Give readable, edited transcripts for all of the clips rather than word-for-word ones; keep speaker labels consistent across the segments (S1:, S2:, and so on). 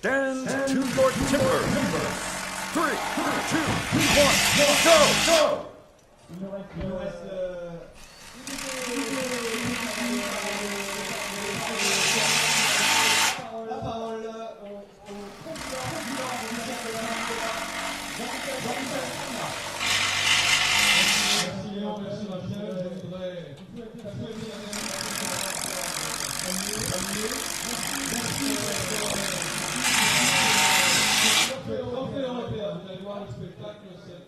S1: Stand to your timber. 3, 2, 1, go!
S2: Il nous reste la parole au Merci Léon, merci Rachel. Je voudrais trophée européen, vous allez voir le spectacle, c'est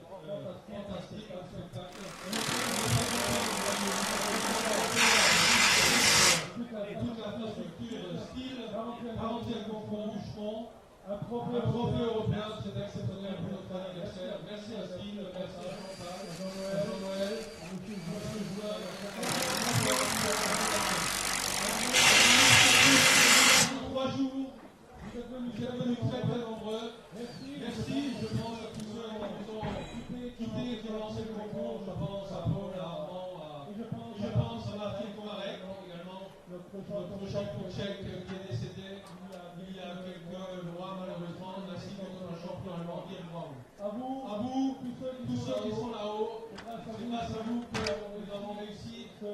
S2: fantastique, un spectacle. Toute l'infrastructure STIHL, 40e concours du Chemin, un trophée européen, c'est exceptionnel pour notre anniversaire. Merci à STIHL, merci à Chantal, à Jean-Noël, monsieur le joueur. 3 jours. Vous êtes venus très très nombreux. Merci, je pense à tous ceux qui ont quitté et qui ont lancé le concours. Je pense à Paul, à Armand, je pense à Martin Komarek également, notre champion tchèque qui est décédé il y a quelques mois malheureusement, ainsi que notre champion allemand Guillaume Brown. À vous, tous ceux qui sont là-haut, c'est grâce à vous que nous avons réussi ce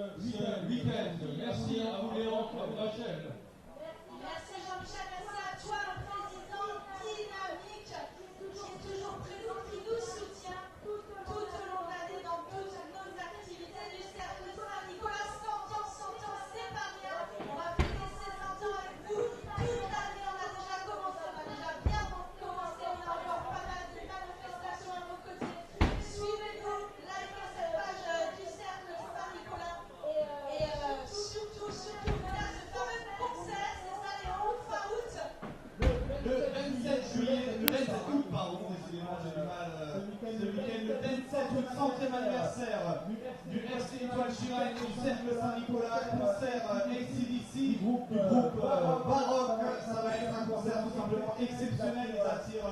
S2: week-end. Merci à vous Léon, à vous Rachel.
S3: Merci Jean-Michel, merci à toi le président dynamique qui est toujours présent, qui nous soutient tout au long de l'année dans toutes nos activités du Cercle Saint-Nicolas. 100 ans, c'est pas rien. On va fêter ces 100 ans avec vous toute l'année. On a déjà commencé, on a déjà bien commencé. On a encore pas mal de manifestations à nos côtés. Suivez-nous, likez cette page du Cercle Saint-Nicolas et surtout, là, ce fameux concert.
S2: Le 27 juillet, le 27 août, pardon, décidément, j'ai du mal, ce week-end, le 27 août, 100e anniversaire du STIHL Shrine du Cercle Saint-Nicolas, concert AC/DC, du groupe Baroque. Ça va être un concert tout simplement exceptionnel, il attire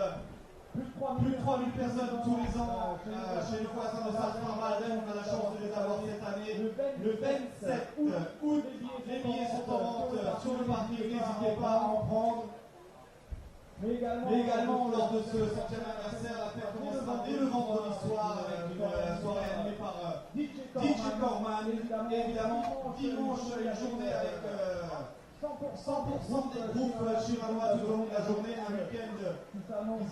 S2: plus de 3000 personnes tous les ans chez les voisins de Saint-Farmaden. On a la chance de les avoir cette année. Le 27 août, les billets sont en vente sur le parking, n'hésitez pas à en prendre. Mais également, lors de ce 100e anniversaire, la fête commencera dès le vendredi soir avec une soirée animée par DJ Corman. Et évidemment, dimanche, une journée avec 100% des groupes chiranois tout au long de la journée, un week-end qui s'annonce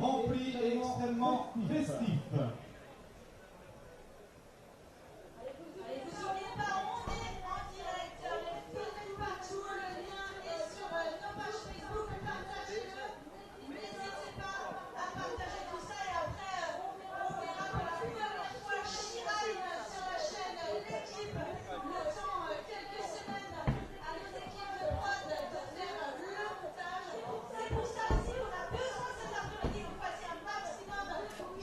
S2: rempli et extrêmement festif.
S3: Allez, vous n'oubliez pas, on est en direct, les films partout, le lien est sur nos pages Facebook, partagez-le, n'hésitez pas à partager tout ça et après on verra pour la première fois Shiraï sur la chaîne L'équipe, le temps quelques semaines à nos équipes de prod de faire le montage. C'est pour ça aussi qu'on a besoin cet après-midi que vous fassiez un maximum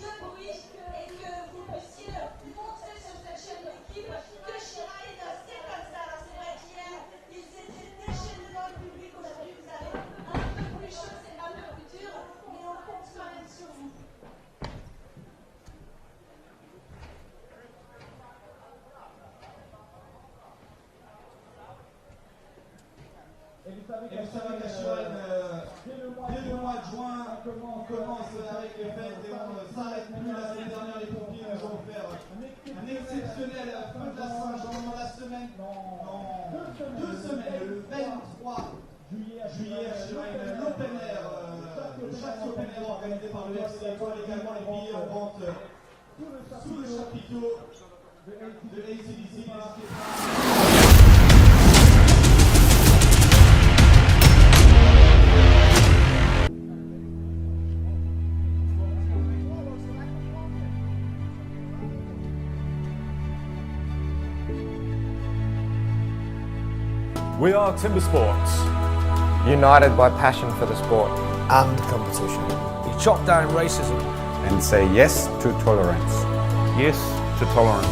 S3: de bruit et que vous puissiez montrer sur cette chaîne L'équipe que Shiraï, c'est comme ça. Alors c'est vrai qu'hier, ils étaient déchaînés dans le public. Aujourd'hui, vous avez un peu plus chaud, c'est un peu plus dur, mais on compte quand même sur vous.
S2: Et vous savez qu'à Shrine, dès le mois de juin, on commence avec les fêtes et on ne s'arrête plus. La semaine dernière, les pompiers nous ont offert un exceptionnel feu de la Saint-Jean dans la semaine, dans 2 semaines, le 23 juillet à Shrine, l'open air, le chasse open air organisé par le STIHL, également les billets en vente sous le chapiteau de AC/DC. N'hésitez pas.
S1: We are TIMBERSPORTS.
S4: United by passion for the sport
S5: and competition.
S6: We chop down racism
S7: and say yes to tolerance.
S8: Yes to tolerance.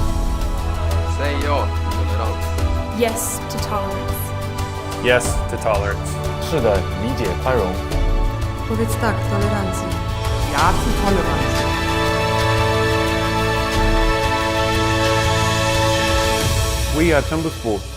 S9: Say ja till tolerans.
S10: Yes to tolerance.
S8: Yes to tolerance.
S11: 是的，理解宽容。
S12: Powiedz tak tolerancji.
S13: Ja zu tolerancji.
S8: We are TIMBERSPORTS.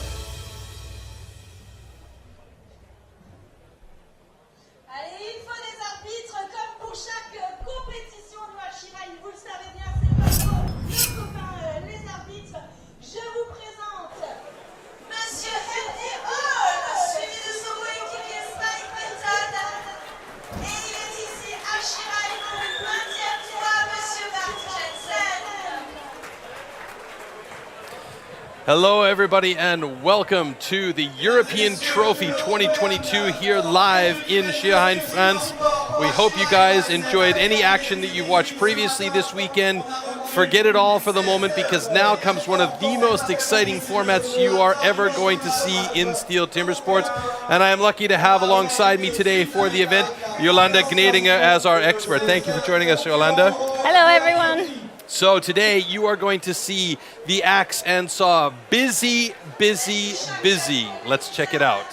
S9: Hello, everybody, and welcome to the European Trophy 2022 here live in STIHL, France. We hope you guys enjoyed any action that you watched previously this weekend. Forget it all for the moment, because now comes one of the most exciting formats you are ever going to see in STIHL Timbersports. And I am lucky to have alongside me today for the event Jolanda Gnedinger as our expert. Thank you for joining us, Jolanda.
S5: Hello, everyone.
S9: So today you are going to see the axe and saw busy, busy, busy. Let's check it out.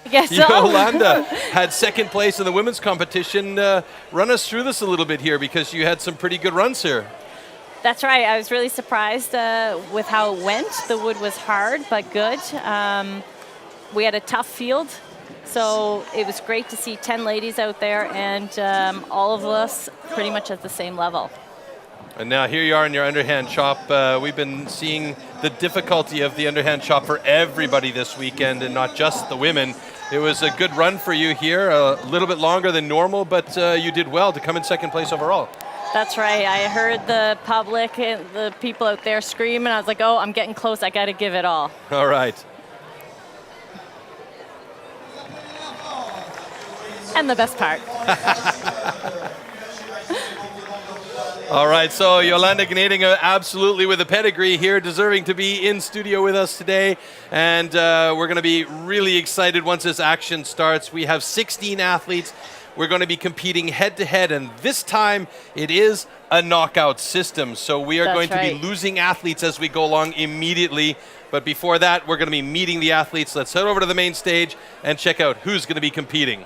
S5: Yes,
S9: Jolanda had second place in the women's competition. Run us through this a little bit here, because you had some pretty good runs here.
S5: That's right. I was really surprised with how it went. The wood was hard, but good. We had a tough field. So it was great to see 10 ladies out there, and all of us pretty much at the same level.
S9: And now here you are in your underhand chop. We've been seeing the difficulty of the underhand chop for everybody this weekend, and not just the women. It was a good run for you here, a little bit longer than normal, but you did well to come in second place overall.
S5: That's right. I heard the public, the people out there scream, and I was like, oh, I'm getting close. I got to give it all.
S9: All right.
S5: And the best part.
S9: All right, so Jolanda Gnedinger, absolutely with a pedigree here, deserving to be in studio with us today. And we're going to be really excited once this action starts. We have 16 athletes. We're going to be competing head-to-head, and this time it is a knockout system. So we are going to be losing athletes as we go along immediately. But before that, we're going to be meeting the athletes. Let's head over to the main stage and check out who's going to be competing.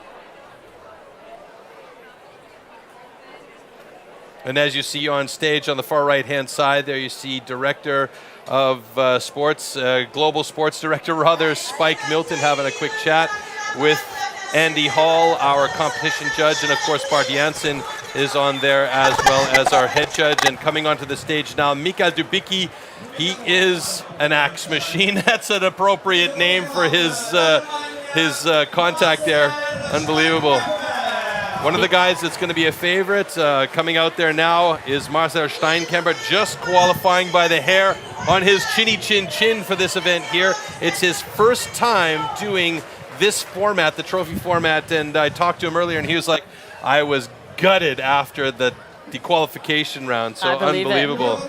S9: And as you see on stage on the far right-hand side, there you see Director of Sports, Global Sports Director, rather, Spike Milton, having a quick chat with Andy Hall, our competition judge, and of course Bart Jansen is on there as well as our head judge. And coming onto the stage now, Mikael Dubicki. He is an axe machine. That's an appropriate name for his contact there. Unbelievable. One of the guys that's going to be a favorite coming out there now is Marcel Steinkemper, just qualifying by the hair on his chinny chin chin for this event here. It's his first time doing this format, the trophy format, and I talked to him earlier and he was like, I was gutted after the qualification round, so unbelievable.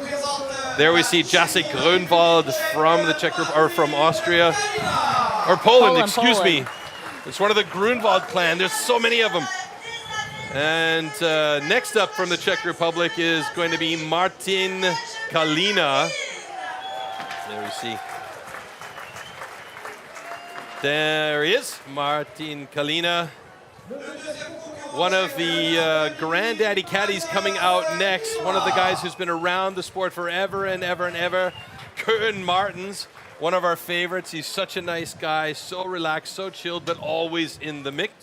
S9: There we see Jacek Grunwald from the Czech Republic, or from Austria, or Poland, excuse me. It's one of the Grunwald clan, there's so many of them. And next up from the Czech Republic is going to be Martin Kalina. There we see. There he is, Martin Kalina. One of the granddaddy caddies coming out next. One of the guys who's been around the sport forever and ever and ever. Koen Martens, one of our favorites. He's such a nice guy, so relaxed, so chilled, but always in the mix.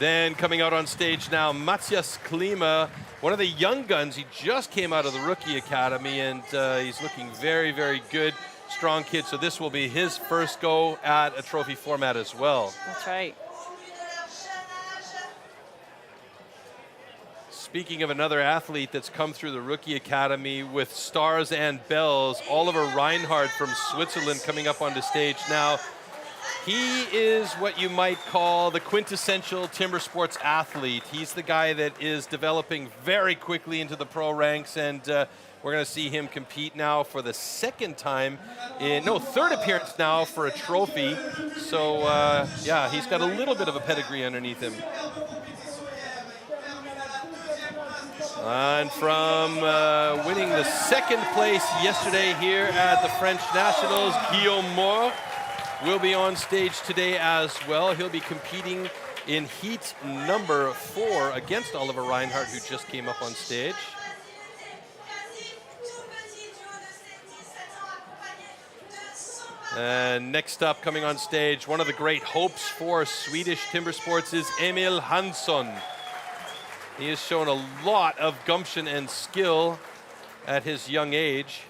S9: Then coming out on stage now, Matthias Klima, one of the young guns. He just came out of the rookie academy, and he's looking very, very good. Strong kid, so this will be his first go at a trophy format as well.
S5: That's right.
S9: Speaking of another athlete that's come through the rookie academy with stars and bells, Oliver Reinhardt from Switzerland coming up onto stage now. He is what you might call the quintessential timber sports athlete. He's the guy that is developing very quickly into the pro ranks, and we're going to see him compete now for the third appearance now for a trophy. So yeah, he's got a little bit of a pedigree underneath him. And from winning the second place yesterday here at the French Nationals, Guillaume Moore will be on stage today as well. He'll be competing in heat number 4 against Oliver Reinhardt, who just came up on stage. And next up, coming on stage, one of the great hopes for Swedish timber sports is Emil Hansson. He has shown a lot of gumption and skill at his young age.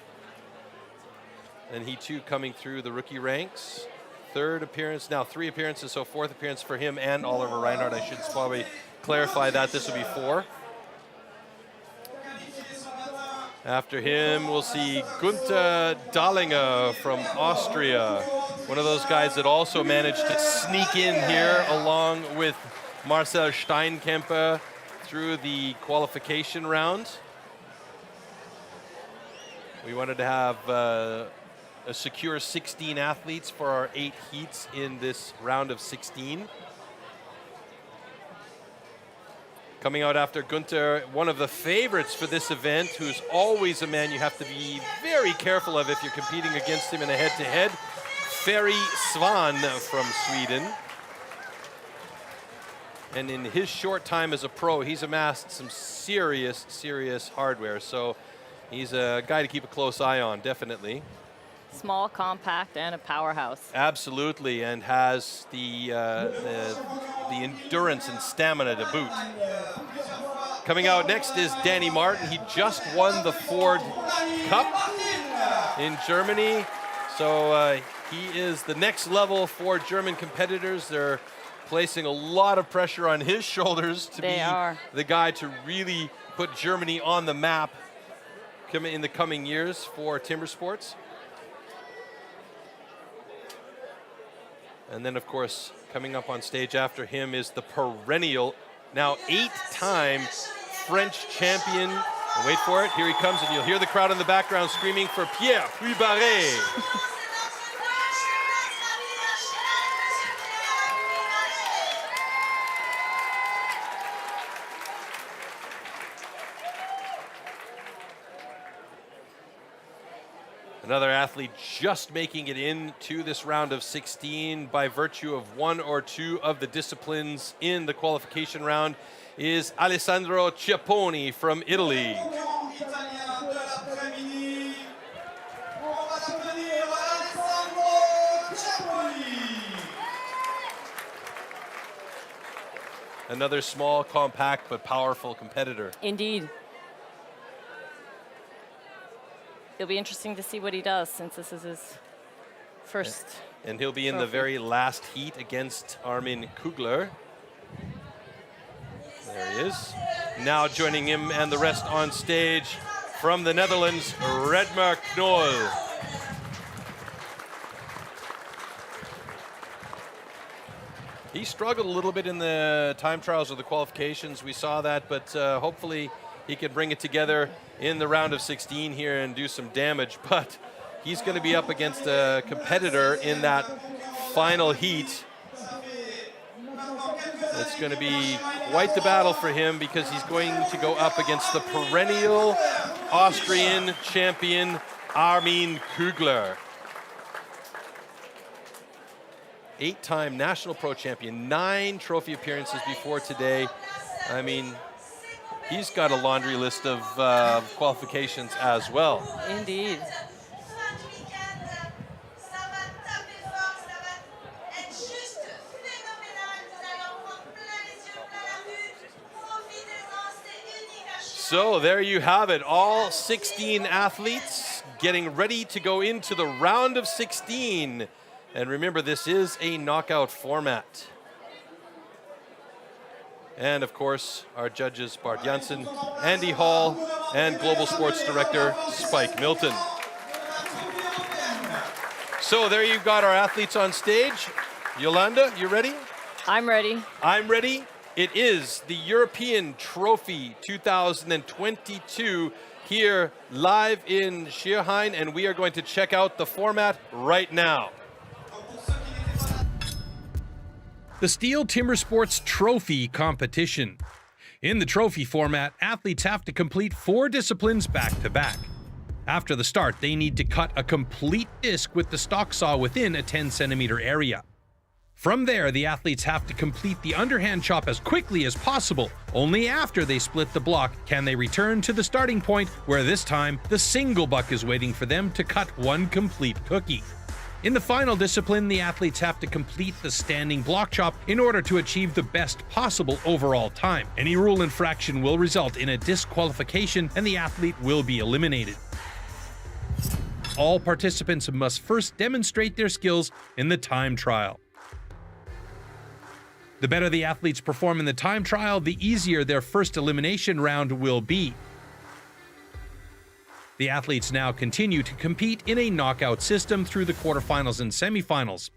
S9: And he too coming through the rookie ranks. Third appearance, now 3 appearances, so 4th appearance for him and Oliver Reinhardt. I should probably clarify that. This will be 4. After him, we'll see Günther Dahlinger from Austria. One of those guys that also managed to sneak in here along with Marcel Steinkemper through the qualification round. We wanted to have a secure 16 athletes for our 8 heats in this round of 16. Coming out after Günther, one of the favorites for this event, who's always a man you have to be very careful of if you're competing against him in a head-to-head, Ferry Svan from Sweden. And in his short time as a pro, he's amassed some serious, serious hardware. So he's a guy to keep a close eye on, definitely.
S5: Small, compact, and a powerhouse.
S9: Absolutely, and has the endurance and stamina to boot. Coming out next is Danny Martin. He just won the Ford Cup in Germany. So he is the next level for German competitors. They're placing a lot of pressure on his shoulders to be the guy to really put Germany on the map in the coming years for timber sports. And then, of course, coming up on stage after him is the perennial, now 8-time French champion. And wait for it, here he comes, and you'll hear the crowd in the background screaming for Pierre Puybarret. Another athlete just making it into this round of 16 by virtue of one or two of the disciplines in the qualification round is Alessandro Ciapponi from Italy. Another small, compact, but powerful competitor.
S5: Indeed. It'll be interesting to see what he does, since this is his first.
S9: And he'll be in the very last heat against Armin Kugler. There he is. Now joining him and the rest on stage from the Netherlands, Redmer Knoll. He struggled a little bit in the time trials or the qualifications. We saw that, but hopefully he can bring it together in the round of 16 here and do some damage. But he's going to be up against a competitor in that final heat. It's going to be quite the battle for him, because he's going to go up against the perennial Austrian champion, Armin Kugler. 8-time national pro champion, 9 trophy appearances before today. I mean, he's got a laundry list of qualifications as well.
S5: Indeed.
S9: So there you have it, all 16 athletes getting ready to go into the round of 16. And remember, this is a knockout format. And of course, our judges, Bart Janssen, Andy Hall, and Global Sports Director, Spike Milton. So there you've got our athletes on stage. Yolanda, you ready?
S5: I'm ready.
S9: I'm ready. It is the European Trophy 2022 here live in Schierhain, and we are going to check out the format right now. The STIHL TIMBERSPORTS Trophy Competition. In the trophy format, athletes have to complete 4 disciplines back-to-back. After the start, they need to cut a complete disc with the stock saw within a 10-centimeter area. From there, the athletes have to complete the underhand chop as quickly as possible. Only after they split the block can they return to the starting point, where this time the single buck is waiting for them to cut 1 complete cookie. In the final discipline, the athletes have to complete the standing block chop in order to achieve the best possible overall time. Any rule infraction will result in a disqualification, and the athlete will be eliminated. All participants must first demonstrate their skills in the time trial. The better the athletes perform in the time trial, the easier their first elimination round will be.
S10: The athletes now continue to compete in a knockout system through the quarterfinals and semifinals.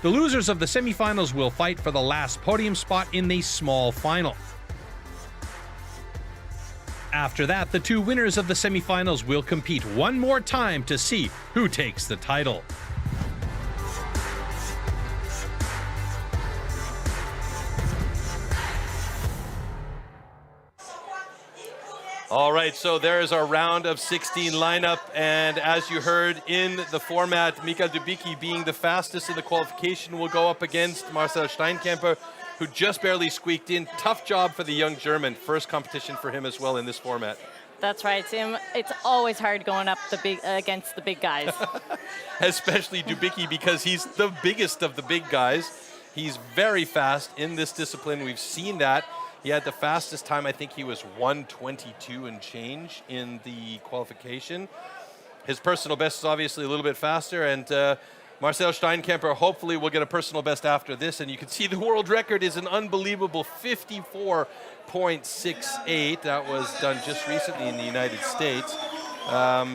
S10: The losers of the semifinals will fight for the last podium spot in the small final. After that, the two winners of the semifinals will compete one more time to see who takes the title.
S9: All right, so there's our round of 16 lineup, and as you heard in the format, Mikael Dubicki, being the fastest in the qualification, will go up against Marcel Steinkemper, who just barely squeaked in. Tough job for the young German. First competition for him as well in this format.
S5: That's right, Tim. It's always hard going up against the big guys.
S9: Especially Dubicki, because he's the biggest of the big guys. He's very fast in this discipline. We've seen that. He had the fastest time, I think he was 1:22 and change in the qualification. His personal best is obviously a little bit faster, and Marcel Steinkemper hopefully will get a personal best after this, and you can see the world record is an unbelievable 54.68. That was done just recently in the United States. A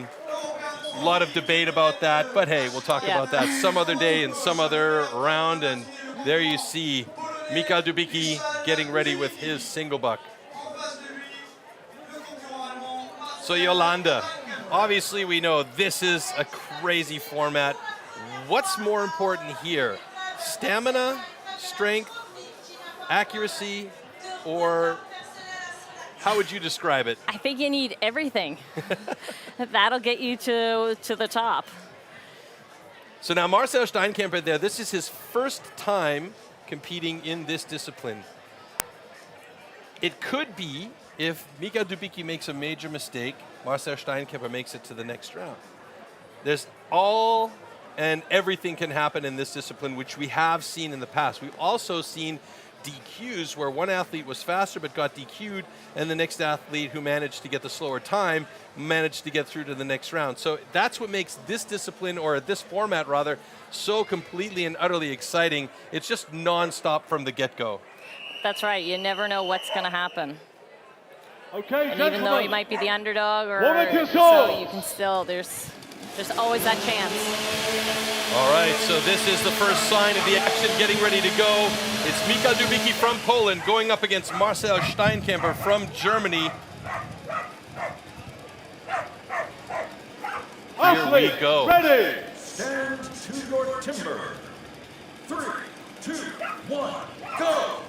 S9: lot of debate about that, but hey, we'll talk about that some other day in some other round, and there you see Mikael Dubicki getting ready with his single buck. So Yolanda, obviously we know this is a crazy format. What's more important here? Stamina, strength, accuracy, or how would you describe it?
S5: I think you need everything. That'll get you to the top.
S9: So now Marcel Steinkemper there, this is his first time competing in this discipline. It could be, if Mikael Dubicki makes a major mistake, Marcel Steinkemper makes it to the next round. There's all and everything can happen in this discipline, which we have seen in the past. We've also seen DQs where one athlete was faster but got DQ'd, and the next athlete who managed to get the slower time managed to get through to the next round. So that's what makes this discipline, or this format rather, so completely and utterly exciting. It's just non-stop from the get-go.
S5: That's right. You never know what's going to happen.
S1: Okay,
S5: and even though you might be the underdog, or
S1: so
S5: you can still, there's always that chance.
S9: All right, so this is the first sign of the action getting ready to go. It's Mikael Dubicki from Poland going up against Marcel Steinkemper from Germany. Here we go.
S1: Ready. Stand to your timber. 3, 2, 1, go.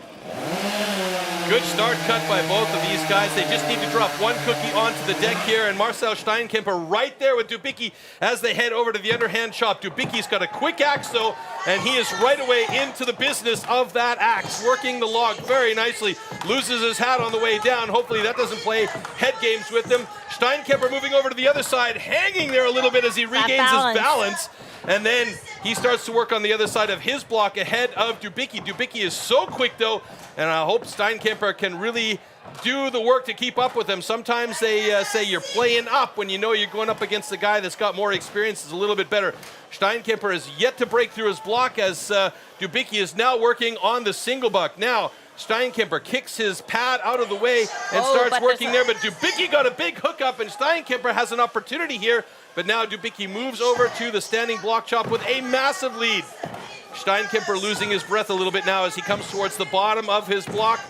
S9: Good start cut by both of these guys. They just need to drop one cookie onto the deck here, and Marcel Steinkemper right there with Dubicki as they head over to the underhand chop. Dubicki's got a quick axe though, and he is right away into the business of that axe, working the log very nicely. Loses his hat on the way down. Hopefully that doesn't play head games with him. Steinkemper moving over to the other side, hanging there a little bit as he regains his balance. And then he starts to work on the other side of his block ahead of Dubicki. Dubicki is so quick though, and I hope Steinkemper can really do the work to keep up with him. Sometimes they say you're playing up when you know you're going up against a guy that's got more experience, is a little bit better. Steinkemper is yet to break through his block as Dubicki is now working on the single buck. Now, Steinkemper kicks his pad out of the way and starts working there, but Dubicki got a big hookup, and Steinkemper has an opportunity here, but now Dubicki moves over to the standing block chop with a massive lead. Steinkemper losing his breath a little bit now as he comes towards the bottom of his block.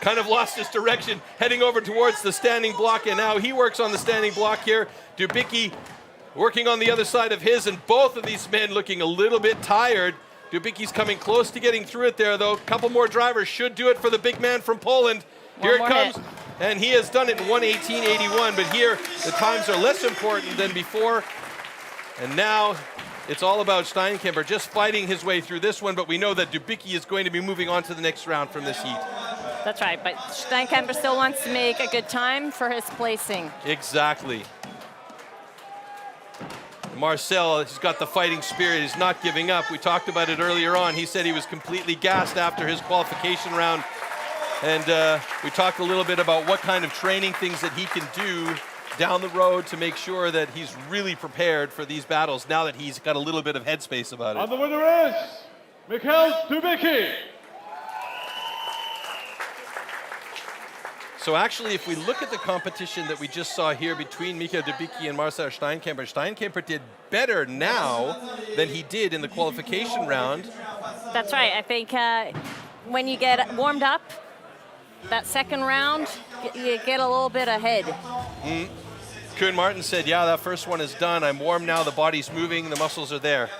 S9: Kind of lost his direction, heading over towards the standing block, and now he works on the standing block here. Dubicki working on the other side of his, and both of these men looking a little bit tired. Dubicki's coming close to getting through it there, though. A couple more drivers should do it for the big man from Poland. Here it comes, and he has done it in 1:18.81, but here the times are less important than before. And now it's all about Steinkemper just fighting his way through this one, but we know that Dubicki is going to be moving on to the next round from this heat.
S5: That's right, but Steinkemper still wants to make a good time for his placing.
S9: Exactly. Marcel has got the fighting spirit. He's not giving up. We talked about it earlier on. He said he was completely gassed after his qualification round. And we talked a little bit about what kind of training things that he can do down the road to make sure that he's really prepared for these battles now that he's got a little bit of headspace about it.
S1: And the winner is Mikael Dubicki.
S9: So actually, if we look at the competition that we just saw here between Michael Dubicki and Marcel Steinkemper did better now than he did in the qualification round.
S5: That's right. I think when you get warmed up, that second round, you get a little bit ahead.
S9: Koen Martin said, yeah, that first one is done. I'm warm now, the body's moving, the muscles are there.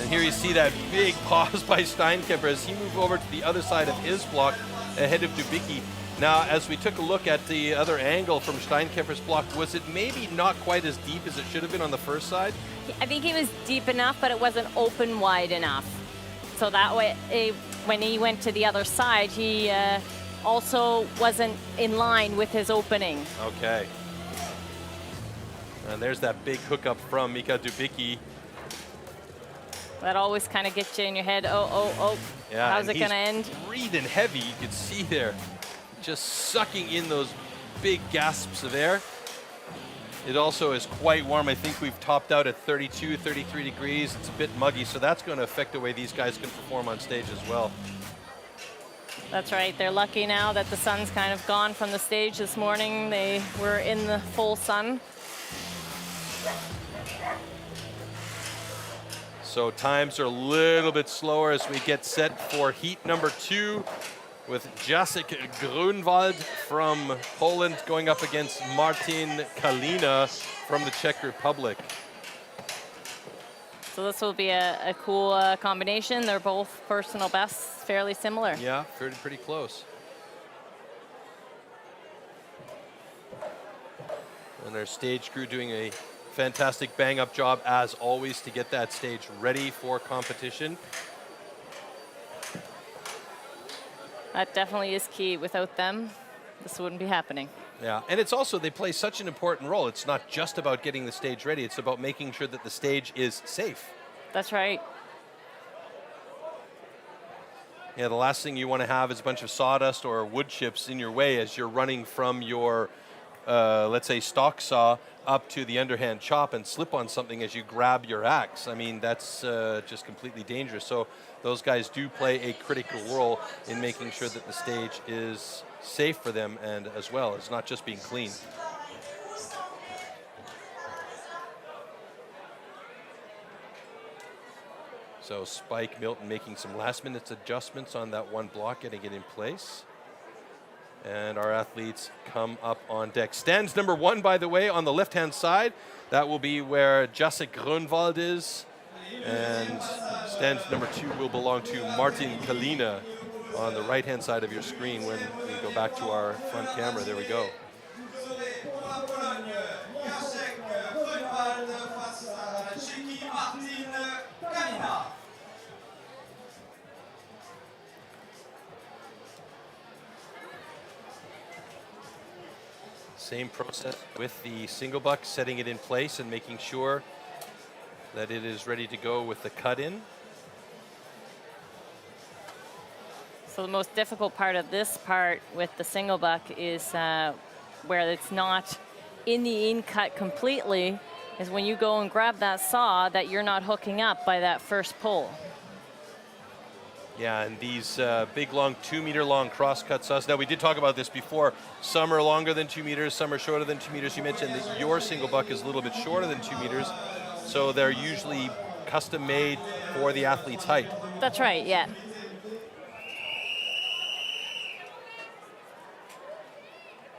S9: And here you see that big pause by Steinkemper as he moved over to the other side of his block ahead of Dubicki. Now, as we took a look at the other angle from Steinkemper's block, was it maybe not quite as deep as it should have been on the first side?
S5: I think he was deep enough, but it wasn't open wide enough. So that way, when he went to the other side, he also wasn't in line with his opening.
S9: Okay. And there's that big hookup from Mika Dubicki.
S5: That always kind of gets you in your head, oh,
S9: yeah,
S5: how's it going to end?
S9: Breathing heavy, you could see there. Just sucking in those big gasps of air. It also is quite warm. I think we've topped out at 32, 33 degrees. It's a bit muggy, so that's going to affect the way these guys can perform on stage as well.
S5: That's right. They're lucky now that the sun's kind of gone from the stage this morning. They were in the full sun.
S9: So times are a little bit slower as we get set for heat number 2 with Jacek Grunwald from Poland going up against Martin Kalina from the Czech Republic.
S5: So this will be a cool combination. They're both personal bests, fairly similar.
S9: Yeah, pretty close. And their stage crew doing a fantastic bang-up job, as always, to get that stage ready for competition.
S5: That definitely is key. Without them, this wouldn't be happening.
S9: Yeah, and it's also, they play such an important role. It's not just about getting the stage ready, it's about making sure that the stage is safe.
S5: That's right.
S9: Yeah, the last thing you want to have is a bunch of sawdust or wood chips in your way as you're running from your, let's say, stock saw up to the underhand chop and slip on something as you grab your axe. I mean, that's just completely dangerous. So those guys do play a critical role in making sure that the stage is safe for them, and as well, it's not just being clean. So Spike Milton making some last-minute adjustments on that one block, getting it in place. And our athletes come up on deck. Stands number 1, by the way, on the left-hand side. That will be where Jacek Grunwald is. And stands number 2 will belong to Martin Kalina on the right-hand side of your screen when we go back to our front camera. There we go. Same process with the single buck, setting it in place and making sure that it is ready to go with the cut in.
S5: So the most difficult part of this part with the single buck is where it's not in the in cut completely, is when you go and grab that saw that you're not hooking up by that first pull.
S9: Yeah, and these big, long, 2-meter-long cross-cut saws. Now, we did talk about this before. Some are longer than 2 meters, some are shorter than 2 meters. You mentioned that your single buck is a little bit shorter than 2 meters, so they're usually custom-made for the athlete's height.
S5: That's right, yeah.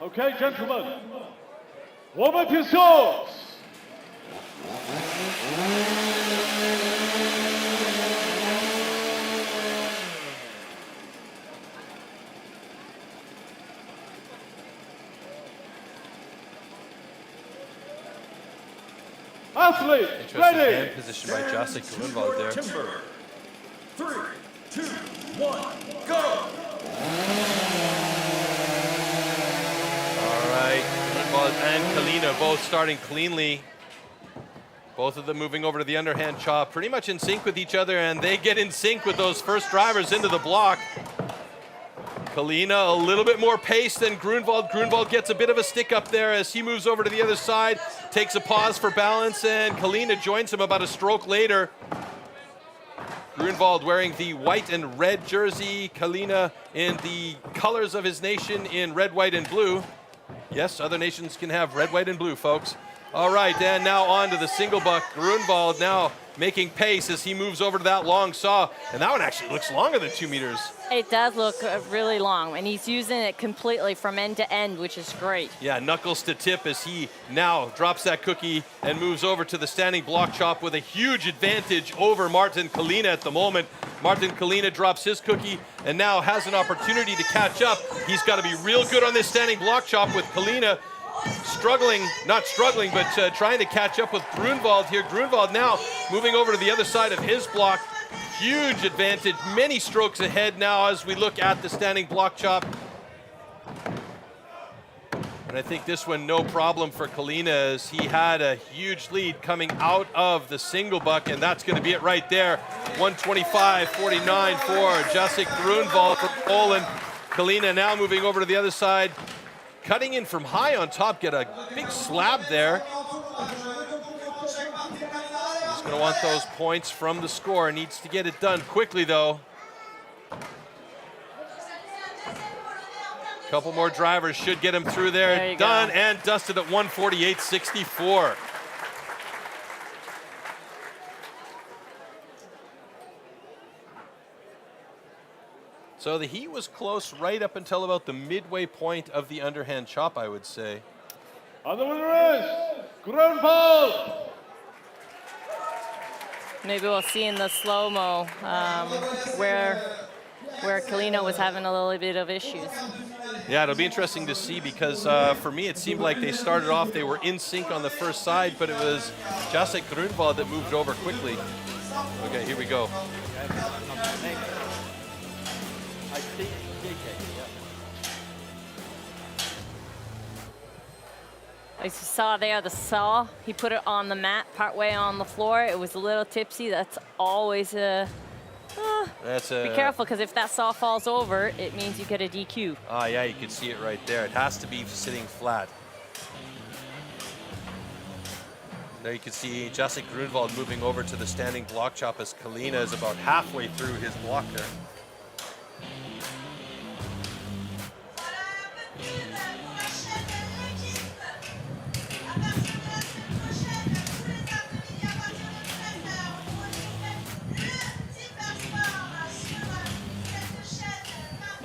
S1: Okay, gentlemen, warm up your swords. Athlete,
S9: Interesting
S1: ready.
S9: hand position by Jacek Grunwald there.
S1: Timber. 3, 2, 1, go.
S9: All right, Grunwald and Kalina both starting cleanly. Both of them moving over to the underhand chop, pretty much in sync with each other, and they get in sync with those first drivers into the block. Kalina a little bit more pace than Grunwald. Grunwald gets a bit of a stick up there as he moves over to the other side, takes a pause for balance, and Kalina joins him about a stroke later. Grunwald wearing the white and red jersey, Kalina in the colors of his nation in red, white, and blue. Yes, other nations can have red, white, and blue, folks. All right, and now on to the single buck. Grunwald now making pace as he moves over to that long saw. And that one actually looks longer than 2 meters.
S5: It does look really long, and he's using it completely from end to end, which is great.
S9: Yeah, knuckles to tip as he now drops that cookie and moves over to the standing block chop with a huge advantage over Martin Kalina at the moment. Martin Kalina drops his cookie and now has an opportunity to catch up. He's got to be real good on this standing block chop with Kalina struggling, not struggling, but trying to catch up with Grunwald here. Grunwald now moving over to the other side of his block. Huge advantage, many strokes ahead now as we look at the standing block chop. And I think this one, no problem for Kalina, as he had a huge lead coming out of the single buck, and that's going to be it right there. 125.49 for Jacek Grunwald from Poland. Kalina now moving over to the other side, cutting in from high on top, get a big slab there. He's going to want those points from the score. Needs to get it done quickly, though. Couple more drivers should get him through there. Done and dusted at 148.64. So the heat was close right up until about the midway point of the underhand chop, I would say.
S1: And the winner is Grunwald.
S5: Maybe we'll see in the slow-mo where Kalina was having a little bit of issues.
S9: Yeah, it'll be interesting to see because for me it seemed like they started off, they were in sync on the first side, but it was Jacek Grunwald that moved over quickly. Okay, here we go.
S5: As you saw there, the saw, he put it on the mat partway on the floor. It was a little tipsy. That's always be careful, because if that saw falls over, it means you get a DQ.
S9: Ah, yeah, you can see it right there. It has to be sitting flat. There you can see Jacek Grunwald moving over to the standing block chop as Kalina is about halfway through his block there.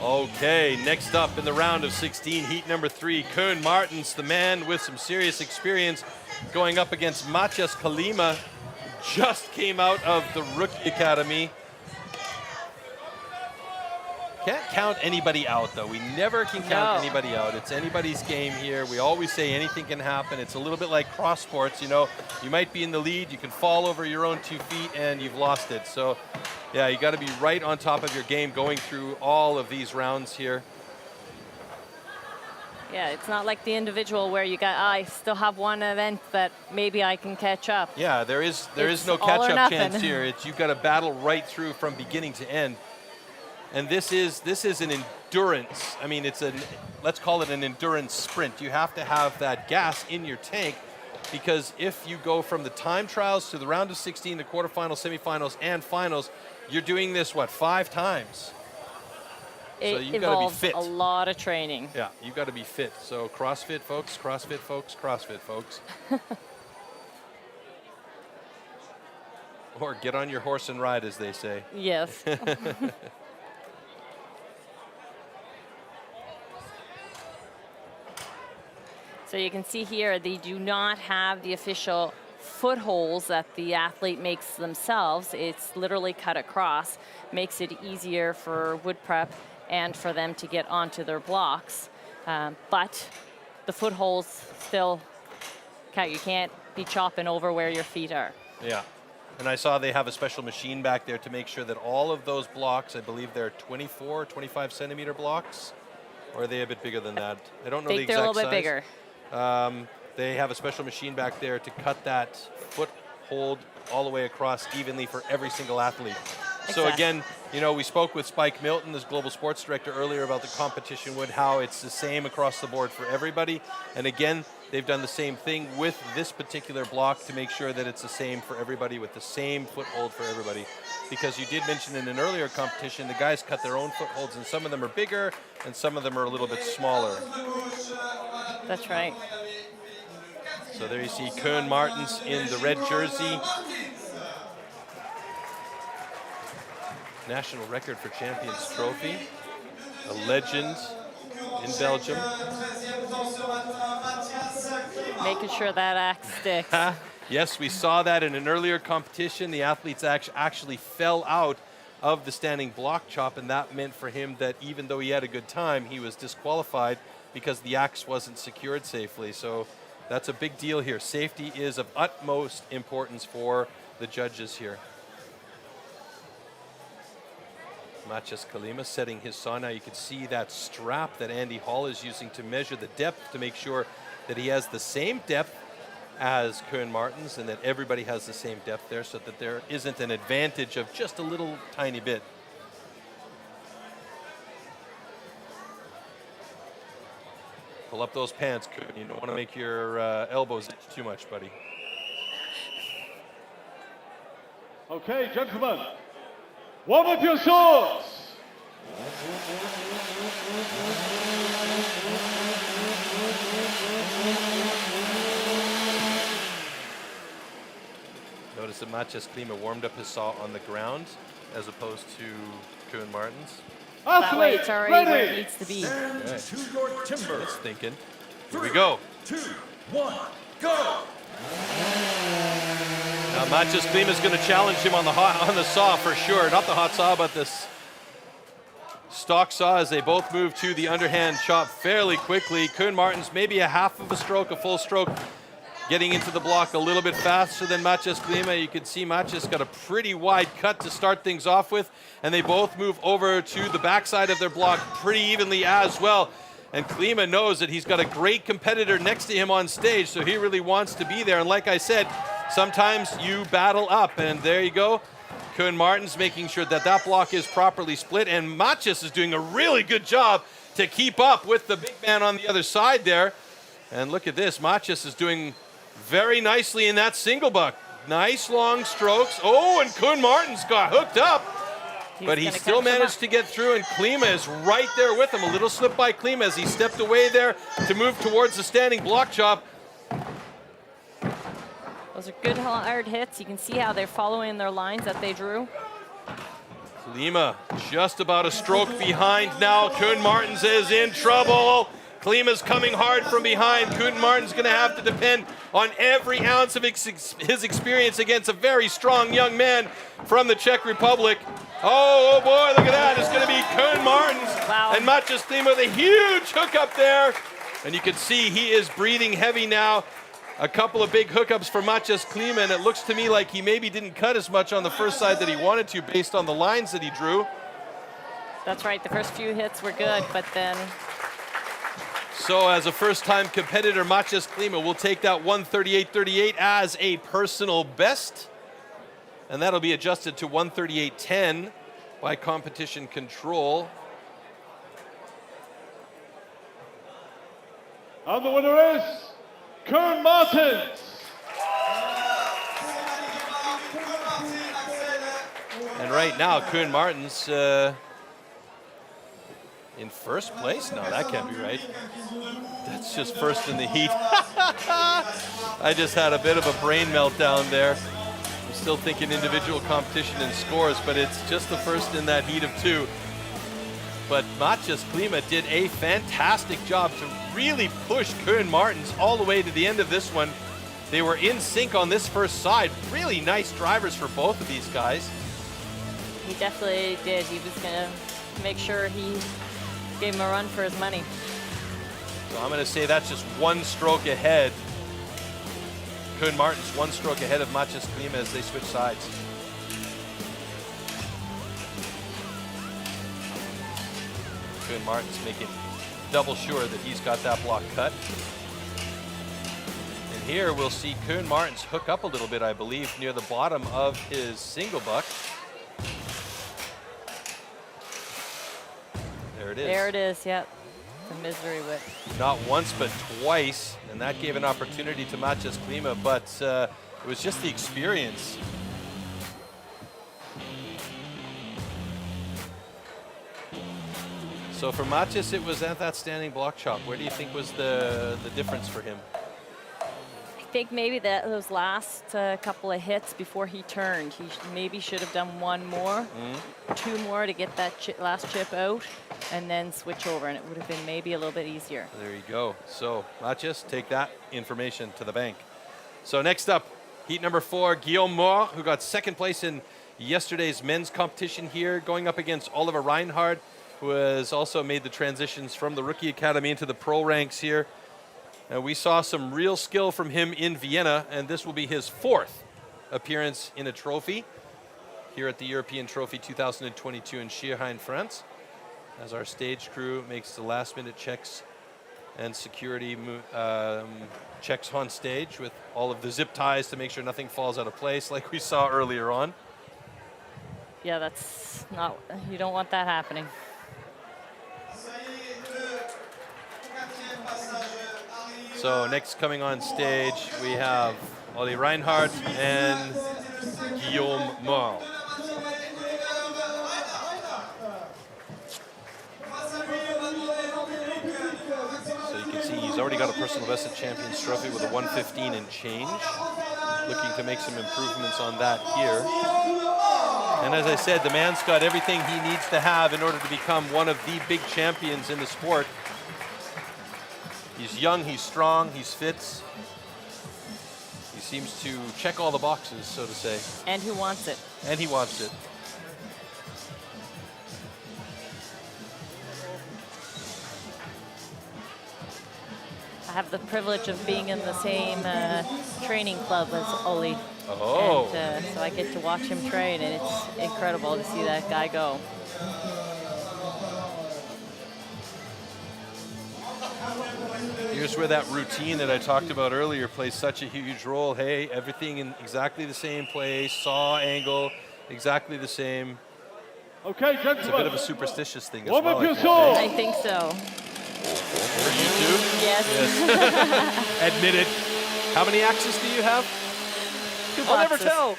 S9: Okay, next up in the round of 16, heat number 3, Koen Martens, the man with some serious experience, going up against Matthias Kalima, just came out of the rookie academy. Can't count anybody out, though. We never can count anybody out. It's anybody's game here. We always say anything can happen. It's a little bit like cross sports, you know. You might be in the lead, you can fall over your own 2 feet, and you've lost it. So, yeah, you got to be right on top of your game going through all of these rounds here.
S5: Yeah, it's not like the individual where you got, I still have one event that maybe I can catch up.
S9: Yeah, there is no catch-up chance here. It's you've got to battle right through from beginning to end. And this is an endurance. I mean, let's call it an endurance sprint. You have to have that gas in your tank, because if you go from the time trials to the round of 16 to quarterfinals, semifinals, and finals, you're doing this, what, 5 times? So
S5: It
S9: you've got to be fit.
S5: A lot of training.
S9: Yeah, you've got to be fit. So CrossFit, folks, CrossFit, folks, CrossFit, folks. Or get on your horse and ride, as they say.
S5: Yes. So you can see here, they do not have the official footholds that the athlete makes themselves. It's literally cut across, makes it easier for wood prep and for them to get onto their blocks. But the footholds still count. You can't be chopping over where your feet are.
S9: Yeah. And I saw they have a special machine back there to make sure that all of those blocks, I believe they're 24, 25 centimeter blocks, or are they a bit bigger than that? I don't know the exact size.
S5: They're a little bit bigger.
S9: They have a special machine back there to cut that foothold all the way across evenly for every single athlete. So again, you know, we spoke with Spike Milton, this global sports director, earlier about the competition wood, how it's the same across the board for everybody. And again, they've done the same thing with this particular block to make sure that it's the same for everybody with the same foothold for everybody. Because you did mention in an earlier competition, the guys cut their own footholds, and some of them are bigger and some of them are a little bit smaller.
S5: That's right.
S9: So there you see Koen Martens in the red jersey. National record for Champions Trophy. A legend in Belgium.
S5: Making sure that axe sticks.
S9: Yes, we saw that in an earlier competition. The athletes actually fell out of the standing block chop, and that meant for him that even though he had a good time, he was disqualified because the axe wasn't secured safely. So that's a big deal here. Safety is of utmost importance for the judges here. Matthias Kalima setting his saw. Now you can see that strap that Andy Hall is using to measure the depth to make sure that he has the same depth as Koen Martens and that everybody has the same depth there so that there isn't an advantage of just a little tiny bit. Pull up those pants, Koen. You don't want to make your elbows itch too much, buddy.
S1: Okay, gentlemen, warm up your swords.
S9: Notice that Matthias Klima warmed up his saw on the ground as opposed to Koen Martens.
S5: That way it's already where it needs to be.
S9: Okay. That's thinking. Here we go.
S6: 2, 1, go!
S9: Now Matthias Klima is going to challenge him on the saw for sure. Not the hot saw, but this stock saw as they both move to the underhand chop fairly quickly. Koen Martens maybe a half of a stroke, a full stroke, getting into the block a little bit faster than Matthias Klima. You can see Matthias got a pretty wide cut to start things off with, and they both move over to the backside of their block pretty evenly as well. And Klima knows that he's got a great competitor next to him on stage, so he really wants to be there. And like I said, sometimes you battle up, and there you go. Koen Martens making sure that that block is properly split, and Matthias is doing a really good job to keep up with the big man on the other side there. And look at this, Matthias is doing very nicely in that single buck. Nice long strokes. Oh, and Koen Martens got hooked up. But he still managed to get through, and Klima is right there with him. A little slip by Klima as he stepped away there to move towards the standing block chop.
S5: Those are good hard hits. You can see how they're following their lines that they drew.
S9: Klima just about a stroke behind now. Koen Martens is in trouble. Klima's coming hard from behind. Koen Martens going to have to depend on every ounce of his experience against a very strong young man from the Czech Republic. Oh boy, look at that. It's going to be Koen Martens.
S5: Wow.
S9: And Matthias Klima with a huge hook up there. And you can see he is breathing heavy now. A couple of big hookups for Matthias Klima, and it looks to me like he maybe didn't cut as much on the first side that he wanted to based on the lines that he drew.
S5: That's right. The first few hits were good, but then...
S9: So as a first-time competitor, Matthias Klima will take that 138.38 as a personal best. And that'll be adjusted to 138.10 by competition control.
S1: And the winner is Koen Martens.
S9: And right now, Koen Martens in first place? No, that can't be right. That's just first in the heat. I just had a bit of a brain meltdown there. I'm still thinking individual competition and scores, but it's just the first in that heat of two. But Matthias Klima did a fantastic job to really push Koen Martens all the way to the end of this one. They were in sync on this first side. Really nice drivers for both of these guys.
S5: He definitely did. He was going to make sure he gave him a run for his money.
S9: So I'm going to say that's just one stroke ahead. Koen Martens one stroke ahead of Matthias Klima as they switch sides. Koen Martens making double sure that he's got that block cut. And here we'll see Koen Martens hook up a little bit, I believe, near the bottom of his single buck. is.
S5: There it is, yep. The misery whip.
S9: Not once, but twice, and that gave an opportunity to Maciej Klima, but it was just the experience. So for Maciej, it was at that standing block chop. Where do you think was the difference for him?
S5: I think maybe those last couple of hits before he turned, he maybe should have done one more, two more to get that last chip out, and then switch over, and it would have been maybe a little bit easier.
S9: There you go. So Maciej, take that information to the bank. So next up, heat number 4, Guillaume Moore, who got second place in yesterday's men's competition here, going up against Oliver Reinhardt, who has also made the transitions from the rookie academy into the pro ranks here. We saw some real skill from him in Vienna, and this will be his 4th appearance in a trophy here at the European Trophy 2022 in Schierhain, France, as our stage crew makes the last-minute checks and security checks on stage with all of the zip ties to make sure nothing falls out of place like we saw earlier on.
S5: Yeah, that's not, you don't want that happening.
S9: So next coming on stage, we have Olli Reinhardt and Guillaume Moore. So you can see he's already got a personal best at Champions Trophy with a 1:15 and change. Looking to make some improvements on that here. And as I said, the man's got everything he needs to have in order to become one of the big champions in the sport. He's young, he's strong, he's fit. He seems to check all the boxes, so to say.
S5: And who wants it?
S9: And he wants it.
S5: I have the privilege of being in the same training club as Olli.
S9: Oh.
S5: And, so I get to watch him train, and it's incredible to see that guy go.
S9: Here's where that routine that I talked about earlier plays such a huge role. Hey, everything in exactly the same place, saw, angle, exactly the same.
S1: Okay, gentlemen.
S9: It's a bit of a superstitious thing as
S1: Warm
S9: well.
S1: up your soul.
S5: I think so.
S9: For you too?
S5: Yes.
S9: Admit it. How many axes do you have?
S5: 2
S9: I'll never
S5: boxes.
S9: tell.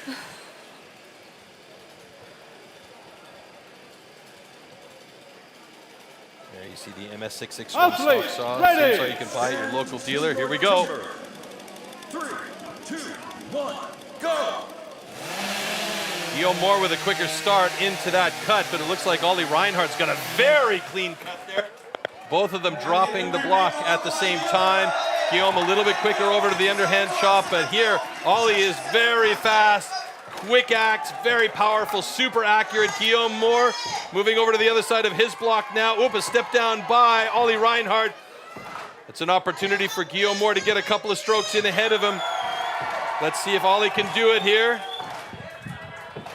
S9: There you see the MS66 from
S1: Athletes,
S9: saw.
S1: ready.
S9: So you can buy at your local dealer. Here we go.
S6: 3, 2, 1, go!
S9: Guillaume Moore with a quicker start into that cut, but it looks like Olli Reinhardt's got a very clean cut there. Both of them dropping the block at the same time. Guillaume a little bit quicker over to the underhand chop, but here Olli is very fast, quick act, very powerful, super accurate. Guillaume Moore moving over to the other side of his block now. Oop, a step down by Olli Reinhardt. It's an opportunity for Guillaume Moore to get a couple of strokes in ahead of him. Let's see if Olli can do it here.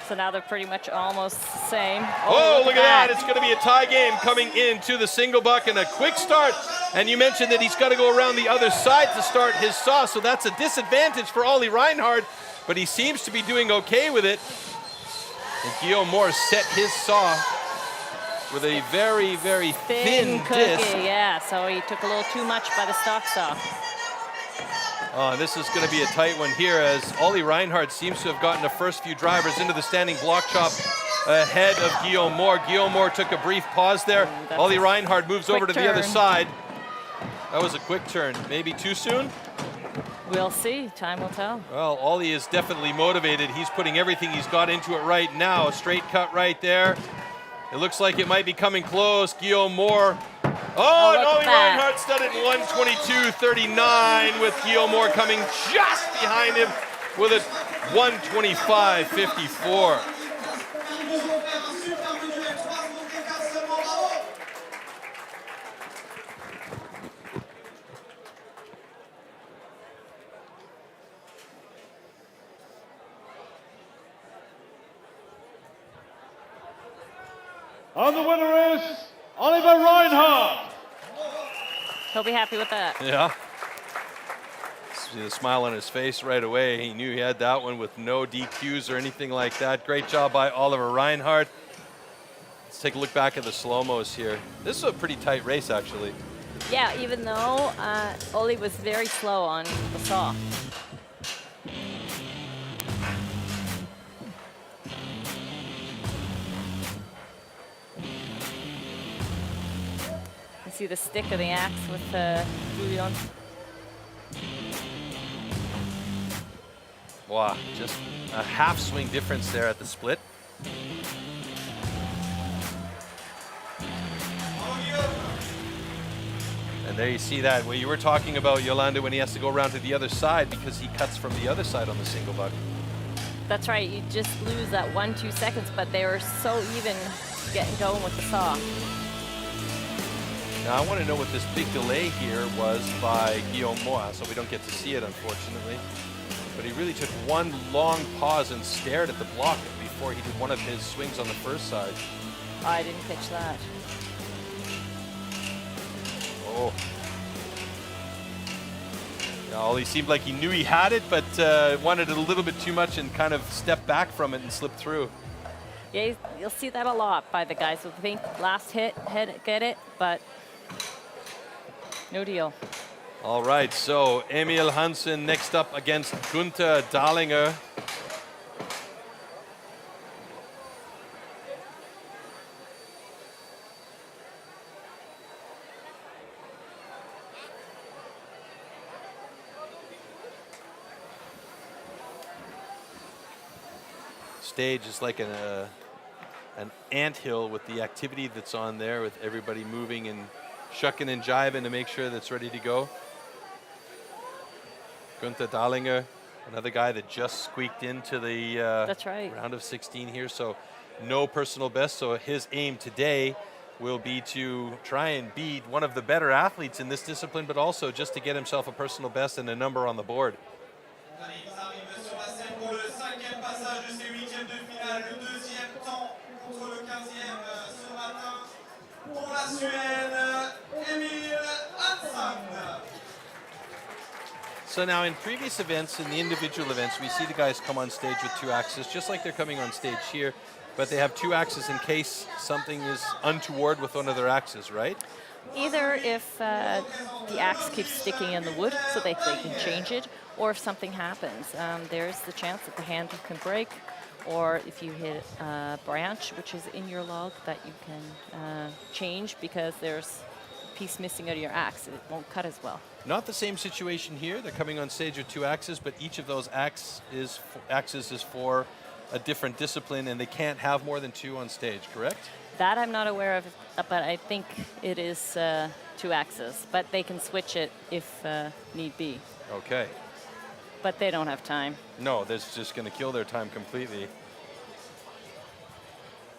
S5: So now they're pretty much almost the same.
S9: Oh, look at that. It's going to be a tie game coming into the single buck and a quick start. And you mentioned that he's got to go around the other side to start his saw, so that's a disadvantage for Olli Reinhardt, but he seems to be doing okay with it. And Guillaume Moore set his saw with a very, very thin disc.
S5: Yeah, so he took a little too much by the stock saw.
S9: Oh, and this is going to be a tight one here as Olli Reinhardt seems to have gotten the first few drivers into the standing block chop ahead of Guillaume Moore. Guillaume Moore took a brief pause there. Olli Reinhardt moves over to the other side. That was a quick turn. Maybe too soon?
S5: We'll see. Time will tell.
S9: Well, Olli is definitely motivated. He's putting everything he's got into it right now. A straight cut right there. It looks like it might be coming close. Guillaume Moore. Oh, and Olli Reinhardt's done it in 1:22.39 with Guillaume Moore coming just behind him with a 1:25.54.
S1: And the winner is Oliver Reinhardt.
S5: He'll be happy with that.
S9: Yeah. See the smile on his face right away. He knew he had that one with no DQs or anything like that. Great job by Oliver Reinhardt. Let's take a look back at the slow-mos here. This is a pretty tight race, actually.
S5: Yeah, even though Oli was very slow on the saw. You see the stick of the axe with Julian.
S9: Wow, just a half swing difference there at the split. And there you see that, what you were talking about, Yolanda, when he has to go around to the other side because he cuts from the other side on the single buck.
S5: That's right, you just lose that 1-2 seconds, but they were so even getting going with the saw.
S9: Now I want to know what this big delay here was by Guillaume Moa, so we don't get to see it, unfortunately. But he really took one long pause and stared at the block before he did one of his swings on the first side.
S5: Oh, I didn't pitch that.
S9: Oh. Well, he seemed like he knew he had it, but wanted it a little bit too much and kind of stepped back from it and slipped through.
S5: Yeah, you'll see that a lot by the guys who think last hit, get it, but no deal.
S9: All right, so Emil Hansen next up against Gunther Dahlinger. Stage is like an anthill with the activity that's on there, with everybody moving and shucking and jiving to make sure that's ready to go. Gunther Dahlinger, another guy that just squeaked into the
S5: that's right.
S9: round of 16 here, so no personal best. So his aim today will be to try and beat one of the better athletes in this discipline, but also just to get himself a personal best and a number on the board. So now in previous events, in the individual events, we see the guys come on stage with two axes, just like they're coming on stage here, but they have two axes in case something is untoward with one of their axes, right?
S5: Either if the axe keeps sticking in the wood so they can change it, or if something happens, there's the chance that the handle can break, or if you hit a branch which is in your log that you can change because there's a piece missing out of your axe. It won't cut as well.
S9: Not the same situation here. They're coming on stage with two axes, but each of those axes is for a different discipline, and they can't have more than two on stage, correct?
S5: That I'm not aware of, but I think it is two axes, but they can switch it if need be.
S9: Okay.
S5: But they don't have time.
S9: No, that's just going to kill their time completely.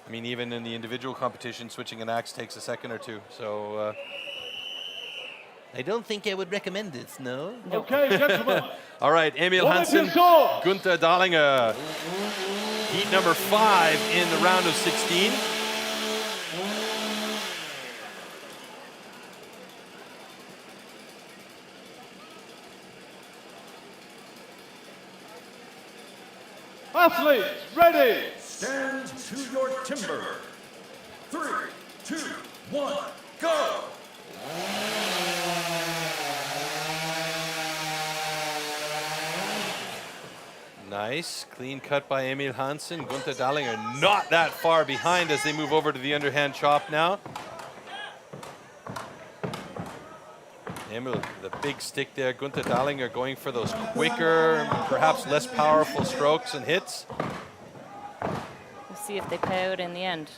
S9: I mean, even in the individual competition, switching an axe takes a second or two, so I don't think I would recommend this, no?
S1: Okay, gentlemen.
S9: All right, Emil Hansen, Gunther Dahlinger. Heat number 5 in the round of 16.
S1: Athletes, ready.
S6: Stand to your timber. 3, 2, 1, go!
S9: Nice, clean cut by Emil Hansen. Gunther Dahlinger not that far behind as they move over to the underhand chop now. Emil, the big stick there. Gunther Dahlinger going for those quicker, perhaps less powerful strokes and hits.
S5: We'll see if they pay out in the end.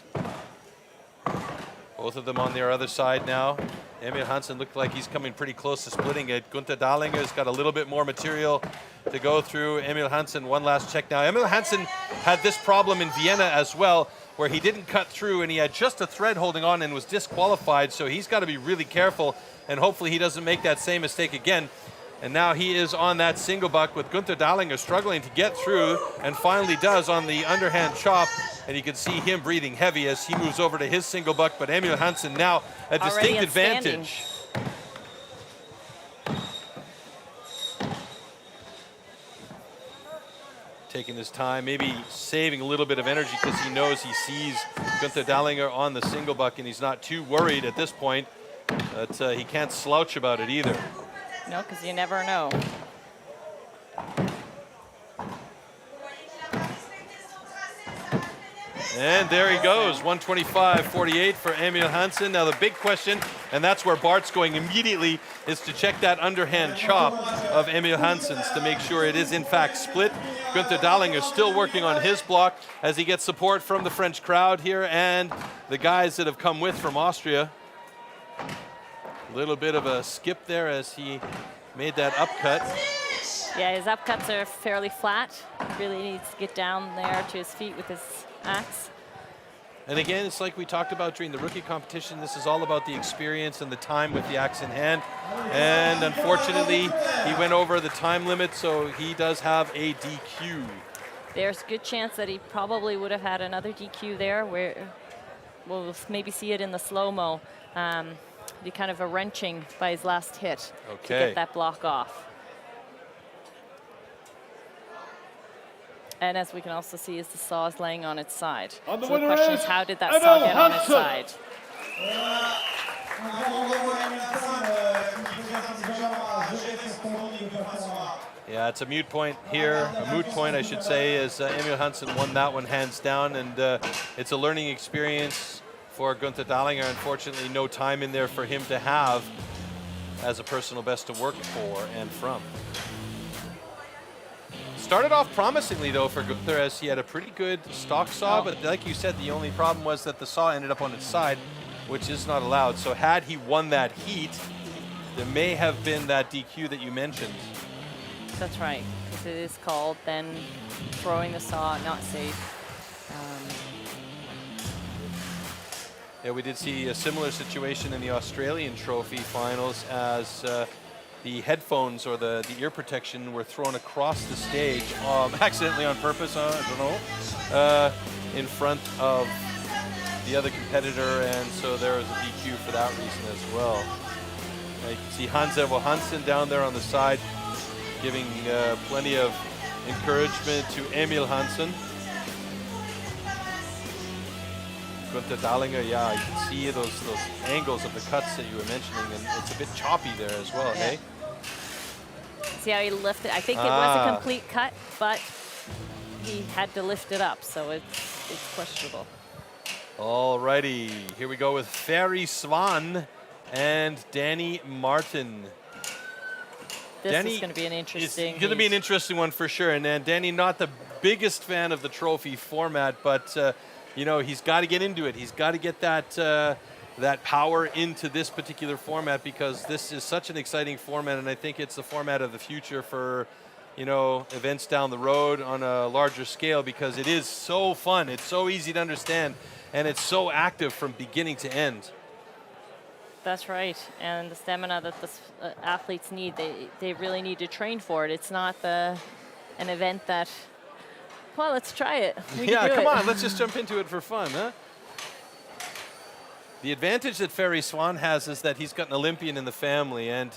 S9: Both of them on their other side now. Emil Hansen looked like he's coming pretty close to splitting it. Gunther Dahlinger's got a little bit more material to go through. Emil Hansen, one last check now. Emil Hansen had this problem in Vienna as well, where he didn't cut through and he had just a thread holding on and was disqualified, so he's got to be really careful, and hopefully he doesn't make that same mistake again. And now he is on that single buck with Gunther Dahlinger struggling to get through, and finally does on the underhand chop. And you can see him breathing heavy as he moves over to his single buck, but Emil Hansen now a distinct advantage. Taking his time, maybe saving a little bit of energy because he knows he sees Gunther Dallinger on the single buck, and he's not too worried at this point. But he can't slouch about it either.
S5: No, because you never know.
S9: And there he goes, 125.48 for Emil Hansen. Now the big question, and that's where Bart's going immediately, is to check that underhand chop of Emil Hansen's to make sure it is in fact split. Gunther Dallinger still working on his block as he gets support from the French crowd here and the guys that have come with from Austria. A little bit of a skip there as he made that upcut.
S5: Yeah, his upcuts are fairly flat. He really needs to get down there to his feet with his axe.
S9: And again, it's like we talked about during the rookie competition. This is all about the experience and the time with the axe in hand. And unfortunately, he went over the time limit, so he does have a DQ.
S5: There's a good chance that he probably would have had another DQ there, where we'll maybe see it in the slow-mo. The kind of a wrenching by his last hit to get that block off. And as we can also see, is the saw is laying on its side. So the question is, how did that saw get on its side?
S9: Yeah, it's a moot point here. A moot point, I should say, as Emil Hansen won that one hands down, and it's a learning experience for Gunther Dallinger. Unfortunately, no time in there for him to have as a personal best to work for and from. Started off promisingly, though, for Gunther, as he had a pretty good stock saw, but like you said, the only problem was that the saw ended up on its side, which is not allowed. So had he won that heat, there may have been that DQ that you mentioned.
S5: That's right, because it is called then throwing the saw, not safe.
S9: Yeah, we did see a similar situation in the Australian Trophy finals as the headphones or the ear protection were thrown across the stage, accidentally on purpose, I don't know, in front of the other competitor, and so there was a DQ for that reason as well. You can see Hans-Evo Hansen down there on the side, giving plenty of encouragement to Emil Hansen. Gunther Dallinger, yeah, you can see those angles of the cuts that you were mentioning, and it's a bit choppy there as well, hey?
S5: See how he lifted? I think it was a complete cut, but he had to lift it up, so it's questionable.
S9: Alrighty, here we go with Ferry Swan and Danny Martin.
S5: This is going to be an interesting.
S9: It's going to be an interesting one for sure. And Danny, not the biggest fan of the trophy format, but you know, he's got to get into it. He's got to get that power into this particular format, because this is such an exciting format, and I think it's the format of the future for, you know, events down the road on a larger scale, because it is so fun. It's so easy to understand, and it's so active from beginning to end.
S5: That's right, and the stamina that the athletes need, they really need to train for it. It's not an event that, well, let's try it.
S9: Yeah, come on, let's just jump into it for fun, huh? The advantage that Ferry Swan has is that he's got an Olympian in the family, and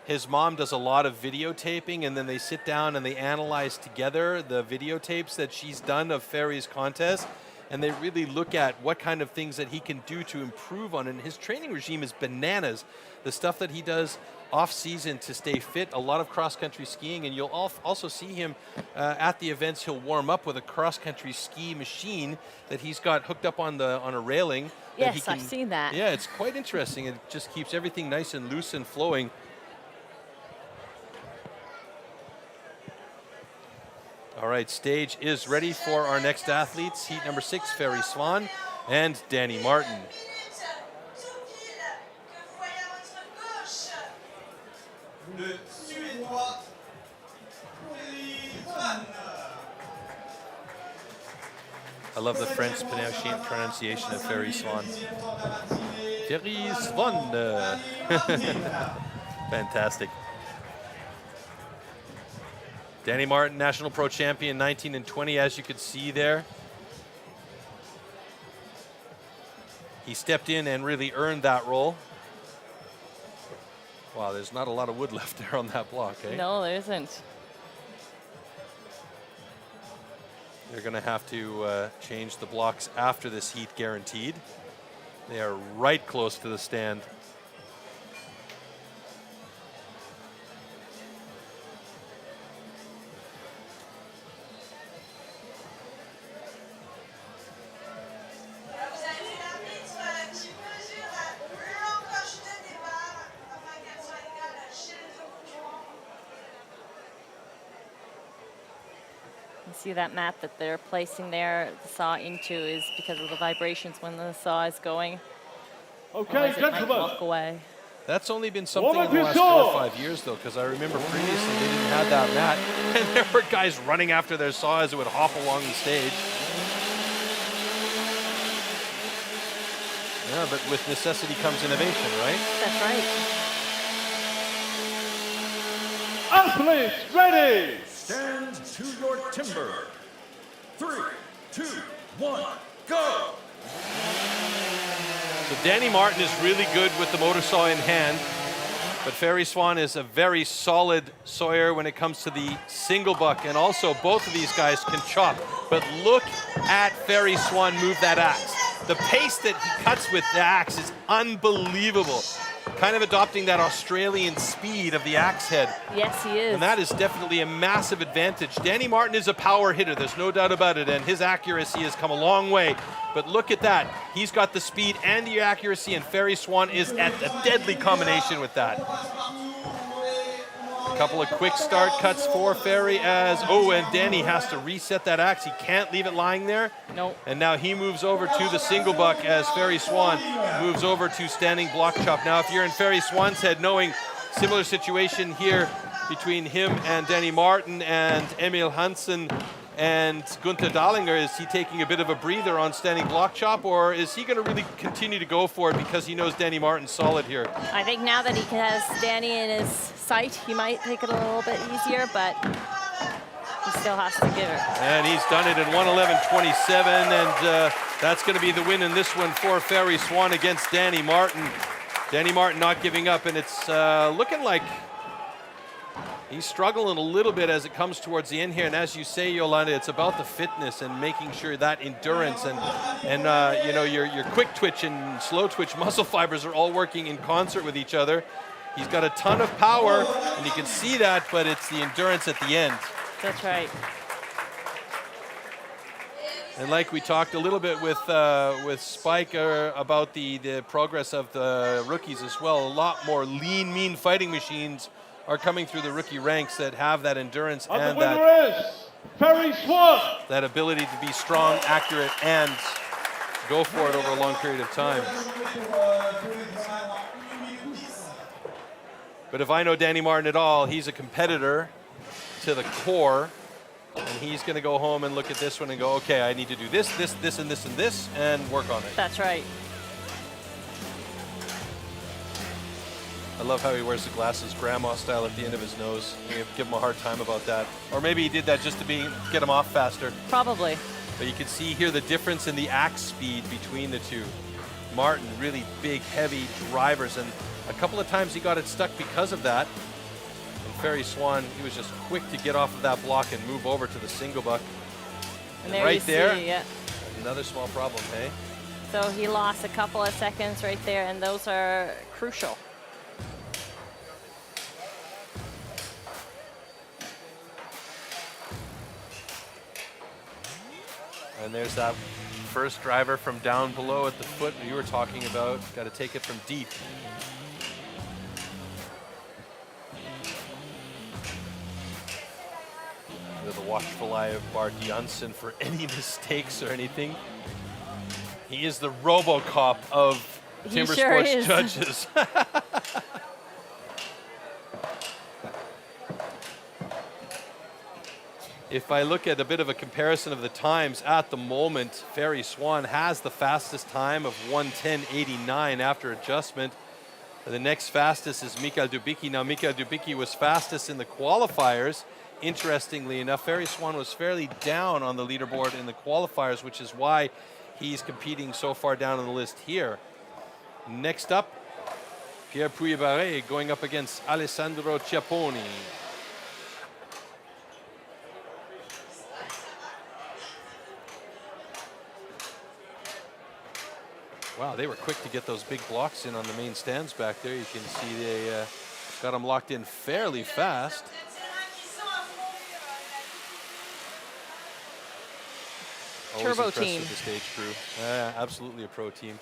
S9: his mom does a lot of videotaping, and then they sit down and they analyze together the videotapes that she's done of Ferry's contest, and they really look at what kind of things that he can do to improve on it. And his training regime is bananas. The stuff that he does off-season to stay fit, a lot of cross-country skiing, and you'll also see him at the events. He'll warm up with a cross-country ski machine that he's got hooked up on a railing.
S5: Yes, I've seen that.
S9: Yeah, it's quite interesting. It just keeps everything nice and loose and flowing. All right, stage is ready for our next athletes. Heat number 6, Ferry Swan and Danny Martin.
S2: Le Suédois,
S9: I love the French pronunciation of Ferry Swan. Ferry Swan. Fantastic. Danny Martin, National Pro Champion, 19 and 20, as you could see there. He stepped in and really earned that role. Wow, there's not a lot of wood left there on that block, eh?
S5: No, there isn't.
S9: They're going to have to change the blocks after this heat, guaranteed. They are right close to the stand.
S3: Vous avez vu l'arbitre qui mesure l'encoche de départ afin qu'elle soit égale chez les deux joueurs.
S5: You see that mat that they're placing there, the saw into, is because of the vibrations when the saw is going.
S1: Okay,
S5: Otherwise it might
S1: gentlemen.
S5: walk away.
S9: That's only been something in the last 4 or 5 years, though, because I remember previously they didn't have that mat, and there were guys running after their saw as it would hop along the stage. Yeah, but with necessity comes innovation, right?
S5: That's right.
S1: Athletes ready.
S6: Stand to your timber. 3, 2, 1, go!
S9: So Danny Martin is really good with the motor saw in hand, but Ferry Swan is a very solid sawyer when it comes to the single buck, and also both of these guys can chop. But look at Ferry Swan move that axe. The pace that he cuts with the axe is unbelievable. Kind of adopting that Australian speed of the axe head.
S5: Yes, he is.
S9: And that is definitely a massive advantage. Danny Martin is a power hitter, there's no doubt about it, and his accuracy has come a long way. But look at that. He's got the speed and the accuracy, and Ferry Swan is at a deadly combination with that. A couple of quick start cuts for Ferry as, and Danny has to reset that axe. He can't leave it lying there.
S5: Nope.
S9: And now he moves over to the single buck as Ferry Swan moves over to standing block chop. Now, if you're in Ferry Swan's head, knowing similar situation here between him and Danny Martin and Emil Hansen and Gunther Dahlinger, is he taking a bit of a breather on standing block chop, or is he going to really continue to go for it because he knows Danny Martin's solid here?
S5: I think now that he has Danny in his sight, he might take it a little bit easier, but he still has to give it.
S9: And he's done it in 1:11.27, and that's going to be the win in this one for Ferry Swan against Danny Martin. Danny Martin not giving up, and it's looking like he's struggling a little bit as it comes towards the end here. And as you say, Yolanda, it's about the fitness and making sure that endurance and you know, your quick twitch and slow twitch muscle fibers are all working in concert with each other. He's got a ton of power, and you can see that, but it's the endurance at the end.
S5: That's right.
S9: And like we talked a little bit with Spike about the progress of the rookies as well, a lot more lean, mean fighting machines are coming through the rookie ranks that have that endurance and
S1: the winner is Ferry Swan.
S9: That ability to be strong, accurate, and go for it over a long period of time. But if I know Danny Martin at all, he's a competitor to the core, and he's going to go home and look at this one and go, okay, I need to do this, this, this, and this, and this, and work on it.
S5: That's right.
S9: I love how he wears the glasses grandma style at the end of his nose. You give him a hard time about that. Or maybe he did that just to get him off faster.
S5: Probably.
S9: But you can see here the difference in the axe speed between the two. Martin, really big, heavy drivers, and a couple of times he got it stuck because of that. And Ferry Swan, he was just quick to get off of that block and move over to the single buck.
S5: And there
S9: right
S5: you
S9: there,
S5: see, yeah.
S9: another small problem, hey?
S5: So he lost a couple of seconds right there, and those are crucial.
S9: And there's that first driver from down below at the foot that you were talking about. Got to take it from deep. With a watchful eye of Bart Janssen for any mistakes or anything. He is the RoboCop of Timber Sports judges. If I look at a bit of a comparison of the times at the moment, Ferry Swan has the fastest time of 1:10.89 after adjustment. The next fastest is Mikael Dubicki. Now, Mikael Dubicki was fastest in the qualifiers. Interestingly enough, Ferry Swan was fairly down on the leaderboard in the qualifiers, which is why he's competing so far down on the list here. Next up, Pierre Puy-Barré going up against Alessandro Ciapponi. Wow, they were quick to get those big blocks in on the main stands back there. You can see they got them locked in fairly fast. Always
S5: Turbo
S9: impressed
S5: team.
S9: with the stage crew. Absolutely a pro team.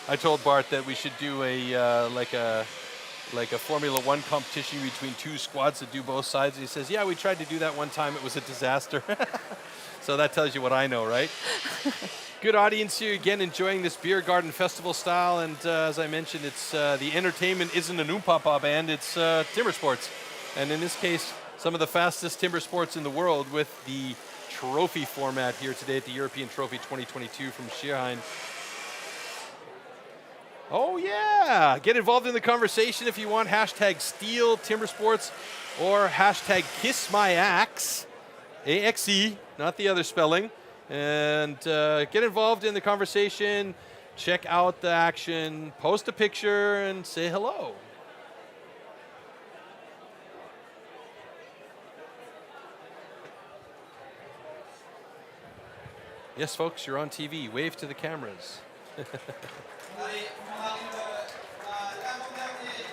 S9: I told Bart that we should do a like a Formula One competition between two squads that do both sides. And he says, yeah, we tried to do that one time. It was a disaster. So that tells you what I know, right? Good audience here, again, enjoying this beer garden festival style. And as I mentioned, it's the entertainment isn't an Oompapa band, it's timber sports. And in this case, some of the fastest timber sports in the world with the trophy format here today at the European Trophy 2022 from STIHL. Oh yeah, get involved in the conversation if you want. Hashtag STIHL TimberSports or hashtag KissMyAxe, A-X-E, not the other spelling. And get involved in the conversation, check out the action, post a picture and say hello. Yes, folks, you're on TV. Wave to the cameras.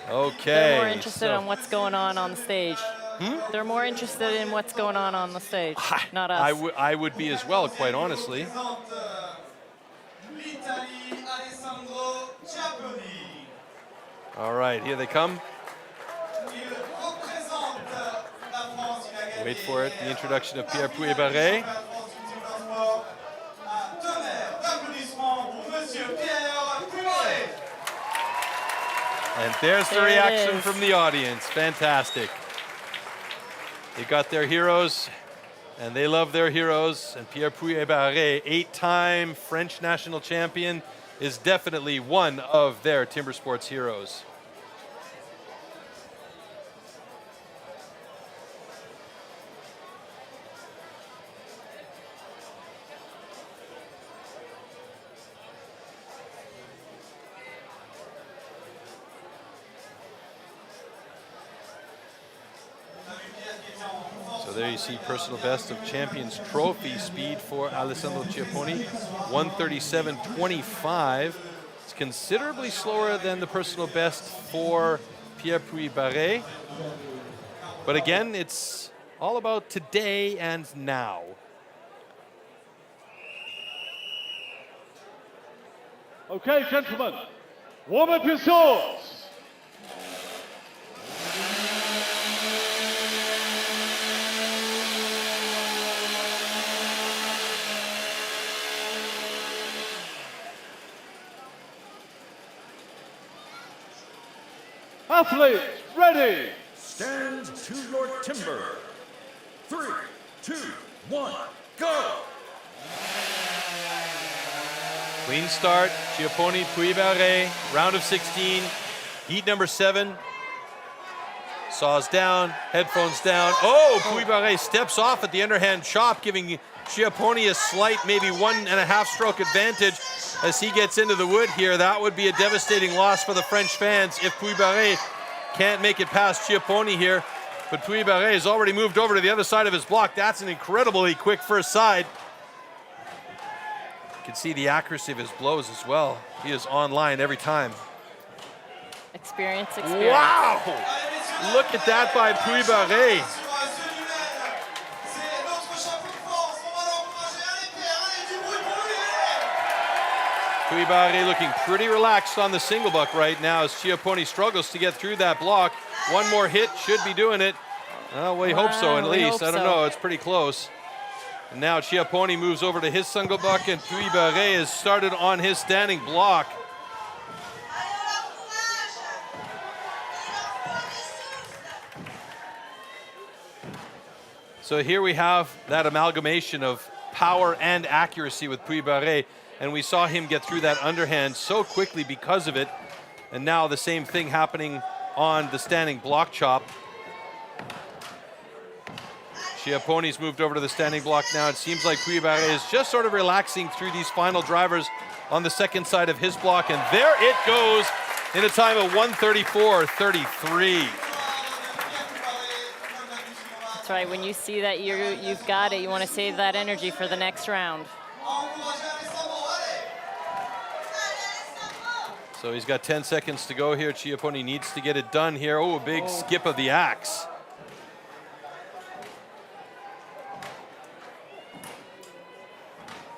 S9: Okay.
S5: They're more interested in what's going on the stage. They're more interested in what's going on the stage, not us.
S9: I would be as well, quite honestly. All right, here they come. Wait for it, the introduction of Pierre Pouillet-Barré. And there's the reaction from the audience. Fantastic. They got their heroes, and they love their heroes. And Pierre Pouillet-Barré, 8-time French national champion, is definitely one of their timber sports heroes. So there you see personal best of Champions Trophy speed for Alessandro Chiapponi, 1:37.25. It's considerably slower than the personal best for Pierre Pouillet-Barré. But again, it's all about today and now.
S1: Okay, gentlemen, warm up your swords. Athletes, ready.
S6: Stand to your timber. 3, 2, 1, go!
S9: Clean start, Chiapponi, Pouillet-Barré, round of 16, heat number 7. Saws down, headphones down. Oh, Pouillet-Barré steps off at the underhand chop, giving Chiapponi a slight, maybe 1.5 stroke advantage as he gets into the wood here. That would be a devastating loss for the French fans if Pouillet-Barré can't make it past Chiapponi here. But Pouillet-Barré has already moved over to the other side of his block. That's an incredibly quick first side. You can see the accuracy of his blows as well. He is online every time.
S5: Experience.
S9: Wow! Look at that by Pouillet-Barré. Pouillet-Barré looking pretty relaxed on the single buck right now as Chiapponi struggles to get through that block. One more hit should be doing it. Well, we hope so at least. I don't know, it's pretty close. And now Chiapponi moves over to his single buck and Pouillet-Barré has started on his standing block. So here we have that amalgamation of power and accuracy with Pouillet-Barré, and we saw him get through that underhand so quickly because of it. And now the same thing happening on the standing block chop. Chiapponi's moved over to the standing block now. It seems like Pouillet-Barré is just sort of relaxing through these final drivers on the second side of his block, and there it goes in a time of 1:34.33.
S5: That's right, when you see that you've got it, you want to save that energy for the next round.
S9: So he's got 10 seconds to go here. Chiapponi needs to get it done here. Oh, a big skip of the axe.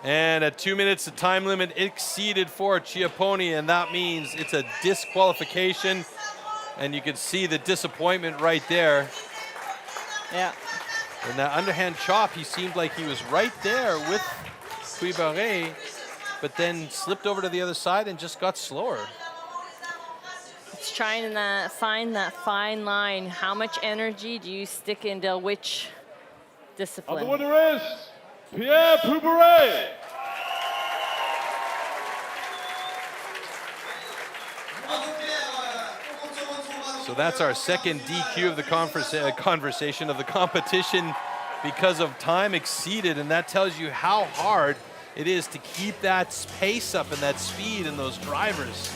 S9: And at 2 minutes, the time limit exceeded for Chiapponi, and that means it's a disqualification. And you can see the disappointment right there.
S5: Yeah.
S9: In that underhand chop, he seemed like he was right there with Cuibaret, but then slipped over to the other side and just got slower.
S5: It's trying to find that fine line. How much energy do you stick into which discipline?
S1: And the winner is Pierre Cuibaret.
S9: So that's our second DQ of the conversation of the competition because of time exceeded, and that tells you how hard it is to keep that pace up and that speed in those drivers.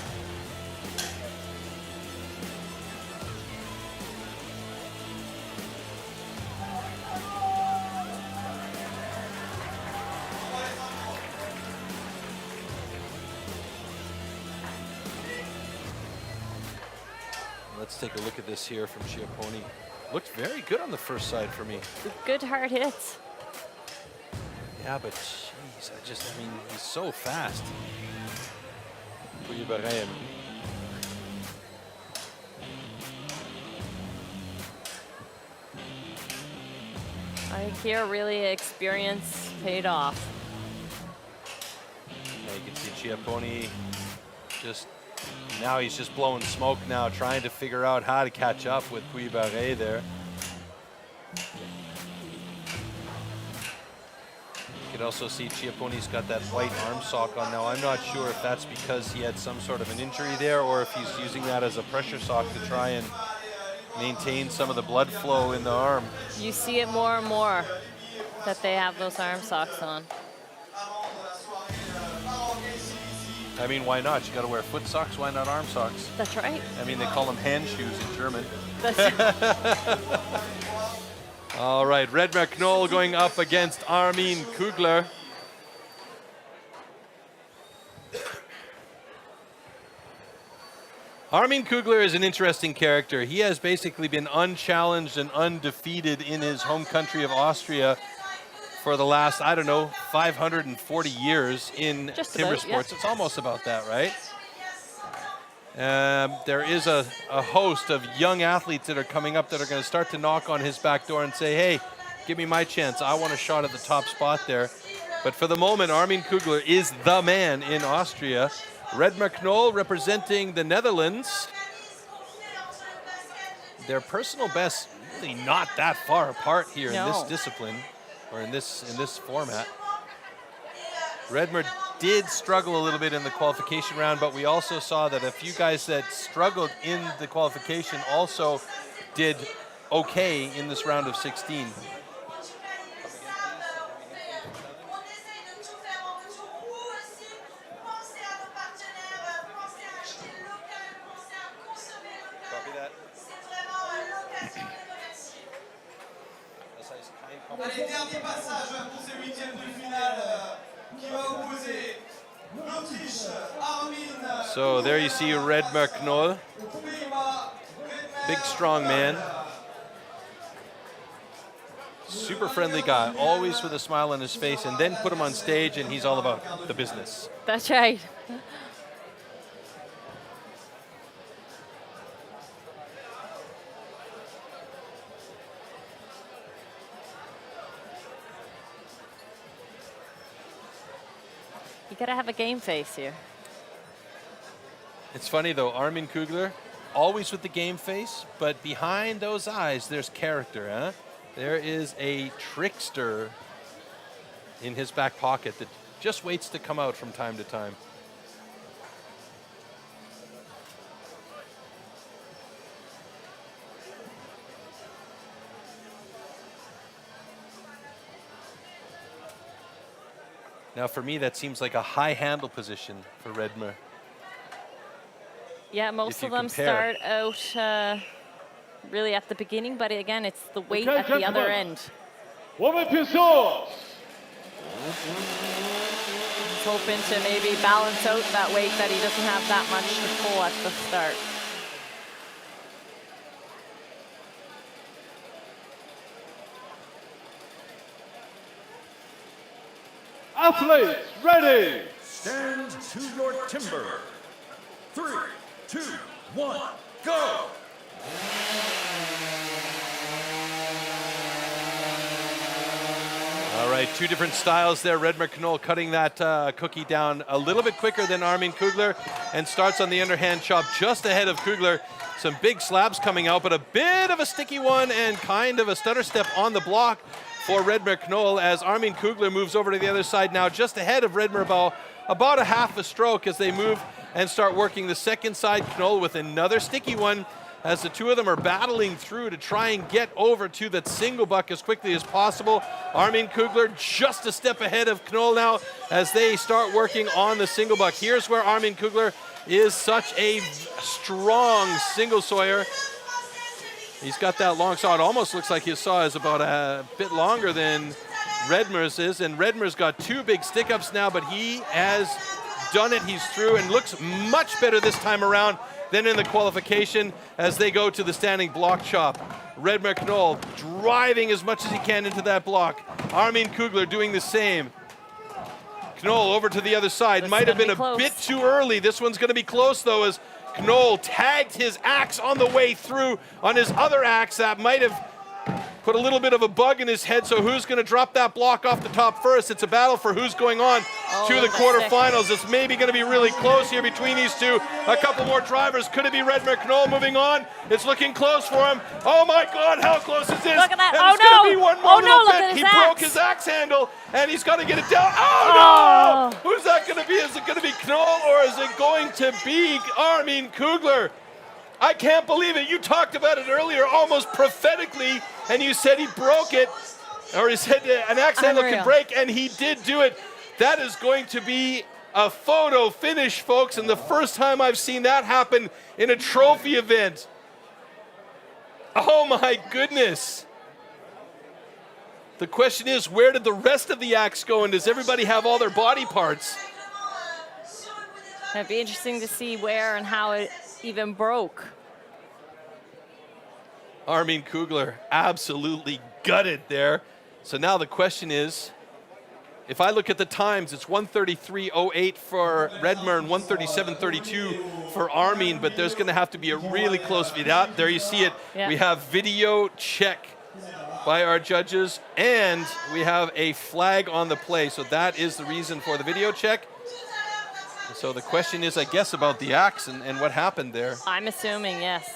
S9: Let's take a look at this here from Chiapponi. Looked very good on the first side for me.
S5: Good hard hits.
S9: Yeah, but jeez, I mean, he's so fast. Cuibaret.
S5: I think here really experience paid off.
S9: Yeah, you can see Chiapponi just, now he's just blowing smoke now, trying to figure out how to catch up with Cuibaret there. You can also see Chiapponi's got that white arm sock on now. I'm not sure if that's because he had some sort of an injury there or if he's using that as a pressure sock to try and maintain some of the blood flow in the arm.
S5: You see it more and more that they have those arm socks on.
S9: I mean, why not? You got to wear foot socks. Why not arm socks?
S5: That's right.
S9: I mean, they call them hand shoes in German.
S5: That's right.
S9: All right, Redmer Knoll going up against Armin Kugler. Armin Kugler is an interesting character. He has basically been unchallenged and undefeated in his home country of Austria for the last, I don't know, 540 years in timber sports. It's almost about that, right? There is a host of young athletes that are coming up that are going to start to knock on his back door and say, hey, give me my chance. I want a shot at the top spot there. But for the moment, Armin Kugler is the man in Austria. Redmer Knoll representing the Netherlands. Their personal best really not that far apart here in this discipline, or in this format. Redmer did struggle a little bit in the qualification round, but we also saw that a few guys that struggled in the qualification also did okay in this round of 16.
S2: Allez, dernier passage pour ces huitièmes de finale qui va opposer l'Autriche, Armin.
S9: So there you see Redmer Knoll, big strong man, super friendly guy, always with a smile on his face, and then put him on stage and he's all about the business.
S5: That's right. You gotta have a game face here.
S9: It's funny though, Armin Kugler, always with the game face, but behind those eyes, there's character, huh? There is a trickster in his back pocket that just waits to come out from time to time. Now, for me, that seems like a high handle position for Redmer.
S5: Yeah, most of them start out really at the beginning, but again, it's the weight at the other end.
S1: Woman Pursuits.
S5: hoping to maybe balance out that weight that he doesn't have that much to pull at the start.
S1: Athletes, ready.
S6: Stand to your timber. 3, 2, 1, go!
S9: All right, two different styles there. Redmer Knoll cutting that cookie down a little bit quicker than Armin Kugler and starts on the underhand chop just ahead of Kugler. Some big slabs coming out, but a bit of a sticky one and kind of a stutter step on the block for Redmer Knoll as Armin Kugler moves over to the other side now just ahead of Redmer about a half a stroke as they move and start working the second side. Knoll with another sticky one as the two of them are battling through to try and get over to that single buck as quickly as possible. Armin Kugler just a step ahead of Knoll now as they start working on the single buck. Here's where Armin Kugler is such a strong single sawyer. He's got that long saw. It almost looks like his saw is about a bit longer than Redmer's is, and Redmer's got two big stick-ups now, but he has done it. He's through and looks much better this time around than in the qualification as they go to the standing block chop. Redmer Knoll driving as much as he can into that block. Armin Kugler doing the same. Knoll over to the other side.
S5: This
S9: might have been
S5: close.
S9: a bit too early. This one's going to be close, though, as Knoll tagged his axe on the way through on his other axe. That might have put a little bit of a bug in his head, so who's going to drop that block off the top first? It's a battle for who's going on to the quarterfinals. It's maybe going to be really close here between these two. A couple more drivers. Could it be Redmer Knoll moving on? It's looking close for him. Oh my God, how close is this?
S5: Look at that.
S9: And
S5: Oh
S9: it's going to
S5: no.
S9: be one more little
S5: Look
S9: bit.
S5: at his
S9: He
S5: axe.
S9: broke his axe handle, and he's got to get it down. Oh no! Who's that going to be? Is it going to be Knoll, or is it going to be Armin Kugler? I can't believe it. You talked about it earlier almost prophetically, and you said he broke it, or he said an axe handle could break, and he did do it. That is going to be a photo finish, folks, and the first time I've seen that happen in a trophy event. Oh my goodness. The question is, where did the rest of the axe go, and does everybody have all their body parts?
S5: It'd be interesting to see where and how it even broke.
S9: Armin Kugler absolutely gutted there. So now the question is, if I look at the times, it's 1:33.08 for Redmer and 1:37.32 for Armin, but there's going to have to be a really close video. There you see it.
S5: Yeah.
S9: We have video check by our judges, and we have a flag on the play. So that is the reason for the video check. So the question is, I guess, about the axe and what happened there.
S5: I'm assuming, yes.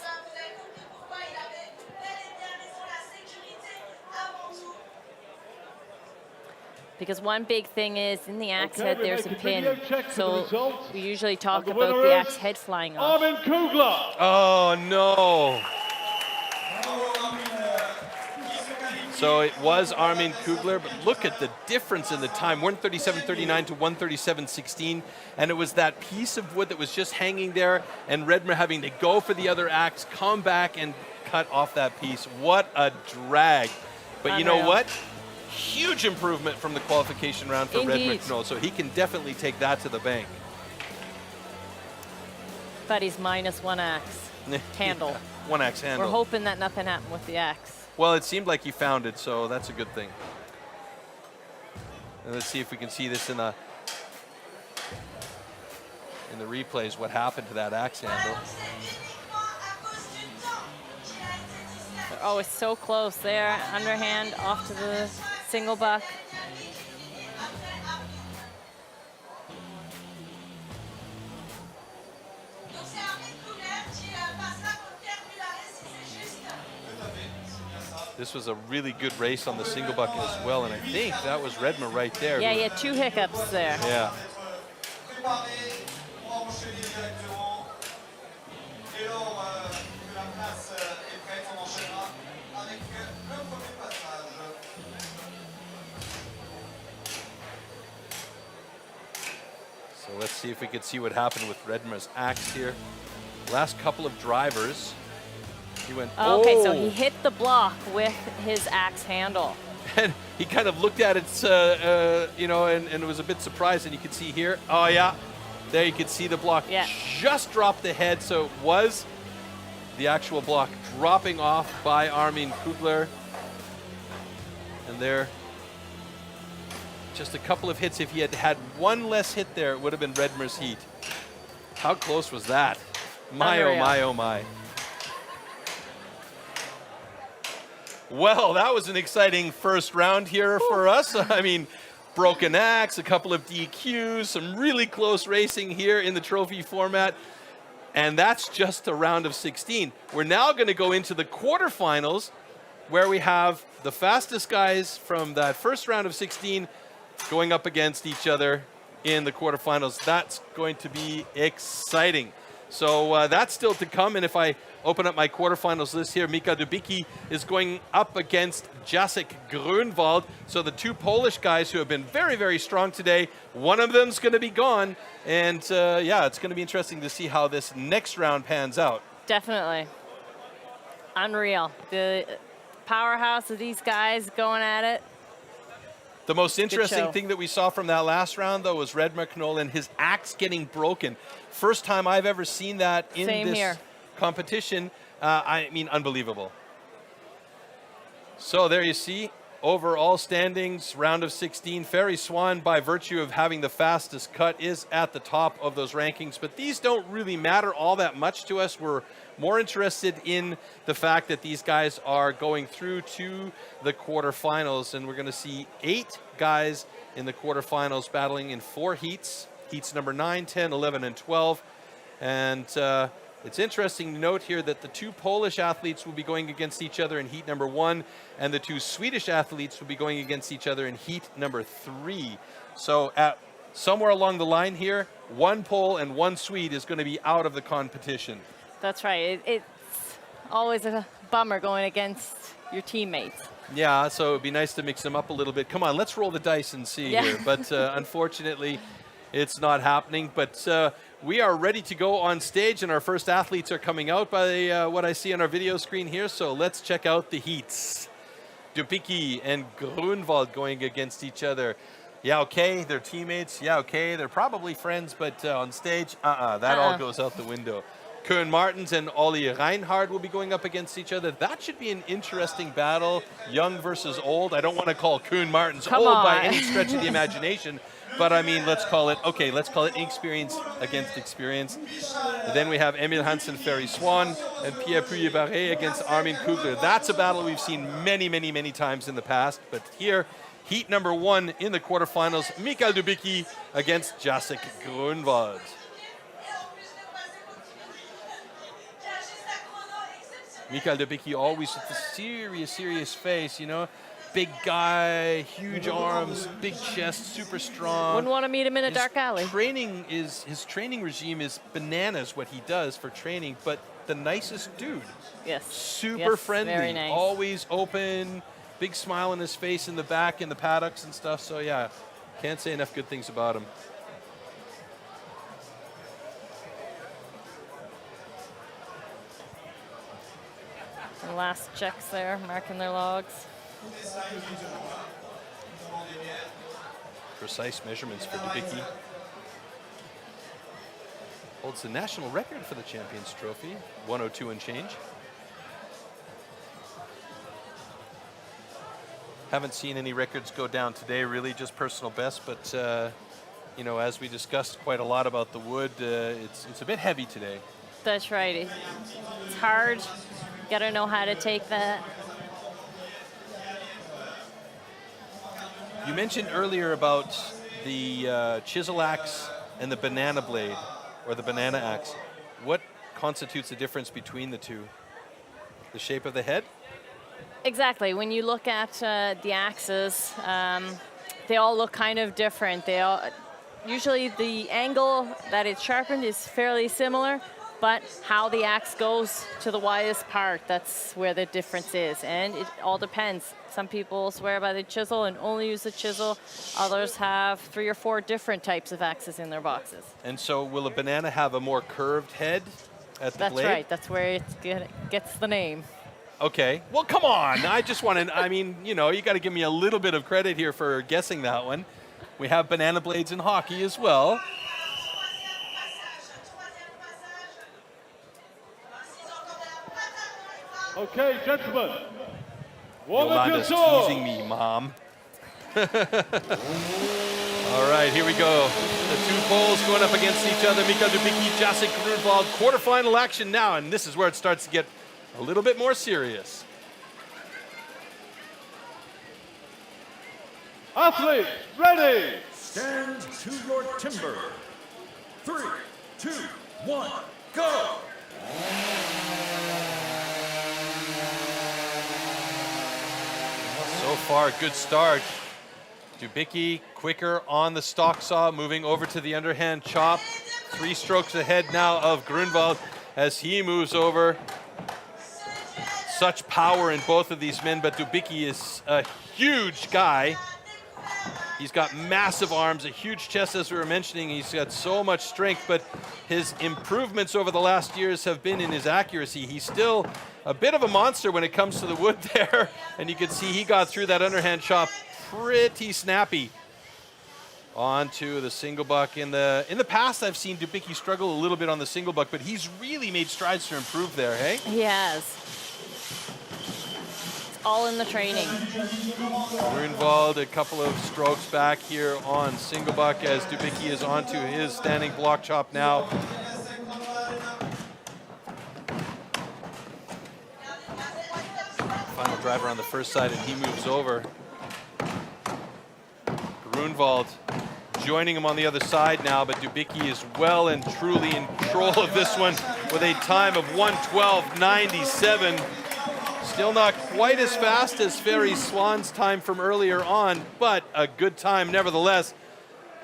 S5: Because one big thing is in the axe head there's a pin. So we usually talk about the axe head flying off.
S1: Armin Kugler.
S9: Oh no. So it was Armin Kugler, but look at the difference in the time, 1:37.39 to 1:37.16, and it was that piece of wood that was just hanging there, and Redmer having to go for the other axe, come back and cut off that piece. What a drag. But you know what? Huge improvement from the qualification round for Redmer Knoll, so he can definitely take that to the bank.
S5: But he's minus one axe handle.
S9: Yeah, one axe handle.
S5: We're hoping that nothing happened with the axe.
S9: Well, it seemed like he found it, so that's a good thing. And let's see if we can see this in the replays, what happened to that axe handle.
S5: Oh, it's so close there. Underhand off to the single buck.
S9: This was a really good race on the single buck as well, and I think that was Redmer right there.
S5: Yeah, he had two hiccups there.
S9: Yeah. So let's see if we could see what happened with Redmer's axe here. Last couple of drivers. He went,
S5: okay, so he hit the block with his axe handle.
S9: And he kind of looked at it, you know, and was a bit surprised. And you can see here, oh yeah, there you can see the block just dropped the head. So it was the actual block dropping off by Armin Kugler. And there, just a couple of hits. If he had had one less hit there, it would have been Redmer's heat. How close was that? My, oh my, oh my. Well, that was an exciting first round here for us. I mean, broken axe, a couple of DQs, some really close racing here in the trophy format. And that's just a round of 16. We're now going to go into the quarterfinals, where we have the fastest guys from that first round of 16 going up against each other in the quarterfinals. That's going to be exciting. So that's still to come. And if I open up my quarterfinals list here, Mika Dubicki is going up against Jacek Grunwald. So the two Polish guys who have been very, very strong today, one of them's going to be gone. And yeah, it's going to be interesting to see how this next round pans out.
S5: Definitely. Unreal. The powerhouse of these guys going at it.
S9: The most interesting thing that we saw from that last round, though, was Redmer Knoll and his axe getting broken. First time I've ever seen that in this competition. I mean, unbelievable. So there you see, overall standings, round of 16. Ferry Swan, by virtue of having the fastest cut, is at the top of those rankings. But these don't really matter all that much to us. We're more interested in the fact that these guys are going through to the quarterfinals, and we're going to see 8 guys in the quarterfinals battling in 4 heats. Heats number 9, 10, 11, and 12. And it's interesting to note here that the 2 Polish athletes will be going against each other in heat number 1, and the 2 Swedish athletes will be going against each other in heat number 3. So at somewhere along the line here, 1 Pole and 1 Swede is going to be out of the competition.
S5: That's right. It's always a bummer going against your teammates.
S9: Yeah, so it'd be nice to mix them up a little bit. Come on, let's roll the dice and see here. But unfortunately, it's not happening. But we are ready to go on stage, and our first athletes are coming out by what I see on our video screen here. So let's check out the heats. Dubicki and Grunwald going against each other. Yeah, okay, they're teammates. Yeah, okay, they're probably friends, but on stage, that all goes out the window. Koen Martens and Ollie Reinhard will be going up against each other. That should be an interesting battle, young versus old. I don't want to call Koen Martens old by any stretch of the imagination, but I mean, let's call it inexperience against experience. And then we have Emil Hansen, Ferry Swan, and Pierre Puyer-Barré against Armin Kugler. That's a battle we've seen many, many, many times in the past, but here, heat number 1 in the quarterfinals, Mikael Dubicki against Jacek Grunwald. Mikael Dubicki always with the serious face, you know. Big guy, huge arms, big chest, super strong.
S5: Wouldn't want to meet him in a dark alley.
S9: His training regime is bananas, what he does for training, but the nicest dude.
S5: Yes.
S9: Super friendly,
S5: very nice.
S9: Always open, big smile on his face in the back, in the paddocks and stuff. So yeah, can't say enough good things about him.
S5: The last checks there, marking their logs.
S9: Precise measurements for Dubicki. Holds the national record for the Champions Trophy, 102 and change. Haven't seen any records go down today, really, just personal best, but you know, as we discussed quite a lot about the wood, it's a bit heavy today.
S5: That's right. It's hard. Got to know how to take that.
S9: You mentioned earlier about the chisel axe and the banana blade, or the banana axe. What constitutes the difference between the two? The shape of the head?
S5: Exactly. When you look at the axes, they all look kind of different. Usually the angle that it's sharpened is fairly similar, but how the axe goes to the widest part, that's where the difference is. And it all depends. Some people swear by the chisel and only use the chisel. Others have 3 or 4 different types of axes in their boxes.
S9: And so will a banana have a more curved head at the blade?
S5: That's right. That's where it gets the name.
S9: Okay. Well, come on. I just want to, I mean, you know, you got to give me a little bit of credit here for guessing that one. We have banana blades in hockey as well.
S1: Okay, gentlemen.
S9: Yolanda's teasing me, Mom. All right, here we go. The two poles going up against each other. Mikael Dubicki, Jacek Grunwald. Quarterfinal action now, and this is where it starts to get a little bit more serious.
S1: Athletes, ready.
S6: Stand to your timber. 3, 2, 1, go!
S9: So far, good start. Dubicki quicker on the stalk saw, moving over to the underhand chop. 3 strokes ahead now of Grunwald as he moves over. Such power in both of these men, but Dubicki is a huge guy. He's got massive arms, a huge chest, as we were mentioning. He's got so much strength, but his improvements over the last years have been in his accuracy. He's still a bit of a monster when it comes to the wood there, and you can see he got through that underhand chop pretty snappy. On to the single buck. In the past, I've seen Dubicki struggle a little bit on the single buck, but he's really made strides to improve there, hey?
S5: He has. All in the training.
S9: Grunwald a couple of strokes back here on single buck as Dubicki is onto his standing block chop now. Final driver on the first side, and he moves over. Grunwald joining him on the other side now, but Dubicki is well and truly in control of this one with a time of 1:12.97. Still not quite as fast as Ferry Swan's time from earlier on, but a good time nevertheless.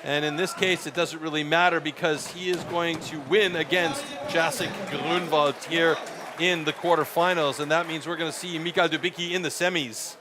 S9: And in this case, it doesn't really matter because he is going to win against Jacek Grunwald here in the quarterfinals, and that means we're going to see Mikael Dubicki in the semis.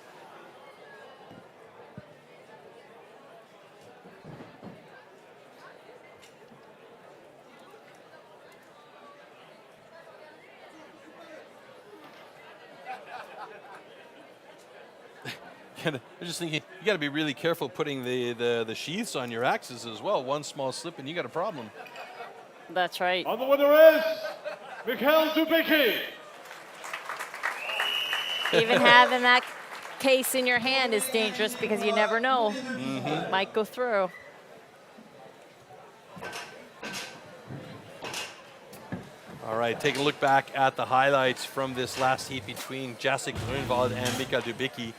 S9: I'm just thinking, you got to be really careful putting the sheaths on your axes as well. One small slip and you got a problem.
S5: That's right.
S1: And the winner is Mikael Dubicki.
S5: Even having that case in your hand is dangerous because you never know. Might go through.
S9: All right, take a look back at the highlights from this last heat between Jacek Grunwald and Mikael Dubicki.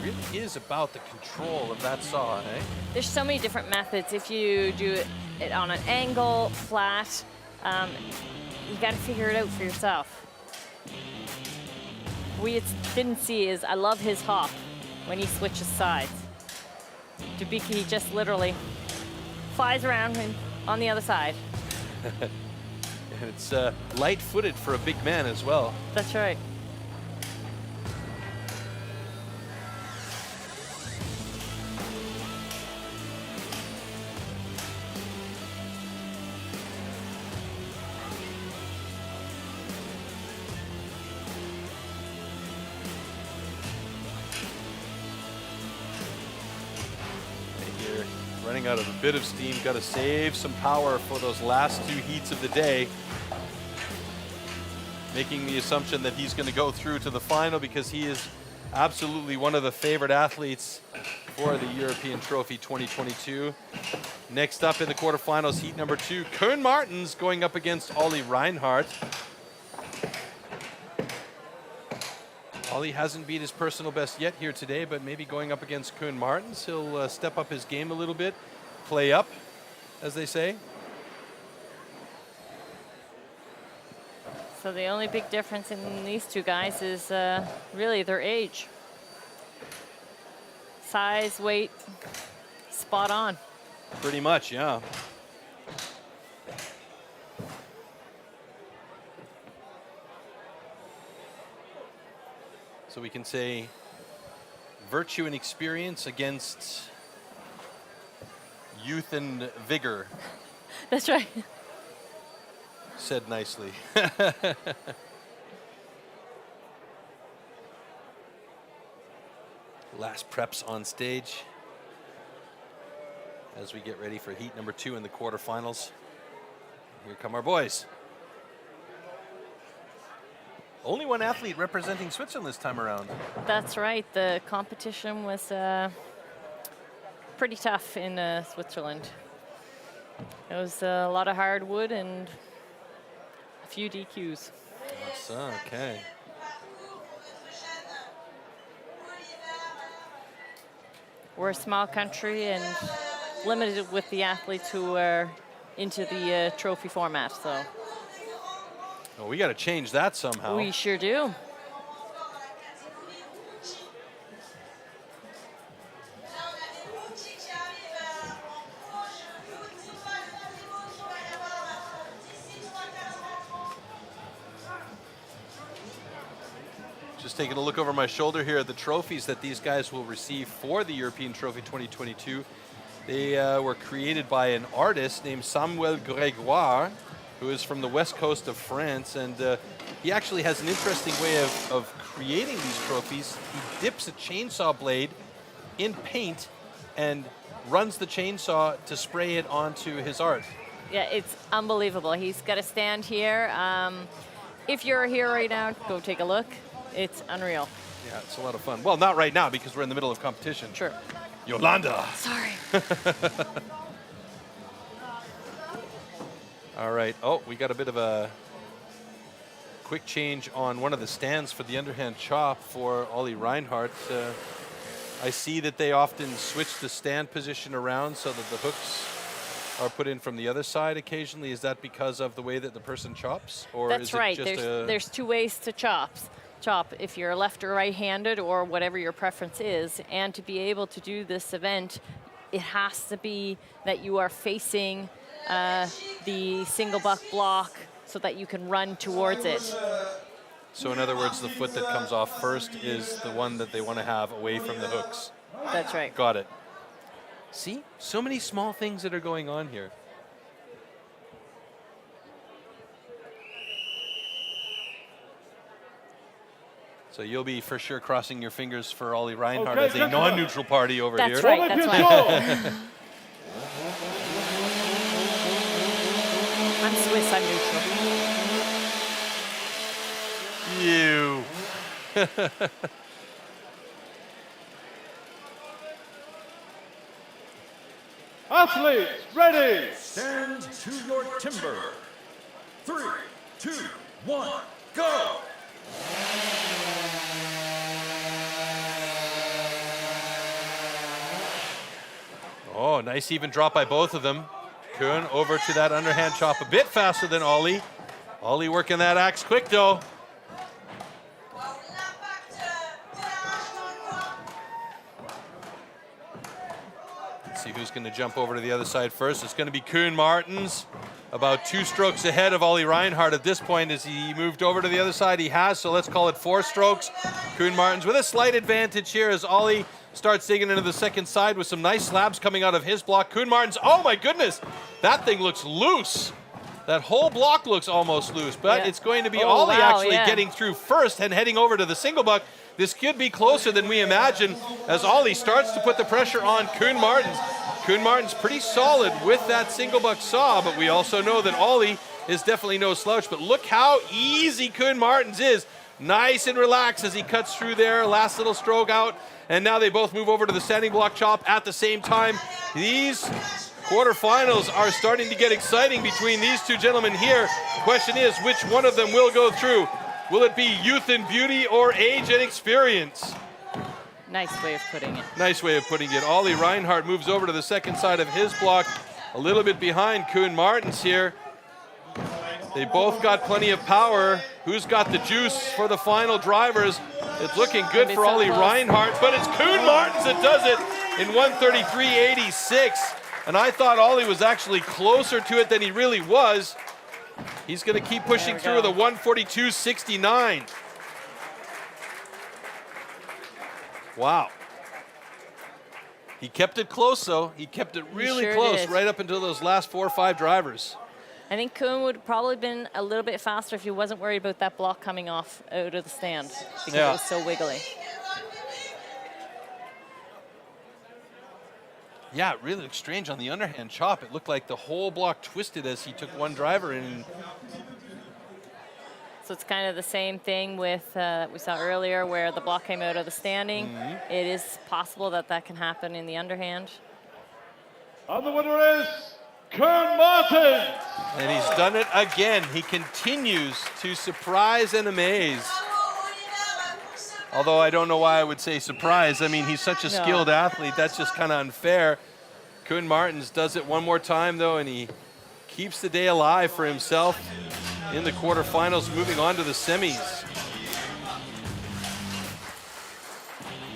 S9: Really is about the control of that saw, eh?
S5: There's so many different methods. If you do it on an angle, flat, you got to figure it out for yourself. We didn't see is I love his hop when he switches sides. Dubicki just literally flies around and on the other side.
S9: And it's light-footed for a big man as well.
S5: That's right.
S9: Running out of a bit of steam, got to save some power for those last 2 heats of the day. Making the assumption that he's going to go through to the final because he is absolutely one of the favorite athletes for the European Trophy 2022. Next up in the quarterfinals, heat number 2, Koen Martens going up against Ollie Reinhardt. Ollie hasn't beat his personal best yet here today, but maybe going up against Koen Martens, he'll step up his game a little bit, play up, as they say.
S5: So the only big difference in these two guys is really their age. Size, weight, spot on.
S9: Pretty much, yeah. So we can say virtue and experience against youth and vigor.
S5: That's right.
S9: Said nicely. Last preps on stage as we get ready for heat number 2 in the quarterfinals. Here come our boys. Only one athlete representing Switzerland this time around.
S5: That's right. The competition was pretty tough in Switzerland. It was a lot of hardwood and a few DQs.
S9: Okay.
S5: We're a small country and limited with the athletes who are into the trophy format, so.
S9: Oh, we got to change that somehow.
S5: We sure do.
S9: Just taking a look over my shoulder here at the trophies that these guys will receive for the European Trophy 2022. They were created by an artist named Samuel Grégoire, who is from the west coast of France, and he actually has an interesting way of creating these trophies. He dips a chainsaw blade in paint and runs the chainsaw to spray it onto his art.
S5: Yeah, it's unbelievable. He's got a stand here. If you're here right now, go take a look. It's unreal.
S9: Yeah, it's a lot of fun. Well, not right now because we're in the middle of competition.
S5: Sure.
S9: Yolanda.
S5: Sorry.
S9: All right. Oh, we got a bit of a quick change on one of the stands for the underhand chop for Ollie Reinhardt. I see that they often switch the stand position around so that the hooks are put in from the other side occasionally. Is that because of the way that the person chops? Or
S5: That's
S9: is it
S5: right.
S9: just
S5: There's 2 ways to chop. If you're left or right-handed or whatever your preference is. And to be able to do this event, it has to be that you are facing the single buck block so that you can run towards it.
S9: So in other words, the foot that comes off first is the one that they want to have away from the hooks.
S5: That's right.
S9: Got it. See, so many small things that are going on here. So you'll be for sure crossing your fingers for Ollie Reinhardt as a non-neutral party over here.
S5: That's right, that's right. I'm Swiss, I'm neutral.
S9: You.
S1: Athletes, ready.
S6: Stand to your timber. 3, 2, 1, go!
S9: Oh, nice even drop by both of them. Kuhn over to that underhand chop a bit faster than Ollie. Ollie working that axe quick though. Let's see who's going to jump over to the other side first. It's going to be Kuhn Martens. About 2 strokes ahead of Ollie Reinhardt at this point as he moved over to the other side. He has, so let's call it 4 strokes. Kuhn Martens with a slight advantage here as Ollie starts digging into the second side with some nice slabs coming out of his block. Kuhn Martens, oh my goodness, that thing looks loose. That whole block looks almost loose, but it's going to be Ollie actually getting through first and heading over to the single buck. This could be closer than we imagine as Ollie starts to put the pressure on Kuhn Martens. Kuhn Martens pretty solid with that single buck saw, but we also know that Ollie is definitely no slouch. But look how easy Kuhn Martens is. Nice and relaxed as he cuts through there. Last little stroke out. And now they both move over to the standing block chop at the same time. These quarterfinals are starting to get exciting between these 2 gentlemen here. Question is, which one of them will go through? Will it be youth and beauty or age and experience?
S5: Nice way of putting it.
S9: Nice way of putting it. Ollie Reinhardt moves over to the second side of his block, a little bit behind Kuhn Martens here. They both got plenty of power. Who's got the juice for the final drivers? It's looking good for Ollie Reinhardt, but it's Kuhn Martens that does it in 133.86. And I thought Ollie was actually closer to it than he really was. He's going to keep pushing through with a 142.69. Wow. He kept it close, though. He kept it really close right up until those last 4 or 5 drivers.
S5: I think Kuhn would have probably been a little bit faster if he wasn't worried about that block coming off out of the stand because it was so wiggly.
S9: Yeah, it really looked strange on the underhand chop. It looked like the whole block twisted as he took one driver in.
S5: So it's kind of the same thing with we saw earlier where the block came out of the standing. It is possible that that can happen in the underhand.
S1: And the winner is Kern Martin.
S9: And he's done it again. He continues to surprise and amaze. Although I don't know why I would say surprise. I mean, he's such a skilled athlete. That's just kind of unfair. Koen Martens does it one more time, though, and he keeps the day alive for himself in the quarterfinals, moving on to the semis.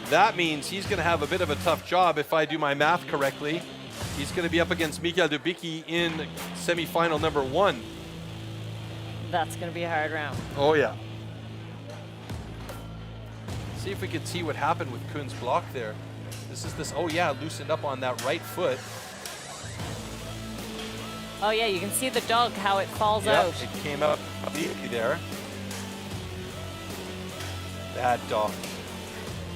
S9: That means he's going to have a bit of a tough job if I do my math correctly. He's going to be up against Mikael Dubicki in semifinal number 1.
S5: That's going to be a hard round.
S9: Oh, yeah. See if we can see what happened with Kuhn's block there. Oh yeah, loosened up on that right foot.
S5: Oh yeah, you can see the dog, how it falls out.
S9: It came out immediately there. Bad dog.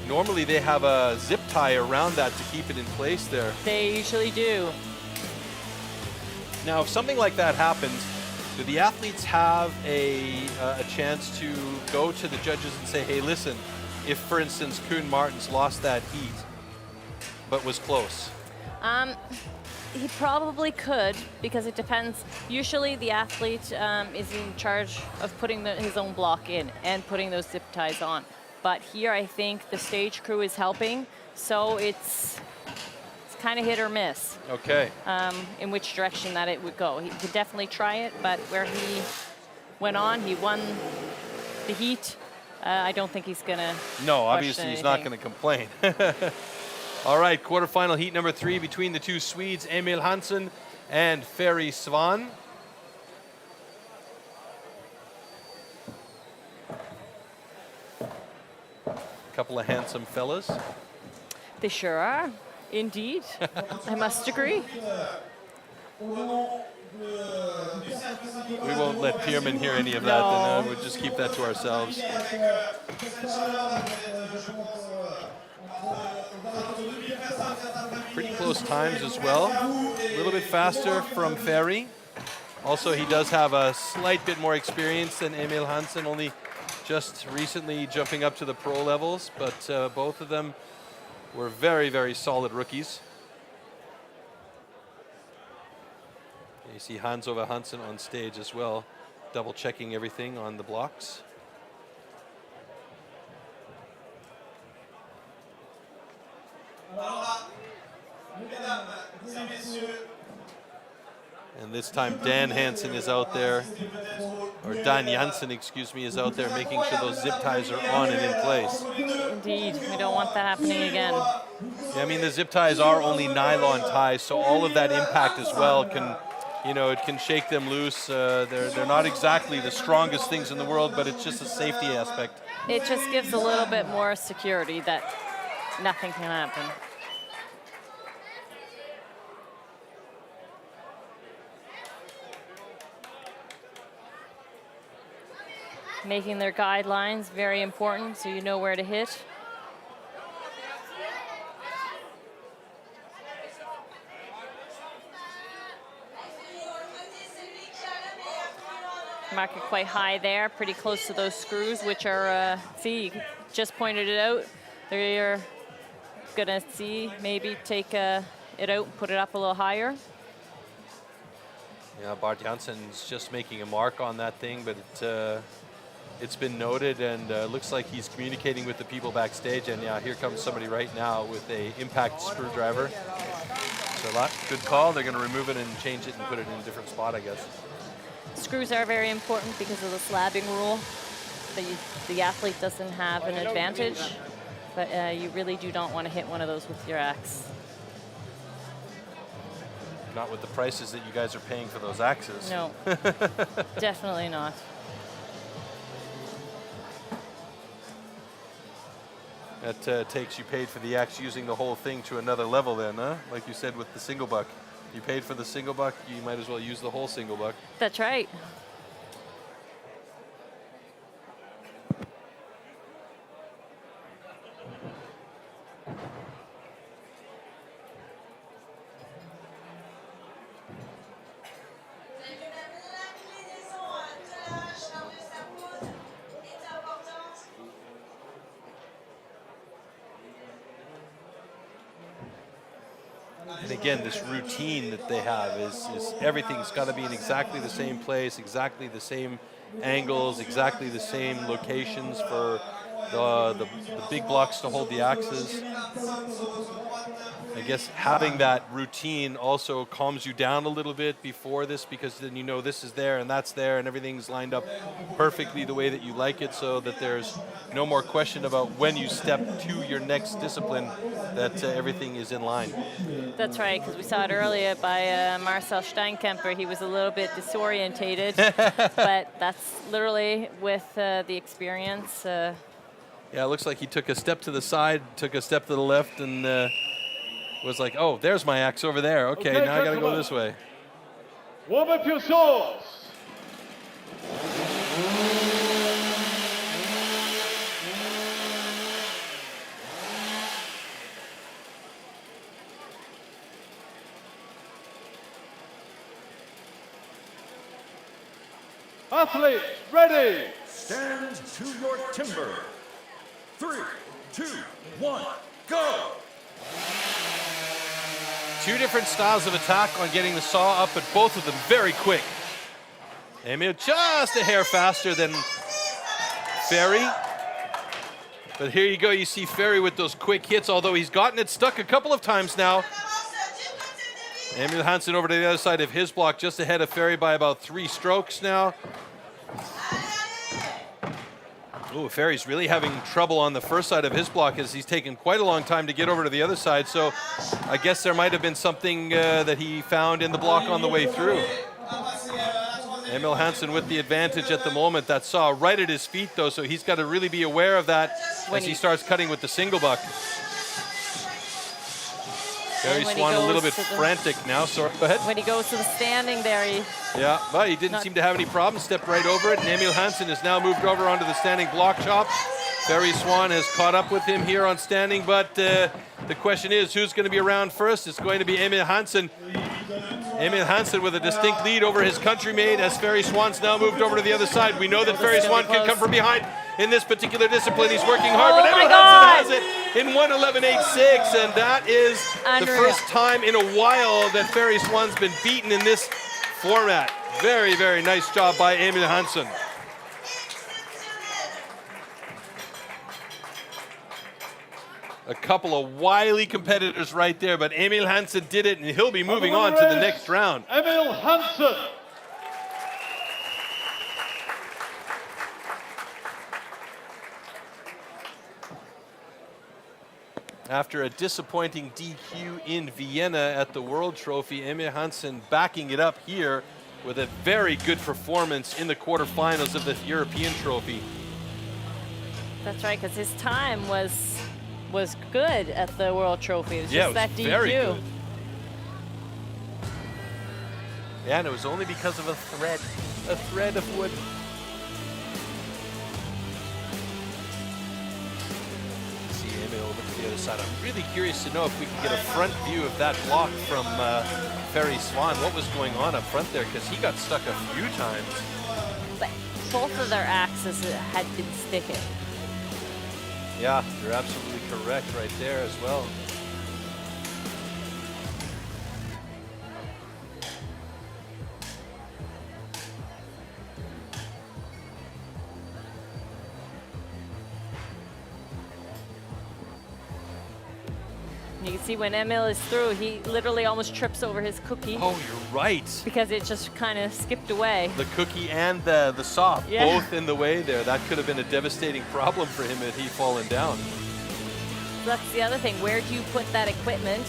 S9: Normally they have a zip tie around that to keep it in place there.
S5: They usually do.
S9: Now, if something like that happens, do the athletes have a chance to go to the judges and say, hey, listen, if, for instance, Koen Martens lost that heat, but was close?
S5: He probably could, because it depends. Usually the athlete is in charge of putting his own block in and putting those zip ties on. But here I think the stage crew is helping, so it's kind of hit or miss.
S9: Okay.
S5: In which direction that it would go. He could definitely try it, but where he went on, he won the heat. I don't think he's gonna.
S9: No, obviously he's not gonna complain. All right, quarterfinal heat number 3 between the two Swedes, Emil Hansson and Ferry Svan. Couple of handsome fellas.
S5: They sure are, indeed. I must agree.
S9: We won't let Pierman hear any of that, then we'll just keep that to ourselves. Pretty close times as well. A little bit faster from Ferry. Also, he does have a slight bit more experience than Emil Hansson, only just recently jumping up to the pro levels, but both of them were very, very solid rookies. You see Hans over Hansson on stage as well, double checking everything on the blocks. And this time Dan Hansen is out there, or Dan Jansen, excuse me, is out there making sure those zip ties are on and in place.
S5: Indeed, we don't want that happening again.
S9: Yeah, I mean, the zip ties are only nylon ties, so all of that impact as well can, you know, it can shake them loose. They're not exactly the strongest things in the world, but it's just a safety aspect.
S5: It just gives a little bit more security that nothing can happen. Making their guidelines very important, so you know where to hit. Mark it quite high there, pretty close to those screws, which are, see, you just pointed it out. They're gonna see, maybe take it out and put it up a little higher.
S9: Yeah, Bart Jansen's just making a mark on that thing, but it's been noted, and looks like he's communicating with the people backstage. And yeah, here comes somebody right now with a impact screwdriver. So good call. They're going to remove it and change it and put it in a different spot, I guess.
S5: Screws are very important because of the slabbing rule. The athlete doesn't have an advantage, but you really do not want to hit one of those with your axe.
S9: Not with the prices that you guys are paying for those axes.
S5: No, definitely not. That
S9: takes you paid for the axe using the whole thing to another level then, huh? Like you said with the single buck. You paid for the single buck, you might as well use the whole single buck.
S5: That's right.
S9: And again, this routine that they have is everything's got to be in exactly the same place, exactly the same angles, exactly the same locations for the big blocks to hold the axes. I guess having that routine also calms you down a little bit before this, because then you know this is there and that's there and everything's lined up perfectly the way that you like it, so that there's no more question about when you step to your next discipline, that everything is in line.
S5: That's right, because we saw it earlier by Marcel Steinkemper. He was a little bit disorientated, but that's literally with the experience.
S9: Yeah, it looks like he took a step to the side, took a step to the left, and was like, oh, there's my axe over there. Okay, now I got to go this way.
S1: Warm up your swords. Athletes, ready.
S6: Stand to your timber. 3, 2, 1, go!
S9: Two different styles of attack on getting the saw up, but both of them very quick. Emil just a hair faster than Ferry. But here you go, you see Ferry with those quick hits, although he's gotten it stuck a couple of times now. Emil Hansen over to the other side of his block, just ahead of Ferry by about 3 strokes now. Oh, Ferry's really having trouble on the first side of his block, as he's taken quite a long time to get over to the other side. So I guess there might have been something that he found in the block on the way through. Emil Hansen with the advantage at the moment. That saw right at his feet, though, so he's got to really be aware of that as he starts cutting with the single buck. Ferry Swan a little bit frantic now. Sorry, go ahead.
S5: When he goes to the standing there,
S9: yeah, but he didn't seem to have any problems. Stepped right over it, and Emil Hansen has now moved over onto the standing block chop. Ferry Swan has caught up with him here on standing, but the question is, who's going to be around first? It's going to be Emil Hansen. Emil Hansen with a distinct lead over his countrymate, as Ferry Swan's now moved over to the other side. We know that Ferry Swan can come from behind in this particular discipline. He's working hard, but Emil Hansen has it in 1:11.86, and that is the first time in a while that Ferry Swan's been beaten in this format. Very, very nice job by Emil Hansen. A couple of wily competitors right there, but Emil Hansen did it, and he'll be moving on to the next round.
S1: Emil Hansen.
S9: After a disappointing DQ in Vienna at the World Trophy, Emil Hansen backing it up here with a very good performance in the quarterfinals of the European Trophy.
S5: That's right, because his time was good at the World Trophy. It was just that DQ.
S9: Very good. Yeah, and it was only because of a thread of wood. See Emil over to the other side. I'm really curious to know if we can get a front view of that block from Ferry Swan. What was going on up front there? Because he got stuck a few times.
S5: But both of their axes had been sticking.
S9: Yeah, you're absolutely correct right there as well.
S5: You can see when Emil is through, he literally almost trips over his cookie.
S9: Oh, you're right.
S5: Because it just kind of skipped away.
S9: The cookie and the saw, both in the way there. That could have been a devastating problem for him had he fallen down.
S5: That's the other thing. Where do you put that equipment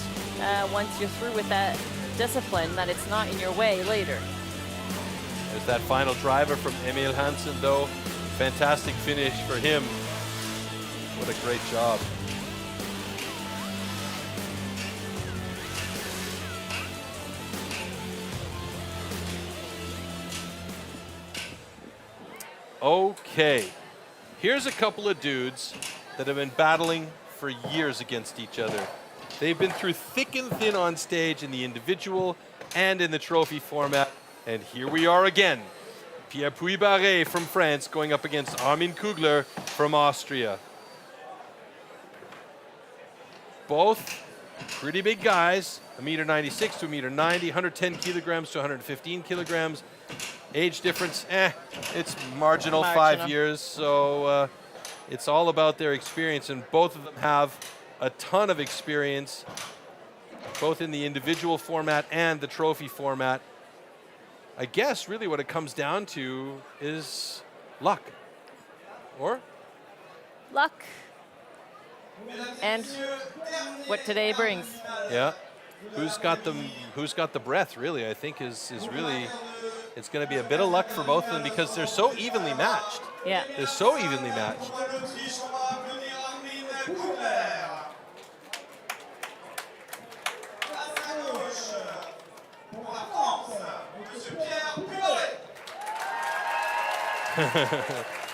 S5: once you're through with that discipline, that it's not in your way later?
S9: There's that final driver from Emil Hansen, though. Fantastic finish for him. What a great job. Okay, here's a couple of dudes that have been battling for years against each other. They've been through thick and thin on stage in the individual and in the trophy format. And here we are again. Pierre Puy-Barré from France going up against Armin Kugler from Austria. Both pretty big guys, 1.96 to 1.90 meters, 110 kilograms to 115 kilograms. Age difference, it's marginal, 5 years. So it's all about their experience, and both of them have a ton of experience, both in the individual format and the trophy format. I guess really what it comes down to is luck, or?
S5: Luck. And what today brings.
S9: Yeah. Who's got the breath, really, I think is really, it's going to be a bit of luck for both of them because they're so evenly matched.
S5: Yeah.
S9: They're so evenly matched.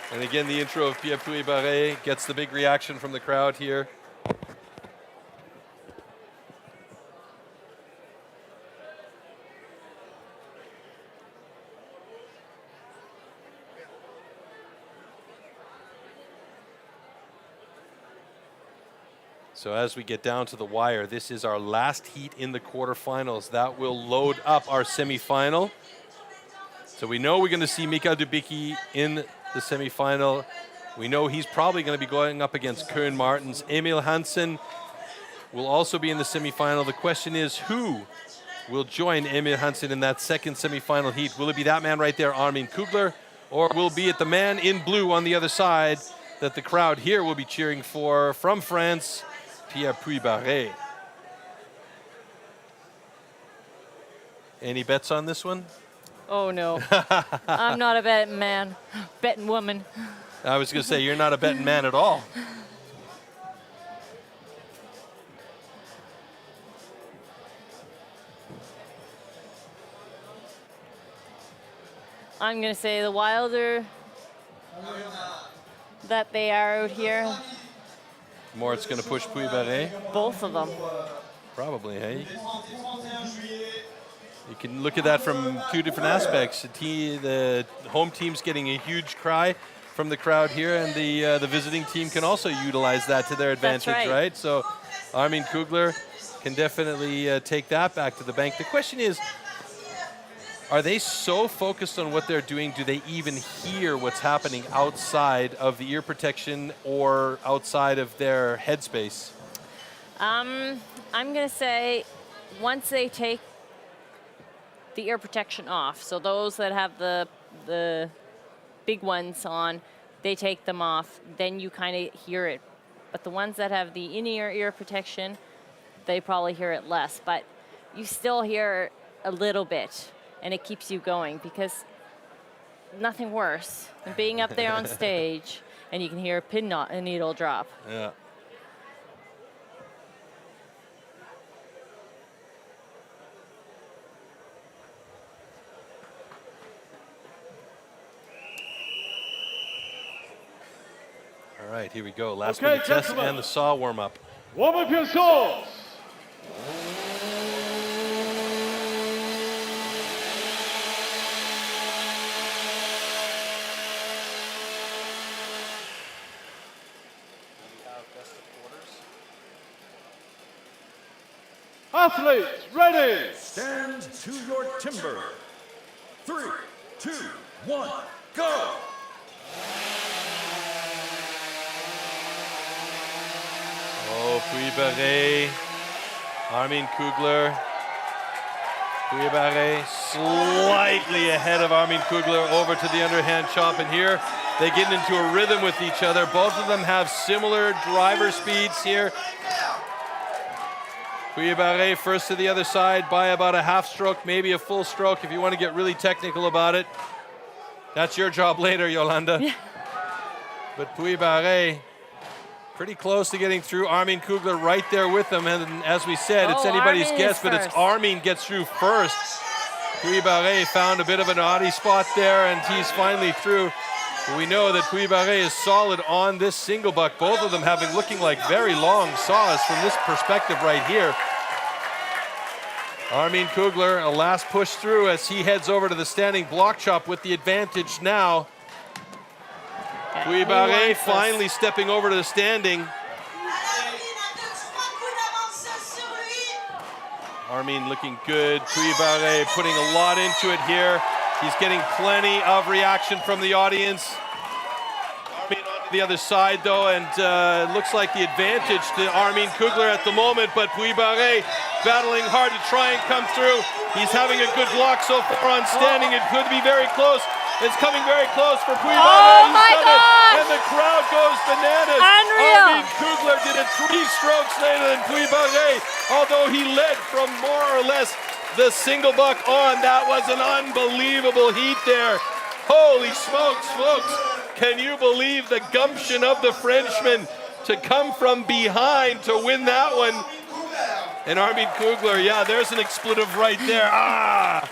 S9: And again, the intro of Pierre Puy-Barré gets the big reaction from the crowd here. So as we get down to the wire, this is our last heat in the quarterfinals. That will load up our semifinal. So we know we're going to see Mikael Dubicki in the semifinal. We know he's probably going to be going up against Koen Martens. Emil Hansen will also be in the semifinal. The question is, who will join Emil Hansen in that second semifinal heat? Will it be that man right there, Armin Kugler, or will it be the man in blue on the other side that the crowd here will be cheering for from France, Pierre Puy-Barré? Any bets on this one?
S5: Oh no, I'm not a betting man, betting woman.
S9: I was going to say, you're not a betting man at all.
S5: I'm going to say the wilder that they are out here.
S9: More it's going to push Puy-Barré?
S5: Both of them.
S9: Probably, hey? You can look at that from two different aspects. The home team's getting a huge cry from the crowd here, and the visiting team can also utilize that to their advantage, right? So Armin Kugler can definitely take that back to the bank. The question is, are they so focused on what they're doing, do they even hear what's happening outside of the ear protection or outside of their headspace?
S5: I'm going to say once they take the ear protection off, so those that have the big ones on, they take them off, then you kind of hear it. But the ones that have the in-ear ear protection, they probably hear it less, but you still hear a little bit, and it keeps you going, because nothing worse than being up there on stage and you can hear a needle drop.
S9: Yeah. All right, here we go. Last minute test and the saw warm-up.
S1: Warm up your saws. Athletes, ready.
S6: Stand to your timber. 3, 2, 1, go!
S9: Oh, Puy-Barré, Armin Kugler. Puy-Barré slightly ahead of Armin Kugler over to the underhand chop, and here they get into a rhythm with each other. Both of them have similar driver speeds here. Puy-Barré first to the other side by about a half stroke, maybe a full stroke if you want to get really technical about it. That's your job later, Yolanda.
S5: Yeah.
S9: But Puy-Barré pretty close to getting through. Armin Kugler right there with them, and as we said, it's anybody's guess, but it's Armin gets through first. Puy-Barré found a bit of an oddie spot there, and he's finally through. We know that Puy-Barré is solid on this single buck, both of them having looking like very long saws from this perspective right here. Armin Kugler, a last push through as he heads over to the standing block chop with the advantage now. Puy-Barré finally stepping over to the standing. Armin looking good. Puy-Barré putting a lot into it here. He's getting plenty of reaction from the audience. Armin on the other side though, and looks like the advantage to Armin Kugler at the moment, but Puy-Barré battling hard to try and come through. He's having a good block so far on standing. It could be very close. It's coming very close for Puy-Barré.
S5: Oh my God!
S9: And the crowd goes bananas.
S5: Unreal.
S9: Armin Kugler did it 3 strokes later than Puy-Barré, although he led from more or less the single buck on. That was an unbelievable heat there. Holy smokes, folks. Can you believe the gumption of the Frenchman to come from behind to win that one? And Armin Kugler, yeah, there's an expletive right there. Ah!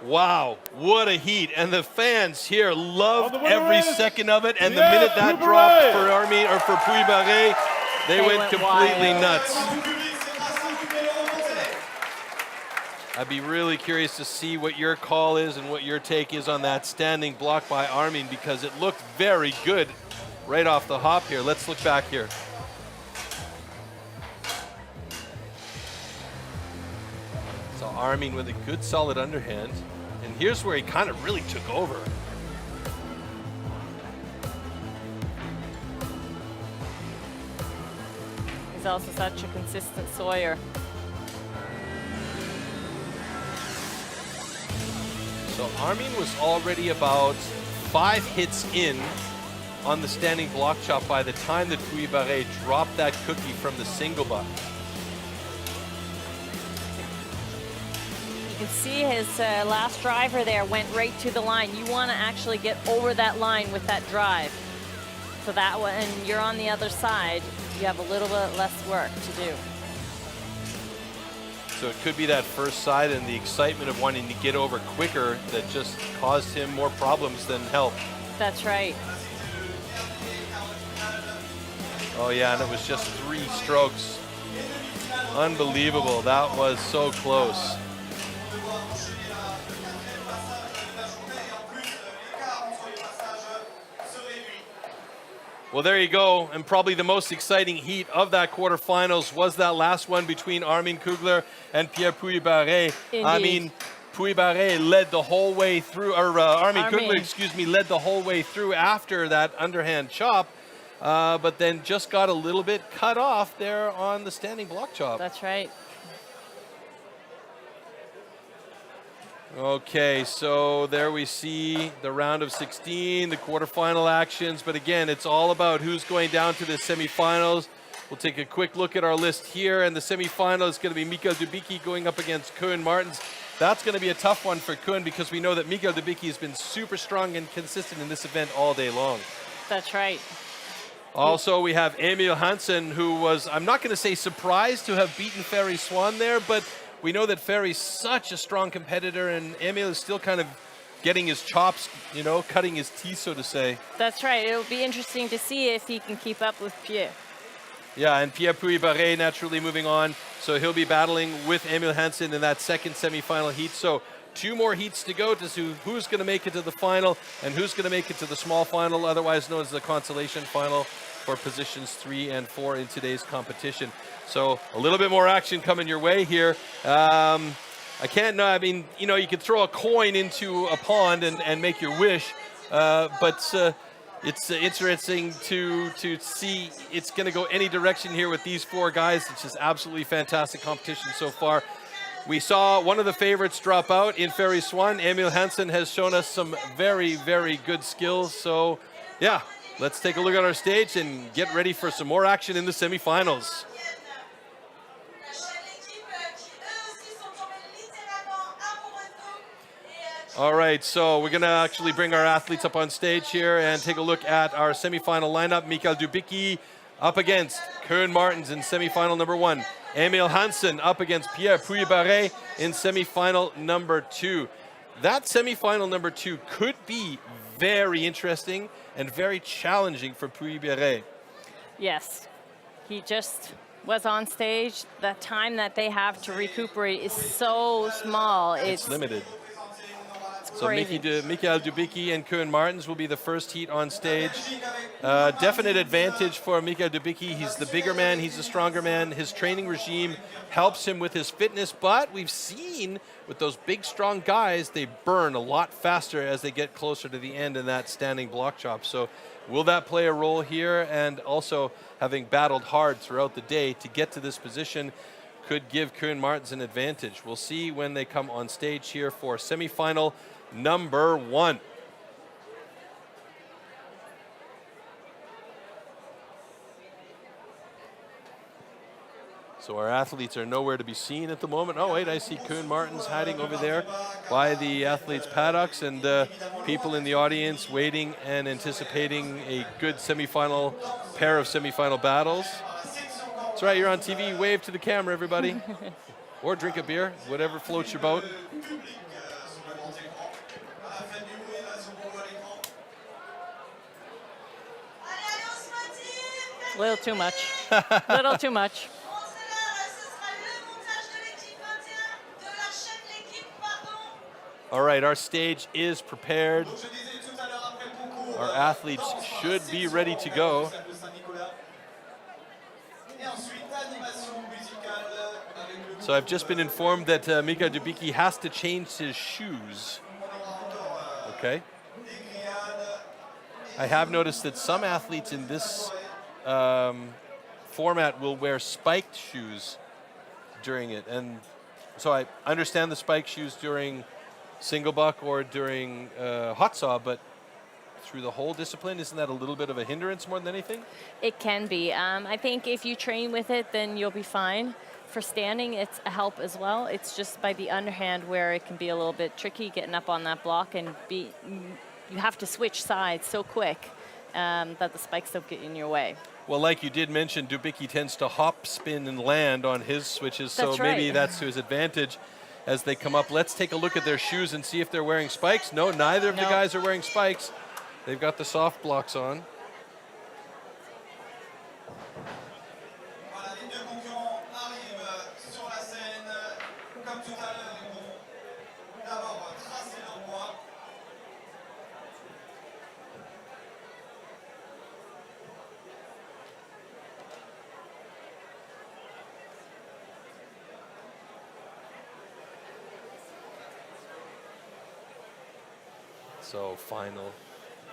S9: Wow, what a heat. And the fans here loved every second of it. And the minute that dropped for Armin or for Puy-Barré, they went completely nuts. I'd be really curious to see what your call is and what your take is on that standing block by Armin, because it looked very good right off the hop here. Let's look back here. So Armin with a good solid underhand. And here's where he kind of really took over.
S5: He's also such a consistent sawyer.
S9: So Armin was already about 5 hits in on the standing block chop by the time that Puy-Barré dropped that cookie from the single buck.
S5: You can see his last driver there went right to the line. You want to actually get over that line with that drive. So that when you're on the other side, you have a little bit less work to do.
S9: So it could be that first side and the excitement of wanting to get over quicker that just caused him more problems than help.
S5: That's right.
S9: Oh yeah, and it was just 3 strokes. Unbelievable, that was so close. Well, there you go, and probably the most exciting heat of that quarterfinals was that last one between Armin Kugler and Pierre Puy-Barré. I mean, Puy-Barré led the whole way through, or Armin Kugler, excuse me, led the whole way through after that underhand chop, but then just got a little bit cut off there on the standing block chop.
S5: That's right.
S9: Okay, so there we see the round of 16, the quarterfinal actions, but again, it's all about who's going down to the semifinals. We'll take a quick look at our list here, and the semifinal is going to be Mikael Dubicki going up against Koen Martens. That's going to be a tough one for Koen because we know that Mikael Dubicki has been super strong and consistent in this event all day long.
S5: That's right.
S9: Also, we have Emil Hansen, who was, I'm not going to say surprised to have beaten Ferry Swan there, but we know that Ferry's such a strong competitor, and Emil is still kind of getting his chops, you know, cutting his teeth, so to say.
S5: That's right. It'll be interesting to see if he can keep up with Pierre.
S9: Yeah, and Pierre Puy-Barré naturally moving on, so he'll be battling with Emil Hansen in that second semifinal heat. So 2 more heats to go to see who's going to make it to the final and who's going to make it to the small final, otherwise known as the consolation final for positions 3 and 4 in today's competition. So a little bit more action coming your way here. I can't know, I mean, you know, you could throw a coin into a pond and make your wish, but it's interesting to see it's going to go any direction here with these 4 guys. It's just absolutely fantastic competition so far. We saw one of the favorites drop out in Ferry Swan. Emil Hansen has shown us some very, very good skills. So, yeah, let's take a look at our stage and get ready for some more action in the semifinals. All right, so we're going to actually bring our athletes up on stage here and take a look at our semifinal lineup. Mikael Dubicki up against Koen Martens in semifinal number 1. Emil Hansen up against Pierre Puy-Barret in semifinal number 2. That semifinal number 2 could be very interesting and very challenging for Puy-Barret.
S5: Yes, he just was on stage. The time that they have to recuperate is so small.
S9: It's limited. So
S5: crazy.
S9: Mikael Dubicki and Koen Martens will be the first heat on stage. Definite advantage for Mikael Dubicki. He's the bigger man, he's the stronger man. His training regime helps him with his fitness, but we've seen with those big, strong guys, they burn a lot faster as they get closer to the end in that standing block chop. So will that play a role here? And also having battled hard throughout the day to get to this position could give Koen Martens an advantage. We'll see when they come on stage here for semifinal number 1. So our athletes are nowhere to be seen at the moment. Oh wait, I see Koen Martens hiding over there by the athletes' paddocks, and people in the audience waiting and anticipating a good semifinal, pair of semifinal battles. That's right, you're on TV. Wave to the camera, everybody. Or drink a beer, whatever floats your boat.
S5: Little too much. Little too much.
S9: All right, our stage is prepared. Our athletes should be ready to go. So I've just been informed that Mikael Dubicki has to change his shoes. Okay. I have noticed that some athletes in this format will wear spiked shoes during it. And so I understand the spiked shoes during single buck or during hot saw, but through the whole discipline, isn't that a little bit of a hindrance more than anything?
S5: It can be. I think if you train with it, then you'll be fine. For standing, it's a help as well. It's just by the underhand where it can be a little bit tricky getting up on that block, and you have to switch sides so quick that the spikes don't get in your way.
S9: Well, like you did mention, Dubicki tends to hop, spin, and land on his switches, so maybe that's to his advantage as they come up. Let's take a look at their shoes and see if they're wearing spikes. No, neither of the guys are wearing spikes. They've got the soft blocks on. So final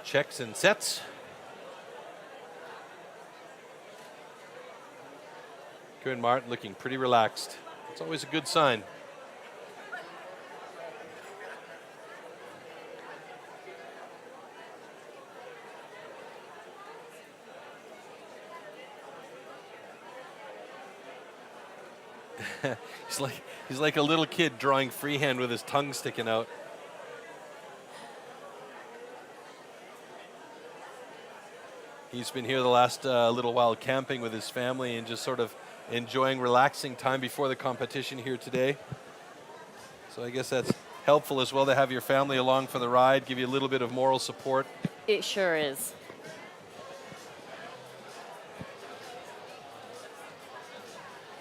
S9: checks and sets. Koen Martens looking pretty relaxed. It's always a good sign. he's like a little kid drawing freehand with his tongue sticking out. He's been here the last little while camping with his family and just sort of enjoying relaxing time before the competition here today. So I guess that's helpful as well to have your family along for the ride, give you a little bit of moral support.
S5: It sure is.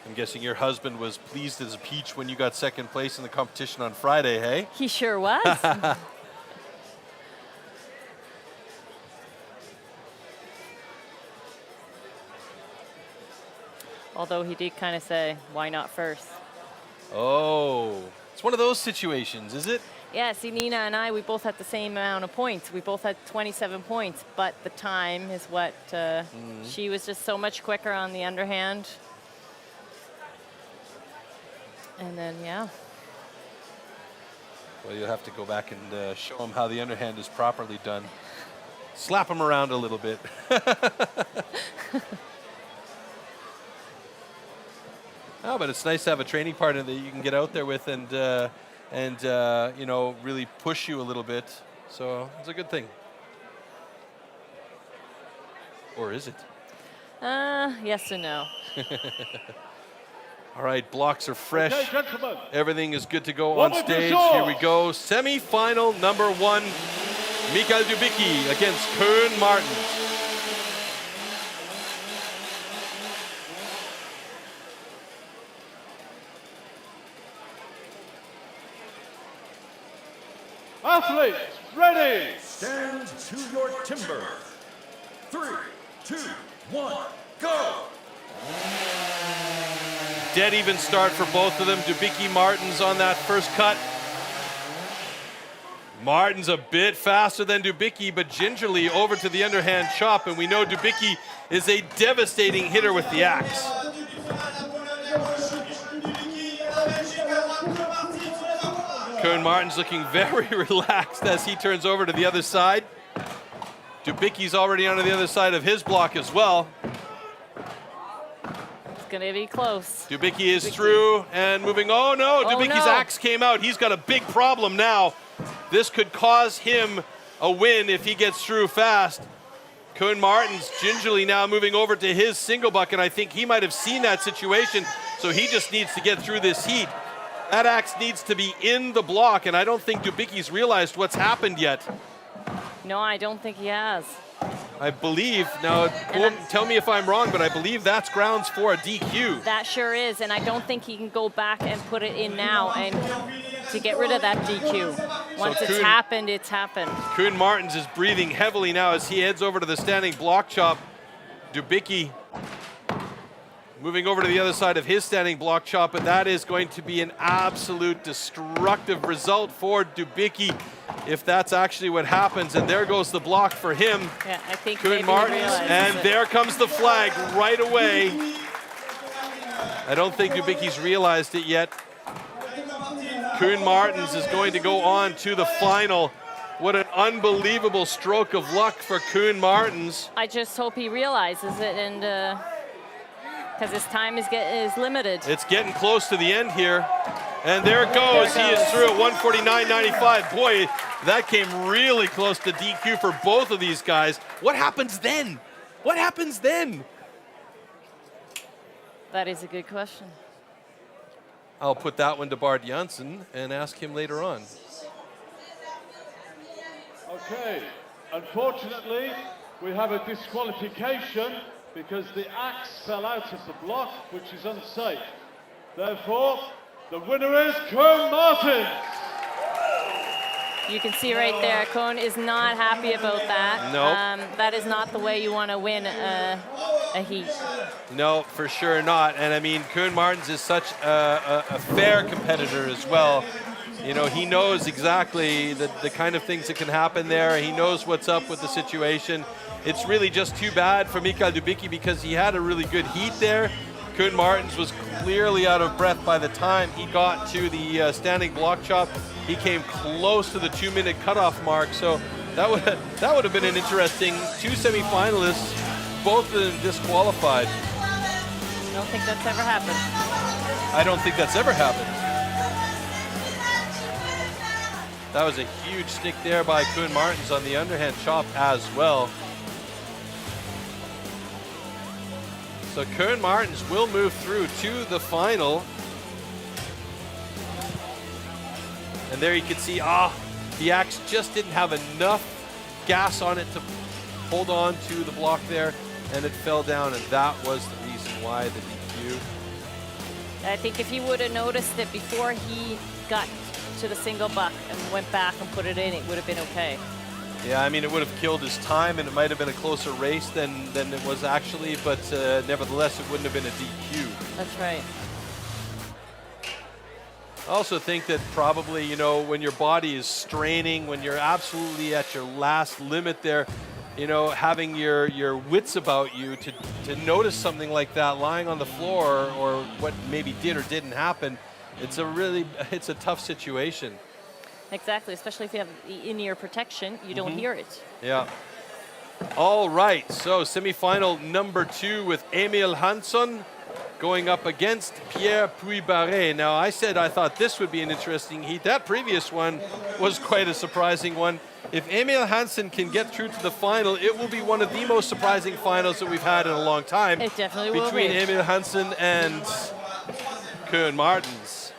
S9: I'm guessing your husband was pleased as a peach when you got second place in the competition on Friday, hey?
S5: He sure was. Although he did kind of say, why not first?
S9: Oh, it's one of those situations, is it?
S5: Yeah, see, Nina and I, we both had the same amount of points. We both had 27 points, but the time is what, she was just so much quicker on the underhand. And then, yeah.
S9: Well, you'll have to go back and show him how the underhand is properly done. Slap him around a little bit. Oh, but it's nice to have a training partner that you can get out there with and you know, really push you a little bit. So it's a good thing. Or is it?
S5: Yes and no.
S9: All right, blocks are fresh.
S1: Okay, gentlemen.
S9: Everything is good to go
S1: What
S9: on
S1: was the
S9: stage.
S1: score?
S9: Here we go. Semi-final number 1. Mikael Dubicki against Koen Martens.
S1: Athletes, ready.
S6: Stand to your timber. 3, 2, 1, go!
S9: Dead even start for both of them. Dubicki, Martens on that first cut. Martens a bit faster than Dubicki, but gingerly over to the underhand chop, and we know Dubicki is a devastating hitter with the axe. Koen Martens looking very relaxed as he turns over to the other side. Dubicki's already on the other side of his block as well.
S5: It's going to be close.
S9: Dubicki is through and moving. Oh no, Dubicki's
S5: no.
S9: axe came out. He's got a big problem now. This could cause him a win if he gets through fast. Koen Martens gingerly now moving over to his single bucket. I think he might have seen that situation, so he just needs to get through this heat. That axe needs to be in the block, and I don't think Dubicki's realized what's happened yet.
S5: No, I don't think he has.
S9: I believe, now tell me if I'm wrong, but I believe that's grounds for a DQ.
S5: That sure is, and I don't think he can go back and put it in now and to get rid of that DQ. Once it's happened, it's happened.
S9: Koen Martens is breathing heavily now as he heads over to the standing block chop. Dubicki moving over to the other side of his standing block chop, but that is going to be an absolute destructive result for Dubicki if that's actually what happens. And there goes the block for him.
S5: Yeah, I think
S9: Koen Martens, and there comes the flag right away. I don't think Dubicki's realized it yet. Koen Martens is going to go on to the final. What an unbelievable stroke of luck for Koen Martens.
S5: I just hope he realizes it, and because his time is limited.
S9: It's getting close to the end here. And there it goes. He is through at 149.95. Boy, that came really close to DQ for both of these guys. What happens then? What happens then?
S5: That is a good question.
S9: I'll put that one to Bart Janssen and ask him later on.
S1: Okay, unfortunately, we have a disqualification because the axe fell out of the block, which is unsafe. Therefore, the winner is Koen Martens.
S5: You can see right there, Koen is not happy about that.
S9: Nope.
S5: That is not the way you want to win a heat.
S9: No, for sure not. And I mean, Koen Martens is such a fair competitor as well. You know, he knows exactly the kind of things that can happen there. He knows what's up with the situation. It's really just too bad for Mikael Dubicki because he had a really good heat there. Koen Martens was clearly out of breath by the time he got to the standing block chop. He came close to the 2-minute cutoff mark, so that would have been an interesting two semifinalists, both of them disqualified.
S5: I don't think that's ever happened.
S9: I don't think that's ever happened. That was a huge stick there by Koen Martens on the underhand chop as well. So Koen Martens will move through to the final. And there you can see, the axe just didn't have enough gas on it to hold on to the block there, and it fell down, and that was the reason why the DQ.
S5: I think if he would have noticed it before he got to the single buck and went back and put it in, it would have been okay.
S9: Yeah, I mean, it would have killed his time, and it might have been a closer race than it was actually, but nevertheless, it wouldn't have been a DQ.
S5: That's right.
S9: I also think that probably, you know, when your body is straining, when you're absolutely at your last limit there, you know, having your wits about you to notice something like that lying on the floor or what maybe did or didn't happen, it's a tough situation.
S5: Exactly, especially if you have the in-ear protection, you don't hear it.
S9: Yeah. All right, so semifinal number 2 with Emil Hansson going up against Pierre Puy-Barré. Now, I said I thought this would be an interesting heat. That previous one was quite a surprising one. If Emil Hansen can get through to the final, it will be one of the most surprising finals that we've had in a long time.
S5: It definitely will
S9: between
S5: be.
S9: Emil Hansen and Koen Martens.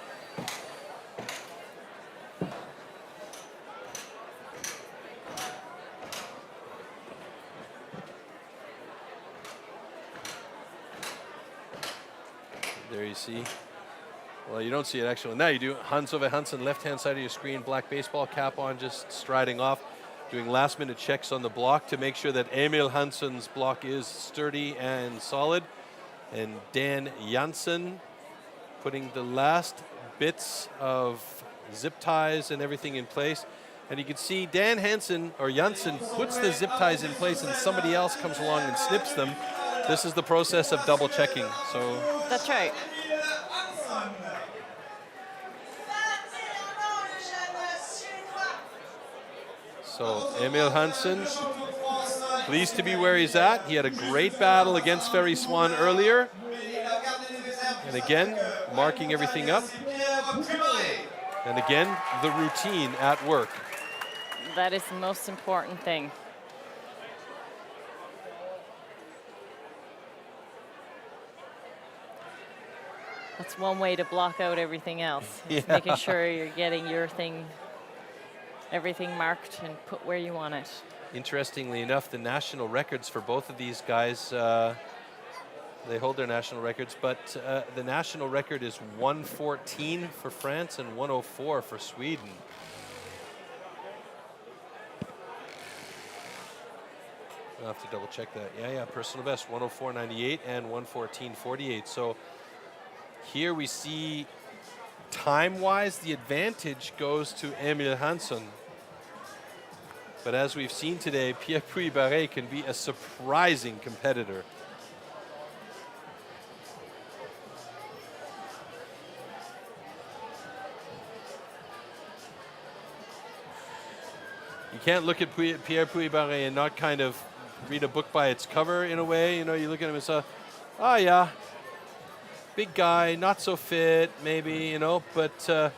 S9: There you see. Well, you don't see it actually. Now you do. Hans Ove Hansen, left-hand side of your screen, black baseball cap on, just striding off, doing last-minute checks on the block to make sure that Emil Hansen's block is sturdy and solid. And Dan Janssen putting the last bits of zip ties and everything in place. And you can see Dan Janssen puts the zip ties in place and somebody else comes along and snips them. This is the process of double checking. So
S5: that's right.
S9: So Emil Hansen, pleased to be where he's at. He had a great battle against Ferry Swan earlier. And again, marking everything up. And again, the routine at work.
S5: That is the most important thing. That's one way to block out everything else. It's making sure you're getting your thing, everything marked and put where you want it.
S9: Interestingly enough, the national records for both of these guys, they hold their national records, but the national record is 114 for France and 104 for Sweden. I'll have to double check that. Yeah, personal best, 104.98 and 114.48. So here we see time-wise, the advantage goes to Emil Hansen. But as we've seen today, Pierre Puy-Barré can be a surprising competitor. You can't look at Pierre Puy-Barré and not kind of read a book by its cover in a way. You know, you look at him and say, oh yeah, big guy, not so fit, maybe, you know, but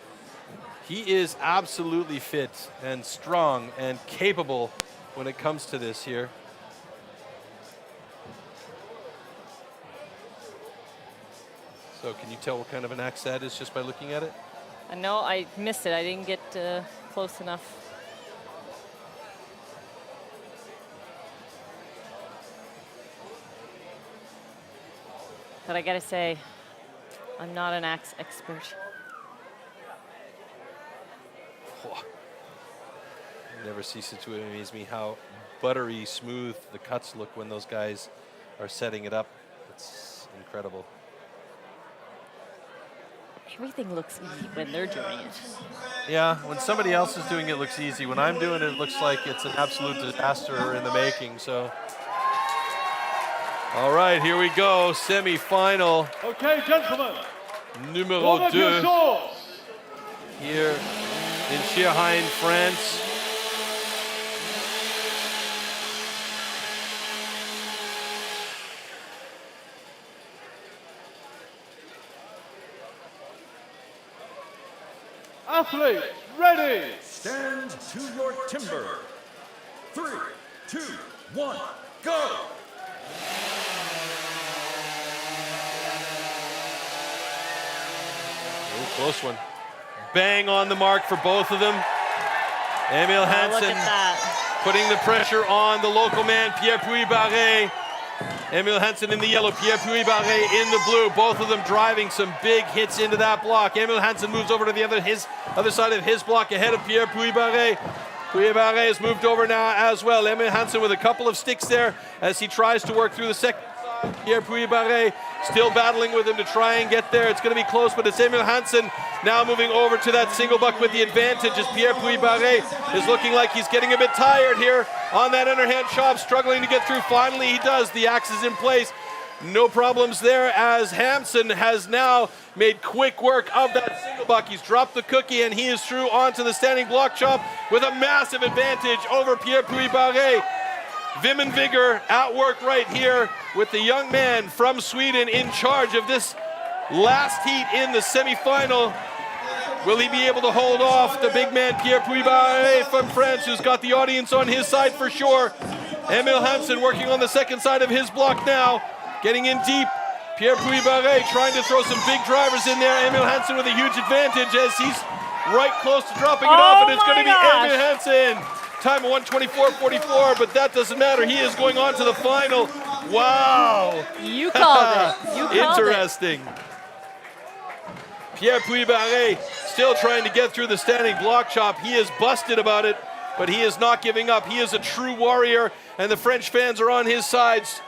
S9: he is absolutely fit and strong and capable when it comes to this here. So can you tell what kind of an axe that is just by looking at it?
S5: No, I missed it. I didn't get close enough. But I gotta say, I'm not an axe expert.
S9: Never ceases to amaze me how buttery smooth the cuts look when those guys are setting it up. It's incredible.
S5: Everything looks easy when they're doing it.
S9: Yeah, when somebody else is doing it, it looks easy. When I'm doing it, it looks like it's an absolute disaster in the making. So, all right, here we go, semi-final.
S1: Okay, gentlemen.
S9: Numéro 2 here in Schierhain, France.
S1: Athletes, ready.
S6: Stand to your timber. 3, 2, 1, go.
S9: Ooh, close one. Bang on the mark for both of them. Emil Hansen putting the pressure on the local man, Pierre Puy-Barré. Emil Hansen in the yellow, Pierre Puy-Barré in the blue. Both of them driving some big hits into that block. Emil Hansen moves over to the other side of his block ahead of Pierre Puy-Barré. Puy-Barré has moved over now as well. Emil Hansen with a couple of sticks there as he tries to work through the second side. Pierre Puy-Barré still battling with him to try and get there. It's going to be close, but it's Emil Hansen now moving over to that single buck with the advantage as Pierre Puy-Barré is looking like he's getting a bit tired here on that underhand chop, struggling to get through. Finally he does. The axe is in place. No problems there as Hansen has now made quick work of that single buck. He's dropped the cookie and he is through onto the standing block chop with a massive advantage over Pierre Puy-Barré. Vim and vigor at work right here with the young man from Sweden in charge of this last heat in the semifinal. Will he be able to hold off the big man Pierre Puy-Barré from France, who's got the audience on his side for sure? Emil Hansen working on the second side of his block now, getting in deep. Pierre Puy-Barré trying to throw some big drivers in there. Emil Hansen with a huge advantage as he's right close to dropping it off, and it's going to be Emil Hansen. Time of 1:24.44, but that doesn't matter. He is going on to the final. Wow.
S5: You called it. You called
S9: Interesting. Pierre Puy-Barré still trying to get through the standing block chop. He is busted about it, but he is not giving up. He is a true warrior, and the French fans are on his sides,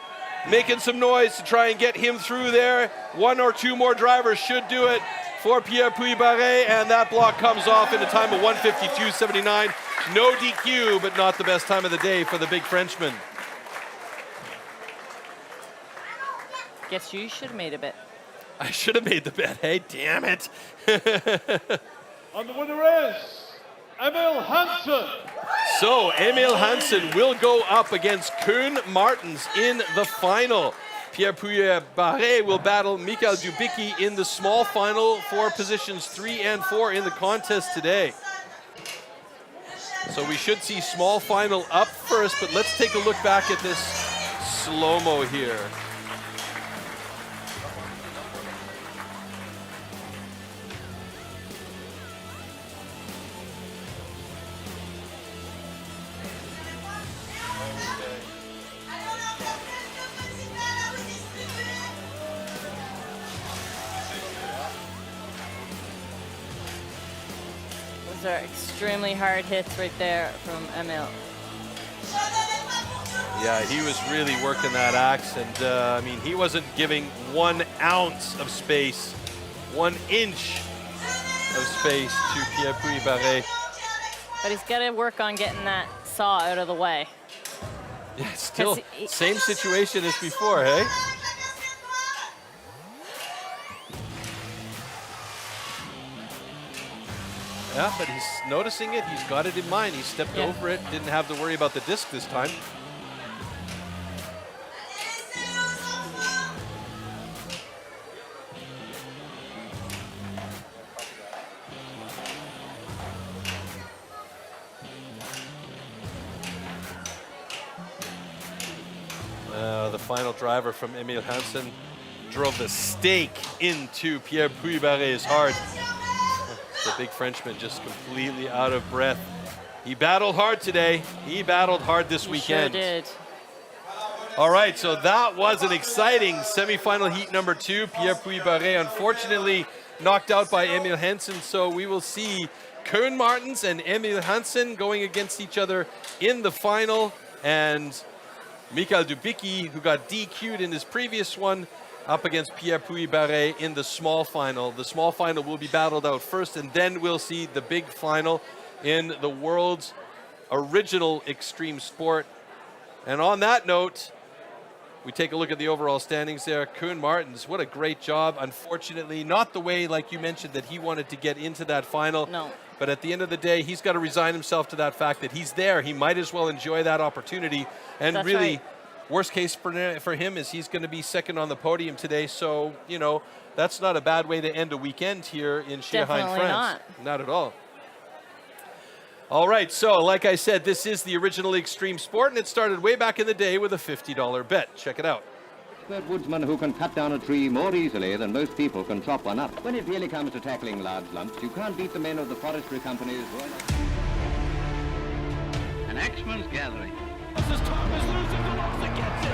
S9: making some noise to try and get him through there. One or two more drivers should do it for Pierre Puy-Barré, and that block comes off in a time of 1:52.79. No DQ, but not the best time of the day for the big Frenchman.
S5: Guess you should have made a bet.
S9: I should have made the bet. Hey, damn it.
S1: And the winner is Emil Hansen.
S9: So Emil Hansen will go up against Koen Martens in the final. Pierre Puy-Barré will battle Michael Dubicki in the small final for positions 3 and 4 in the contest today. So we should see small final up first, but let's take a look back at this slow-mo here.
S5: Those are extremely hard hits right there from Emil.
S9: Yeah, he was really working that axe, and I mean, he wasn't giving 1 ounce of space, 1 inch of space to Pierre Puy-Barré.
S5: But he's got to work on getting that saw out of the way.
S9: Yeah, still same situation as before, hey? Yeah, but he's noticing it. He's got it in mind. He stepped over it. Didn't have to worry about the disc this time. The final driver from Emil Hansen drove the stake into Pierre Puy-Barré's heart. The big Frenchman just completely out of breath. He battled hard today. He battled hard this weekend.
S5: Sure did.
S9: All right, so that was an exciting semifinal heat number 2. Pierre Puy-Barré unfortunately knocked out by Emil Hansen, so we will see Koen Martens and Emil Hansen going against each other in the final, and Michael Dubicki, who got DQ'd in his previous one, up against Pierre Puy-Barré in the small final. The small final will be battled out first, and then we'll see the big final in the world's original extreme sport. And on that note, we take a look at the overall standings there. Koen Martens, what a great job. Unfortunately, not the way, like you mentioned, that he wanted to get into that final.
S5: No.
S9: But at the end of the day, he's got to resign himself to that fact that he's there. He might as well enjoy that opportunity. And
S5: That's
S9: really,
S5: right.
S9: worst case for him is he's going to be second on the podium today. So, you know, that's not a bad way to end a weekend here in Shanghai,
S5: Definitely
S9: France.
S5: not.
S9: Not at all. All right, so like I said, this is the original extreme sport, and it started way back in the day with a $50 bet. Check it out.
S14: Expert woodsman who can cut down a tree more easily than most people can chop one up. When it really comes to tackling large lumps, you can't beat the men of the forestry companies.
S15: An axeman's gathering.
S6: This is Thomas losing the ropes and gets it.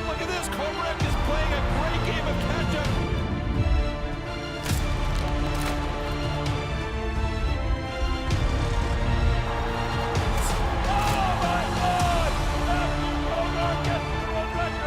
S6: Look at this, Korek is playing a great game of catch-up. Oh my Lord! Matthew Korek gets the world record.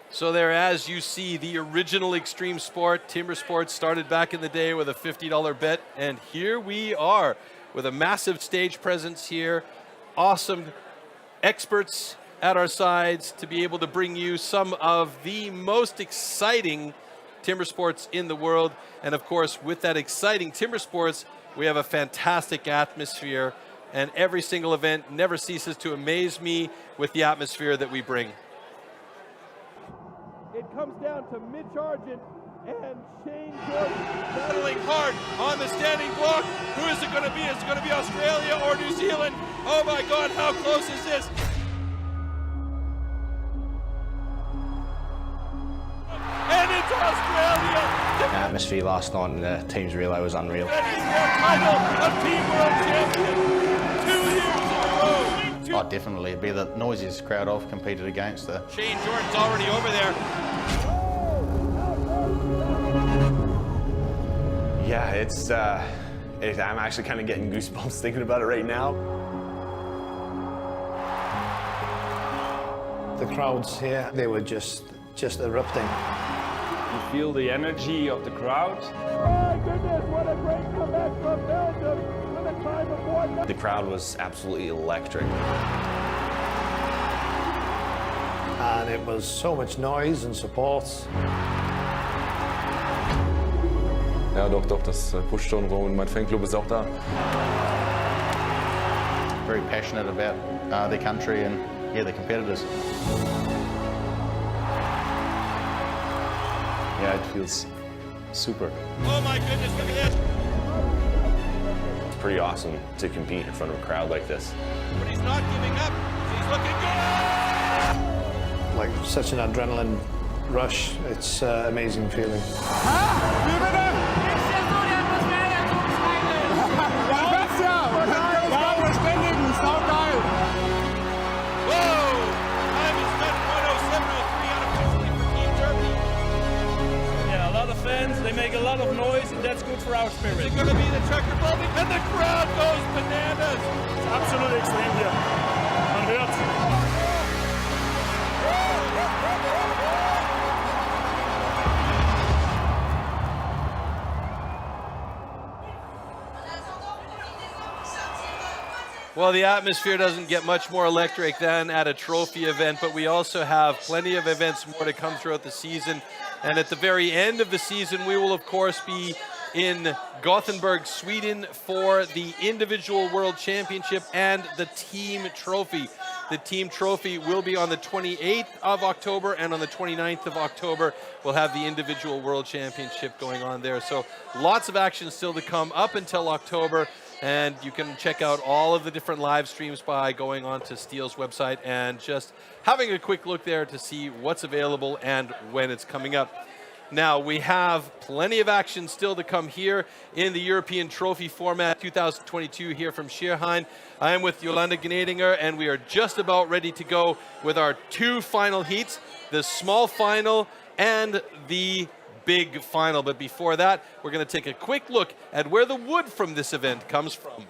S9: So there, as you see, the original extreme sport, timber sports, started back in the day with a $50 bet, and here we are with a massive stage presence here, awesome experts at our sides to be able to bring you some of the most exciting timber sports in the world. And of course, with that exciting timber sports, we have a fantastic atmosphere, and every single event never ceases to amaze me with the atmosphere that we bring.
S6: It comes down to Mitch Argent and Shane Jordan battling hard on the standing block. Who is it going to be? Is it going to be Australia or New Zealand? Oh my God, how close is this? And it's Australia!
S16: The atmosphere last night in the team's relay was unreal.
S6: That is their title of Team World Champion 2 years in a row.
S11: Oh, definitely. It'd be the noisiest crowd I've competed against.
S9: Shane Jordan's already over there.
S17: Yeah, I'm actually kind of getting goosebumps thinking about it right now.
S18: The crowds here, they were just erupting.
S8: You feel the energy of the crowd.
S6: My goodness, what a great comeback from Belgium with a time of 1.
S17: The crowd was absolutely electric.
S18: And it was so much noise and support.
S19: Ja, doch, das pusht schon rum und mein Fanclub ist auch da.
S11: Very passionate about their country and, yeah, their competitors.
S19: Yeah, it feels super.
S6: Oh my goodness, look at this.
S17: It's pretty awesome to compete in front of a crowd like this.
S6: But he's not giving up. He's looking good.
S18: Like such an adrenaline rush. It's an amazing feeling.
S20: They make a lot of noise, and that's good for our spirit.
S6: Is it going to be the checker building? And the crowd goes bananas.
S20: It's absolutely extrem hier. Man hört's.
S9: Well, the atmosphere doesn't get much more electric than at a trophy event, but we also have plenty of events more to come throughout the season. And at the very end of the season, we will, of course, be in Gothenburg, Sweden for the individual world championship and the team trophy. The team trophy will be on the 28th of October, and on the 29th of October, we'll have the individual world championship going on there. So lots of action still to come up until October. And you can check out all of the different live streams by going on to STIHL's website and just having a quick look there to see what's available and when it's coming up. Now, we have plenty of action still to come here in the European Trophy Format 2022 here from Schierhain. I am with Jolanda Gnedinger, and we are just about ready to go with our 2 final heats, the small final and the big final. But before that, we're going to take a quick look at where the wood from this event comes from.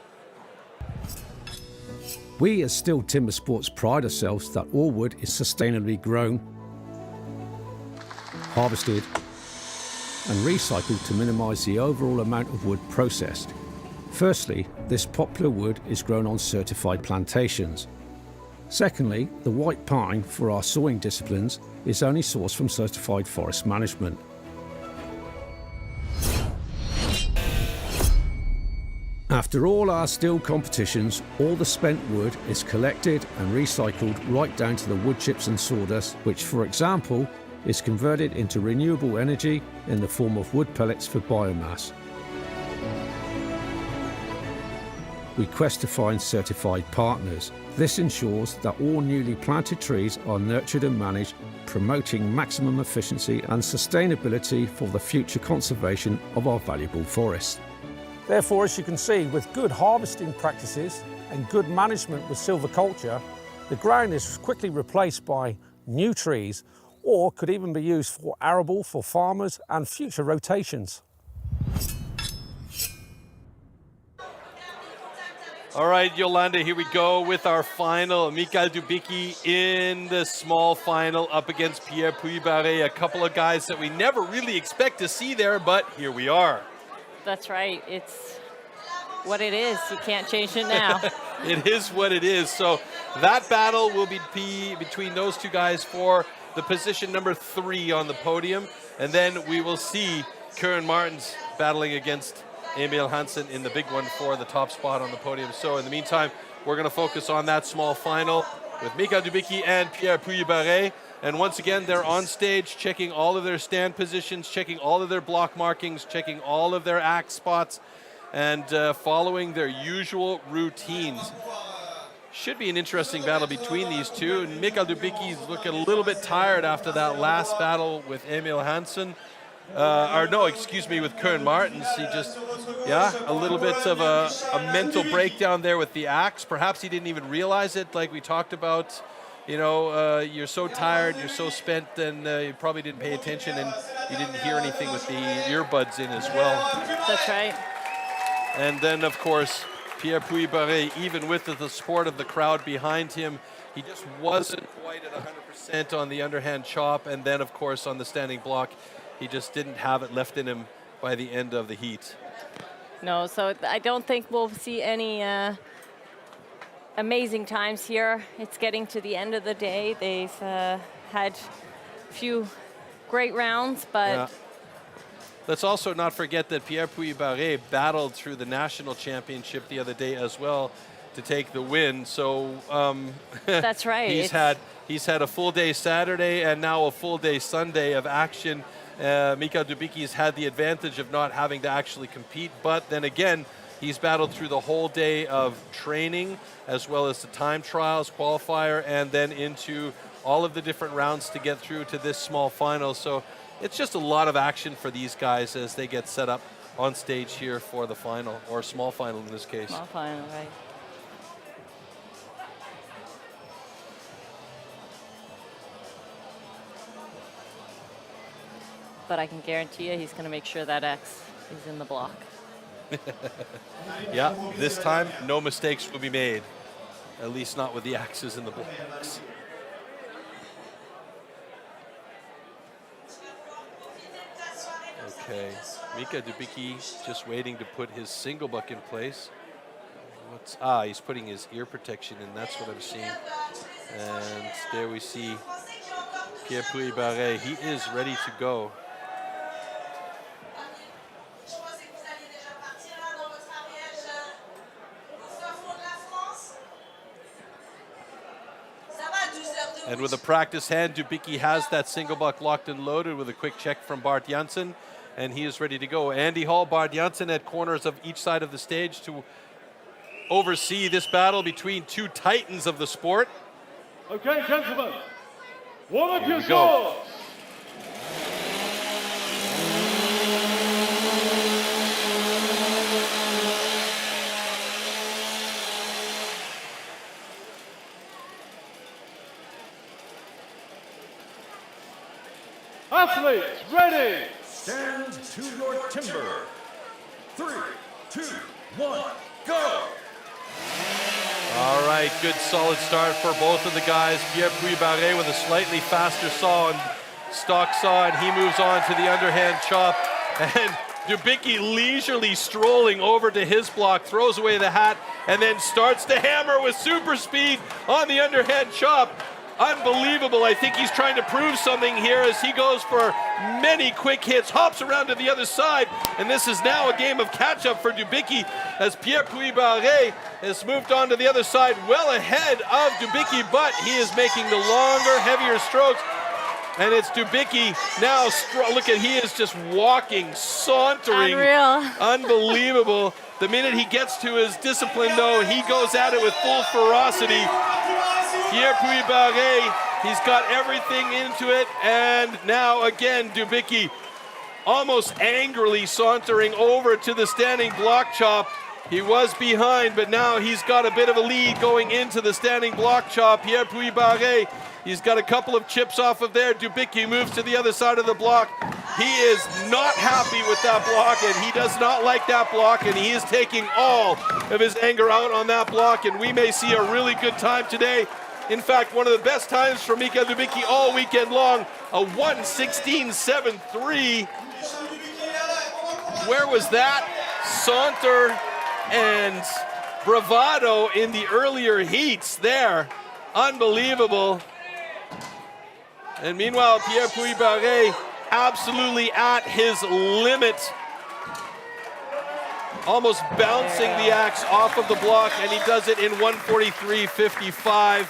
S21: We as STIHL Timbersports pride ourselves that all wood is sustainably grown, harvested and recycled to minimise the overall amount of wood processed. Firstly, this popular wood is grown on certified plantations. Secondly, the white pine for our sawing disciplines is only sourced from certified forest management. After all our STIHL competitions, all the spent wood is collected and recycled right down to the wood chips and sawdust, which, for example, is converted into renewable energy in the form of wood pellets for biomass. We quest to find certified partners. This ensures that all newly planted trees are nurtured and managed, promoting maximum efficiency and sustainability for the future conservation of our valuable forests.
S22: Therefore, as you can see, with good harvesting practices and good management with silviculture, the ground is quickly replaced by new trees, or could even be used for arable for farmers and future rotations.
S9: All right, Yolanda, here we go with our final. Michael Dubicki in the small final up against Pierre Puy-Barré, a couple of guys that we never really expect to see there, but here we are.
S5: That's right. It's what it is. You can't change it now.
S9: It is what it is. So that battle will be between those two guys for the position number 3 on the podium. And then we will see Karen Martens battling against Emil Hansen in the big one for the top spot on the podium. So in the meantime, we're going to focus on that small final with Michael Dubicki and Pierre Puy-Barré. And once again, they're on stage checking all of their stand positions, checking all of their block markings, checking all of their axe spots, and following their usual routines. Should be an interesting battle between these two. And Michael Dubicki's looking a little bit tired after that last battle with Emil Hansen. With Kern Martens. He just, a little bit of a mental breakdown there with the axe. Perhaps he didn't even realize it, like we talked about. You know, you're so tired, you're so spent, and you probably didn't pay attention, and you didn't hear anything with the earbuds in as well.
S5: That's right.
S9: And then, of course, Pierre Puy-Barré, even with the support of the crowd behind him, he just wasn't quite at 100% on the underhand chop, and then, of course, on the standing block, he just didn't have it left in him by the end of the heat.
S5: No, so I don't think we'll see any amazing times here. It's getting to the end of the day. They've had a few great rounds, but...
S9: Yeah. Let's also not forget that Pierre Puy-Barré battled through the national championship the other day as well to take the win. So
S5: that's right.
S9: He's had a full day Saturday and now a full day Sunday of action. Michael Dubicki's had the advantage of not having to actually compete, but then again, he's battled through the whole day of training as well as the time trials, qualifier, and then into all of the different rounds to get through to this small final. So it's just a lot of action for these guys as they get set up on stage here for the final, or small final in this case.
S5: Small final, right. But I can guarantee you he's going to make sure that X is in the block.
S9: Yeah, this time no mistakes will be made. At least not with the axes in the blocks. Okay, Michael Dubicki just waiting to put his single buck in place. He's putting his ear protection in, that's what I'm seeing. And there we see Pierre Puy-Barré, he is ready to go. And with a practice hand, Dubicki has that single buck locked and loaded with a quick check from Bart Janssen, and he is ready to go. Andy Hall, Bart Janssen at corners of each side of the stage to oversee this battle between two titans of the sport.
S1: Okay, gentlemen, warm up your swords. Athletes, ready!
S4: Stand to your timber. 3, 2, 1, go!
S9: All right, good solid start for both of the guys. Pierre Puy-Barré with a slightly faster saw and stock saw, and he moves on to the underhand chop. And Dubicki leisurely strolling over to his block, throws away the hat, and then starts to hammer with super speed on the underhand chop. Unbelievable. I think he's trying to prove something here as he goes for many quick hits, hops around to the other side, and this is now a game of catch-up for Dubicki as Pierre Puy-Barré has moved on to the other side well ahead of Dubicki, but he is making the longer, heavier strokes, and it's Dubicki now, look at, he is just walking, sauntering.
S5: Unreal.
S9: Unbelievable. The minute he gets to his discipline, though, he goes at it with full ferocity. Pierre Puy-Barré, he's got everything into it, and now again Dubicki almost angrily sauntering over to the standing block chop. He was behind, but now he's got a bit of a lead going into the standing block chop. Pierre Puy-Barré, he's got a couple of chips off of there. Dubicki moves to the other side of the block. He is not happy with that block, and he does not like that block, and he is taking all of his anger out on that block, and we may see a really good time today. In fact, one of the best times for Mika Dubicki all weekend long, a 1:16.73. Where was that saunter and bravado in the earlier heats there? Unbelievable. And meanwhile, Pierre Puy-Barré absolutely at his limit. Almost bouncing the axe off of the block, and he does it in 1:43.55.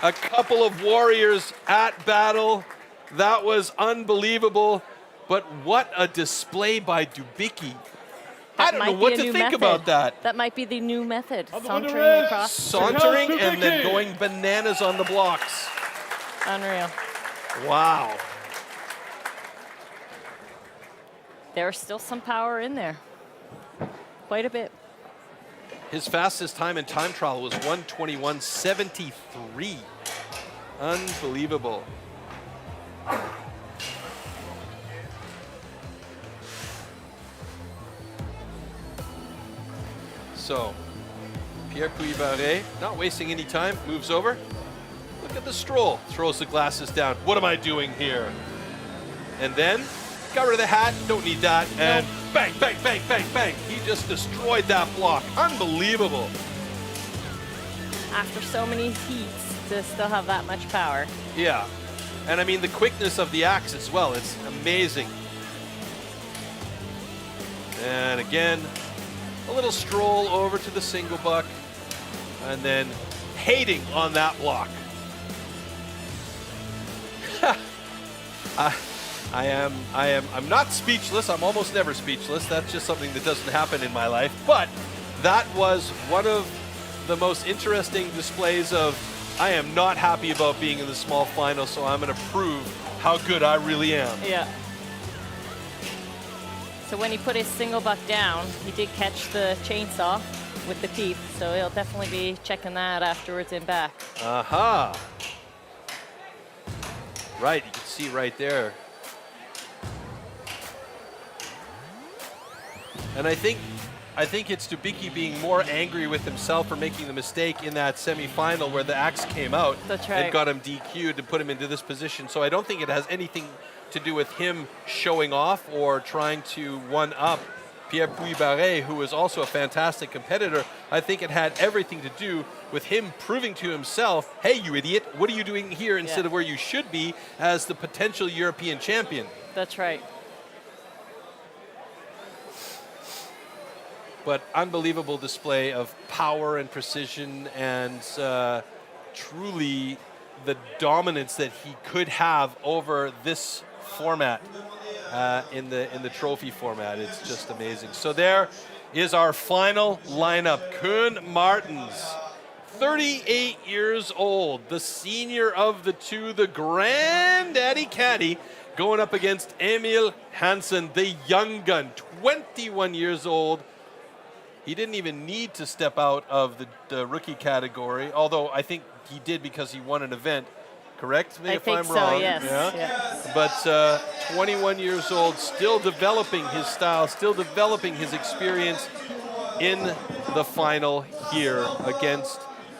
S9: A couple of warriors at battle. That was unbelievable. But what a display by Dubicki. I don't know what to think about that.
S5: That might be the new method, sauntering across.
S9: Sauntering and then going bananas on the blocks.
S5: Unreal.
S9: Wow.
S5: There's still some power in there. Quite a bit.
S9: His fastest time in time trial was 1:21.73. Unbelievable. So, Pierre Puy-Barré, not wasting any time, moves over. Look at the stroll. Throws the glasses down. What am I doing here? And then, got rid of the hat. Don't need that. And bang, bang, bang, bang, bang. He just destroyed that block. Unbelievable.
S5: After so many heats, to still have that much power.
S9: Yeah. And I mean, the quickness of the axe as well. It's amazing. And again, a little stroll over to the single buck. And then hating on that block. I'm not speechless. I'm almost never speechless. That's just something that doesn't happen in my life. But that was one of the most interesting displays of I am not happy about being in the small final, so I'm going to prove how good I really am.
S5: Yeah. So when he put his single buck down, he did catch the chainsaw with the teeth, so he'll definitely be checking that afterwards and back.
S9: Aha. Right, you can see right there. And I think it's Dubicki being more angry with himself for making the mistake in that semifinal where the axe came out.
S5: That's right.
S9: And got him DQ'd and put him into this position. So I don't think it has anything to do with him showing off or trying to one-up Pierre Puy-Barré, who is also a fantastic competitor. I think it had everything to do with him proving to himself, hey, you idiot, what are you doing here instead of where you should be as the potential European champion?
S5: That's right.
S9: But unbelievable display of power and precision and truly the dominance that he could have over this format in the trophy format. It's just amazing. So there is our final lineup. Koen Martens, 38 years old, the senior of the two, the granddaddy caddy, going up against Emil Hansen, the young gun, 21 years old. He didn't even need to step out of the rookie category, although I think he did because he won an event. Correct me if I'm wrong.
S5: Yes.
S9: Yeah. But 21 years old, still developing his style, still developing his experience in the final here against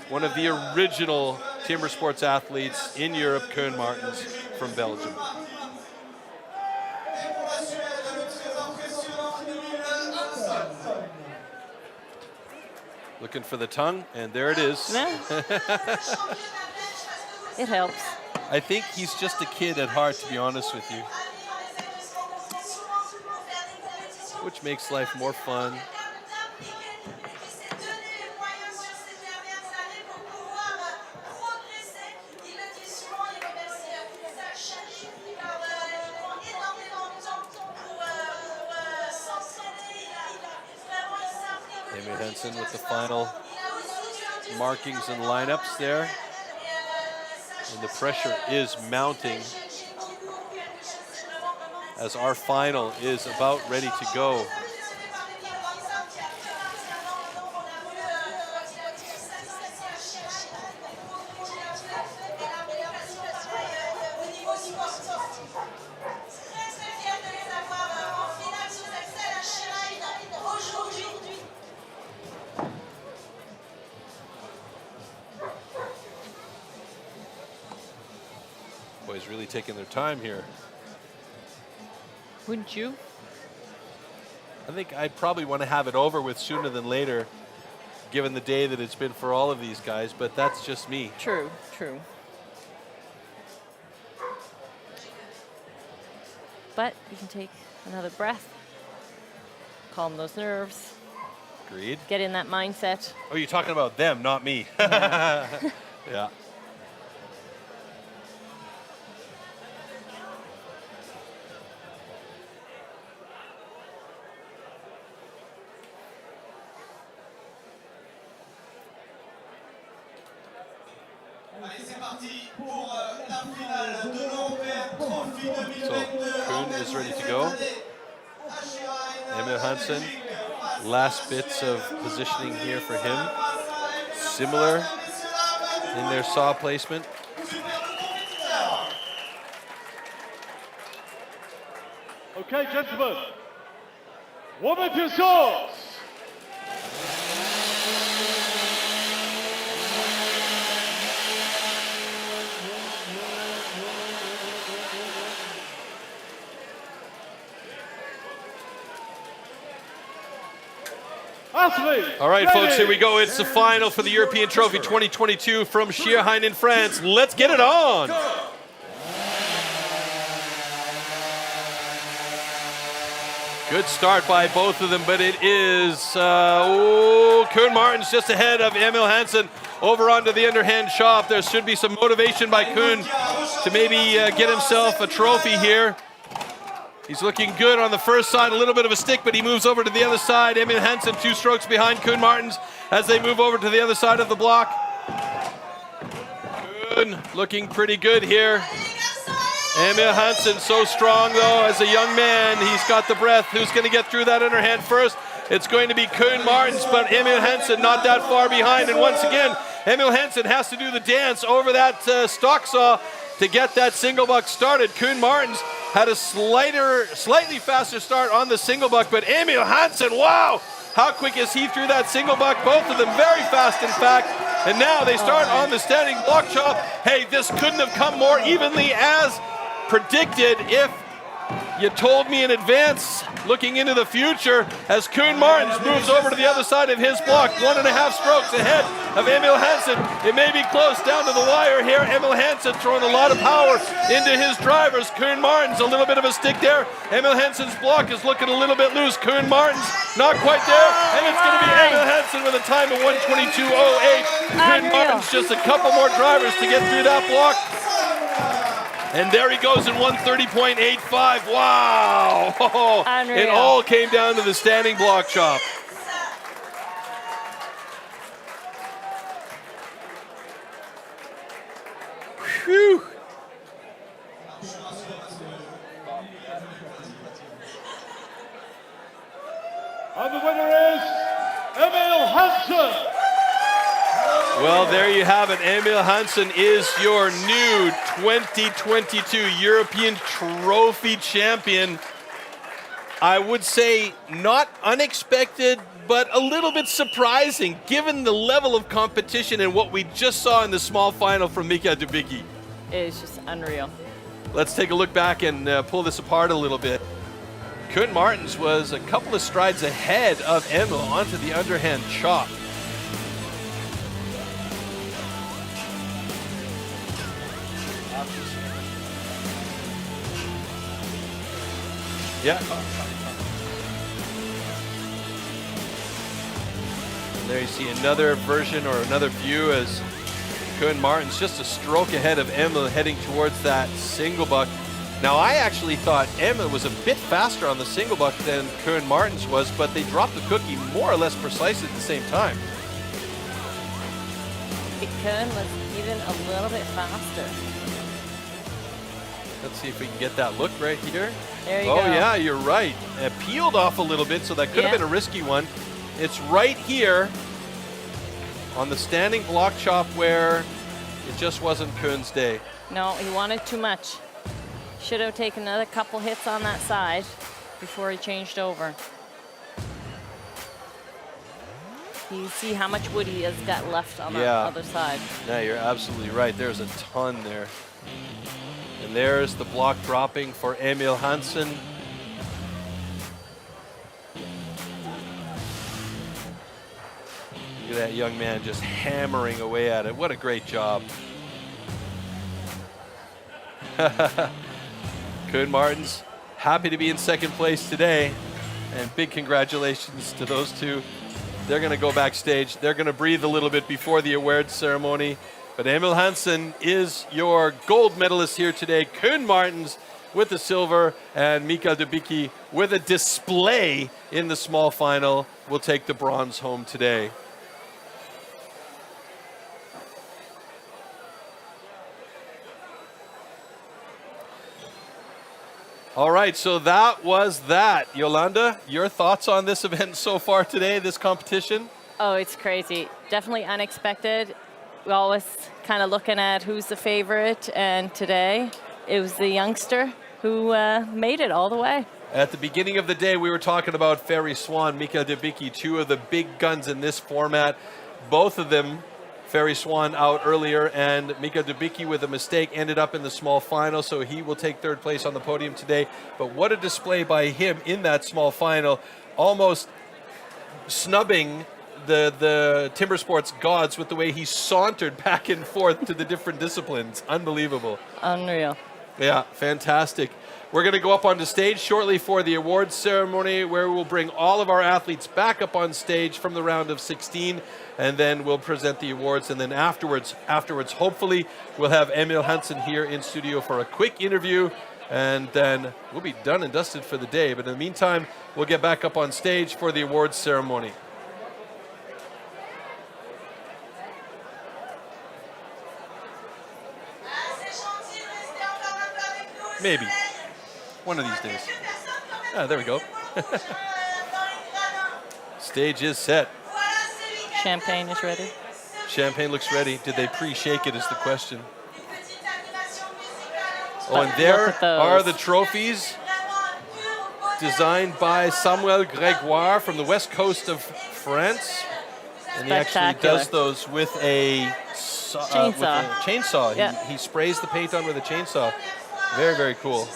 S9: one of the original timber sports athletes in Europe, Koen Martens from Belgium. Looking for the tongue, and there it is.
S5: It helps.
S9: I think he's just a kid at heart, to be honest with you. Which makes life more fun. Emil Hansen with the final markings and lineups there. And the pressure is mounting as our final is about ready to go. Boys really taking their time here.
S5: Wouldn't you?
S9: I think I'd probably want to have it over with sooner than later, given the day that it's been for all of these guys, but that's just me.
S5: True, true. But you can take another breath, calm those nerves.
S9: Agreed.
S5: Get in that mindset.
S9: Oh, you're talking about them, not me. Yeah.
S2: Allez, c'est parti pour la finale de l'European Trophy 2022.
S9: Kuhn is ready to go. Emil Hansen, last bits of positioning here for him. Similar in their saw placement.
S1: Okay, gentlemen, warm up your saws.
S9: All right, folks, here we go. It's the final for the European Trophy 2022 from STIHL in France. Let's get it on. Good start by both of them, but it is Koen Martens just ahead of Emil Hansen over onto the underhand chop. There should be some motivation by Koen to maybe get himself a trophy here. He's looking good on the first side, a little bit of a stick, but he moves over to the other side. Emil Hansen 2 strokes behind Koen Martens as they move over to the other side of the block. Koen looking pretty good here. Emil Hansen so strong though as a young man. He's got the breath. Who's going to get through that underhand first? It's going to be Koen Martens, but Emil Hansen not that far behind. And once again, Emil Hansen has to do the dance over that stock saw to get that single buck started. Koen Martens had a slightly faster start on the single buck, but Emil Hansen, wow! How quick is he through that single buck? Both of them very fast, in fact. And now they start on the standing block chop. Hey, this couldn't have come more evenly as predicted if you told me in advance, looking into the future, as Koen Martens moves over to the other side of his block, 1.5 strokes ahead of Emil Hansen. It may be close down to the wire here. Emil Hansen throwing a lot of power into his drivers. Koen Martens, a little bit of a stick there. Emil Hansen's block is looking a little bit loose. Koen Martens, not quite there. And it's going to be Emil Hansen with a time of 1:22.08. Koen Martens, just a couple more drivers to get through that block. And there he goes in 1:30.85. Wow! It all came down to the standing block chop. Whew.
S1: And the winner is Emil Hansen.
S9: Well, there you have it. Emil Hansen is your new 2022 European Trophy champion. I would say not unexpected, but a little bit surprising given the level of competition and what we just saw in the small final from Mika Dubicki.
S5: It is just unreal.
S9: Let's take a look back and pull this apart a little bit. Koen Martens was a couple of strides ahead of Emil onto the underhand chop. Yeah. And there you see another version or another view as Koen Martens just a stroke ahead of Emil heading towards that single buck. Now I actually thought Emil was a bit faster on the single buck than Koen Martens was, but they dropped the cookie more or less precisely at the same time.
S5: Koen was even a little bit faster.
S9: Let's see if we can get that look right here.
S5: There you go.
S9: Oh yeah, you're right. It peeled off a little bit, so that could have been a risky one. It's right here on the standing block chop where it just wasn't Koen's day.
S5: No, he wanted too much. Should have taken another couple hits on that side before he changed over. You see how much wood he has got left on the other side.
S9: Yeah, you're absolutely right. There's a ton there. And And there's the block dropping for Emil Hansen. Look at that young man just hammering away at it. What a great job. Koen Martens, happy to be in second place today. And big congratulations to those two. They're going to go backstage. They're going to breathe a little bit before the awards ceremony. But Emil Hansen is your gold medalist here today. Koen Martens with the silver, and Mikael Dubicki with a display in the small final will take the bronze home today. All right, so that was that. Yolanda, your thoughts on this event so far today, this competition?
S5: Oh, it's crazy. Definitely unexpected. We're always kind of looking at who's the favorite, and today it was the youngster who made it all the way.
S9: At the beginning of the day, we were talking about Ferry Swan, Mikael Dubicki, two of the big guns in this format. Both of them, Ferry Swan out earlier, and Mikael Dubicki with a mistake ended up in the small final, so he will take third place on the podium today. But what a display by him in that small final, almost snubbing the TIMBERSPORTS gods with the way he sauntered back and forth to the different disciplines. Unbelievable.
S5: Unreal.
S9: Yeah, fantastic. We're going to go up onto stage shortly for the awards ceremony, where we'll bring all of our athletes back up on stage from the round of 16, and then we'll present the awards. And then afterwards, hopefully, we'll have Emil Hansen here in studio for a quick interview, and then we'll be done and dusted for the day. But in the meantime, we'll get back up on stage for the awards ceremony. Maybe. One of these days. Ah, there we go. Stage is set.
S5: Champagne is ready.
S9: Champagne looks ready. Did they pre-shake it is the question. Oh, and there are the trophies designed by Samuel Gregoire from the west coast of France. And he actually does those with a chainsaw.
S5: Yeah.
S9: He sprays the paint on with a chainsaw. Very, very cool.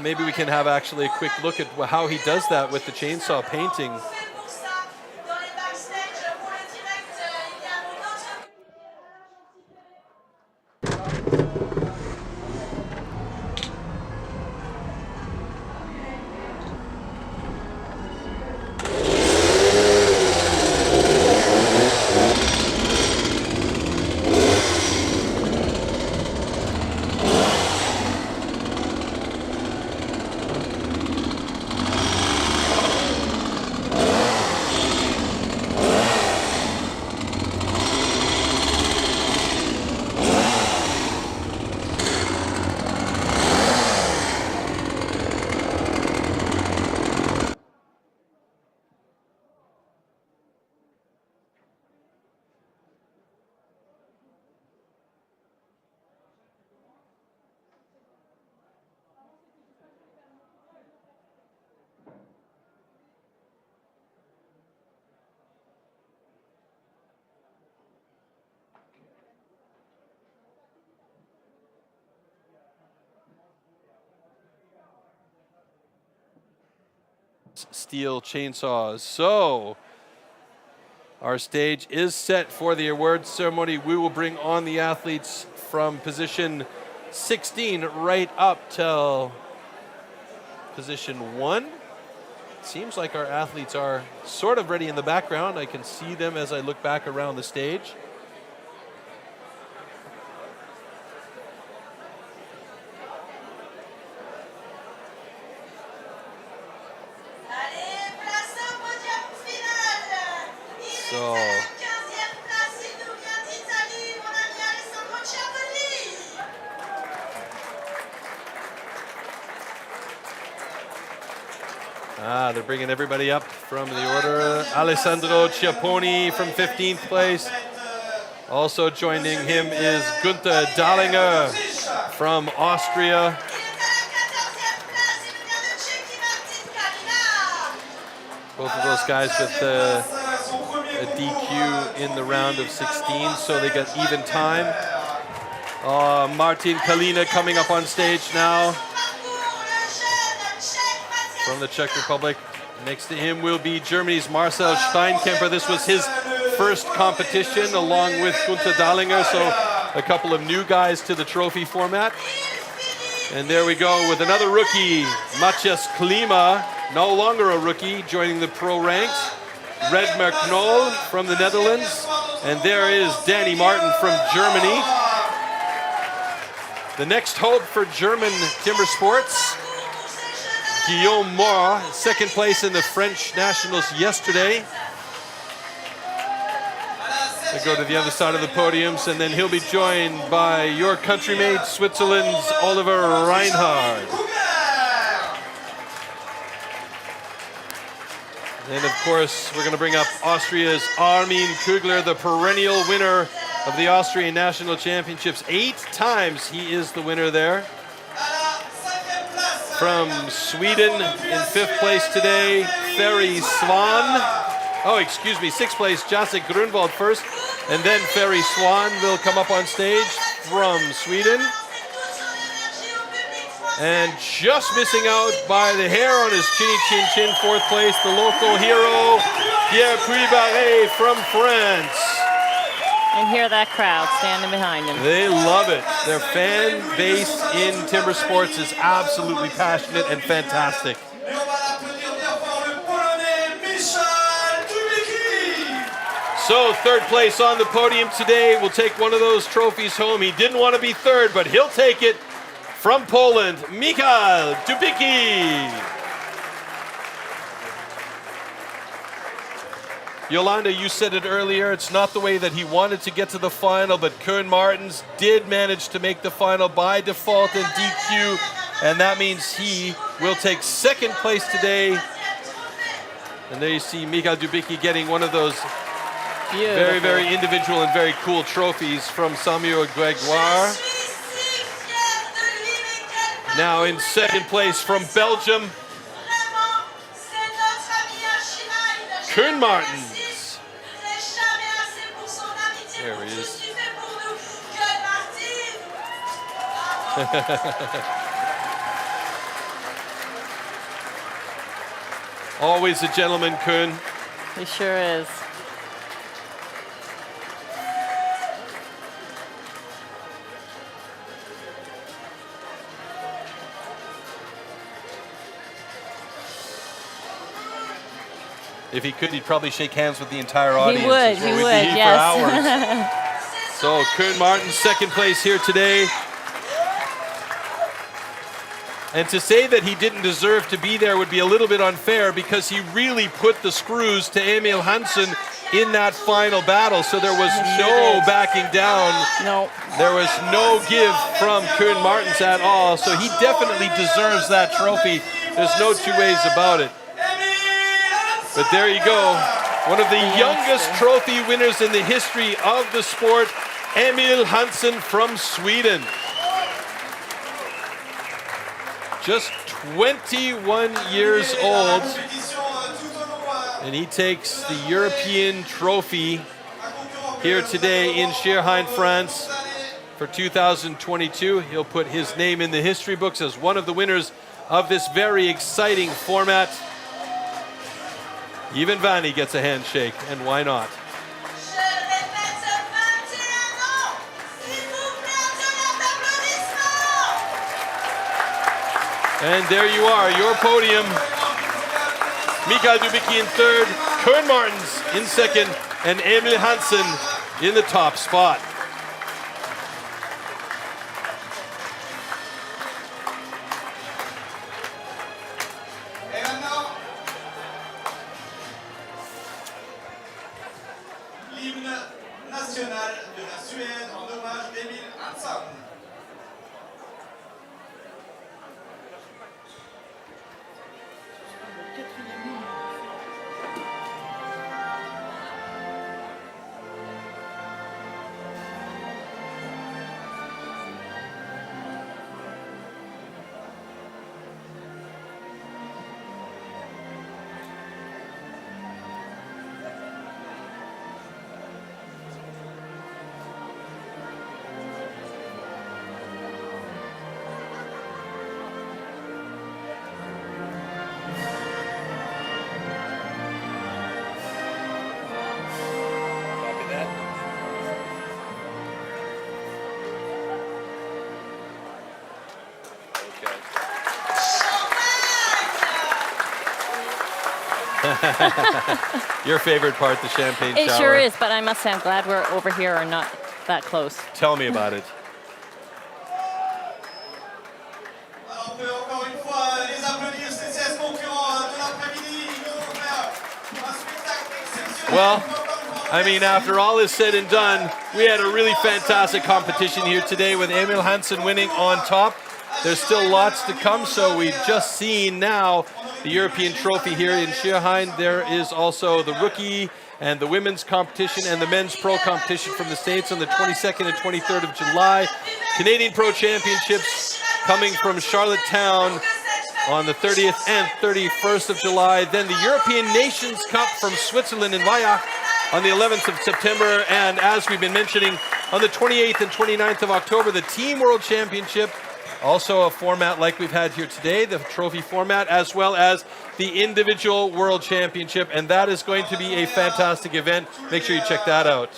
S9: Maybe we can have actually a quick look at how he does that with the chainsaw painting. Steel chainsaws. So our stage is set for the awards ceremony. We will bring on the athletes from position 16 right up till position 1. Seems like our athletes are sort of ready in the background. I can see them as I look back around the stage. So they're bringing everybody up from the order. Alessandro Ciapponi from 15th place. Also joining him is Günther Dahlinger from Austria. Both of those guys with a DQ in the round of 16, so they got even time. Martin Kalina coming up on stage now from the Czech Republic. Next to him will be Germany's Marcel Steinkemper. This was his first competition along with Gunther Dahlinger, so a couple of new guys to the trophy format. And there we go with another rookie, Matthias Klima, no longer a rookie, joining the pro ranks. Redmer Knoll from the Netherlands. And there is Danny Martin from Germany. The next hope for German timber sports, Guillaume Moore, second place in the French Nationals yesterday. They go to the other side of the podiums, and then he'll be joined by your countrymate, Switzerland's Oliver Reinhard. And of course, we're going to bring up Austria's Armin Kugler, the perennial winner of the Austrian National Championships. 8 times he is the winner there. From Sweden in 5th place today, Ferry Swan. Oh, excuse me, 6th place, Jacek Grunwald first, and then Ferry Swan will come up on stage from Sweden. And just missing out by the hair on his chinny chin chin, 4th place, the local hero, Pierre Puy-Barret from France.
S5: And hear that crowd standing behind him.
S9: They love it. Their fan base in timber sports is absolutely passionate and fantastic. So 3rd place on the podium today will take one of those trophies home. He didn't want to be 3rd, but he'll take it. From Poland, Michał Dubicki. Yolanda, you said it earlier, it's not the way that he wanted to get to the final, but Koen Martens did manage to make the final by default in DQ, and that means he will take 2nd place today. And there you see Michał Dubicki getting one of those very, very individual and very cool trophies from Samuel Gregoire. Now in 2nd place from Belgium, Koen Martens. There he is. Always a gentleman, Koen.
S5: He sure is.
S9: If he could, he'd probably shake hands with the entire audience.
S5: He would, yes.
S9: For hours. So Koen Martens, 2nd place here today. And to say that he didn't deserve to be there would be a little bit unfair, because he really put the screws to Emil Hansen in that final battle. So there was no backing down.
S5: No.
S9: There was no give from Koen Martens at all. So he definitely deserves that trophy. There's no two ways about it. But there you go, one of the youngest trophy winners in the history of the sport, Emil Hansen from Sweden. Just 21 years old, and he takes the European trophy here today in Schierhain, France for 2022. He'll put his name in the history books as one of the winners of this very exciting format. Even Vanni gets a handshake, and why not? And there you are, your podium. Michał Dubicki in 3rd, Koen Martens in 2nd, and Emil Hansen in the top spot. Your favorite part, the champagne shower.
S5: It sure is, but I must say I'm glad we're over here or not that close.
S9: Tell me about it.
S2: On peut encore une fois les applaudir, ces 16 concurrents de l'après-midi. Ils nous ont fait un spectacle exceptionnel.
S9: Well, I mean, after all is said and done, we had a really fantastic competition here today with Emil Hansen winning on top. There's still lots to come, so we've just seen now the European trophy here in Schiehheim. There is also the rookie and the women's competition and the men's pro competition from the States on the 22nd and 23rd of July. Canadian Pro Championships coming from Charlottetown on the 30th and 31st of July. Then the European Nations Cup from Switzerland in Vaiach on the 11th of September. And as we've been mentioning, on the 28th and 29th of October, the Team World Championship. Also a format like we've had here today, the trophy format, as well as the individual World Championship. And that is going to be a fantastic event. Make sure you check that out.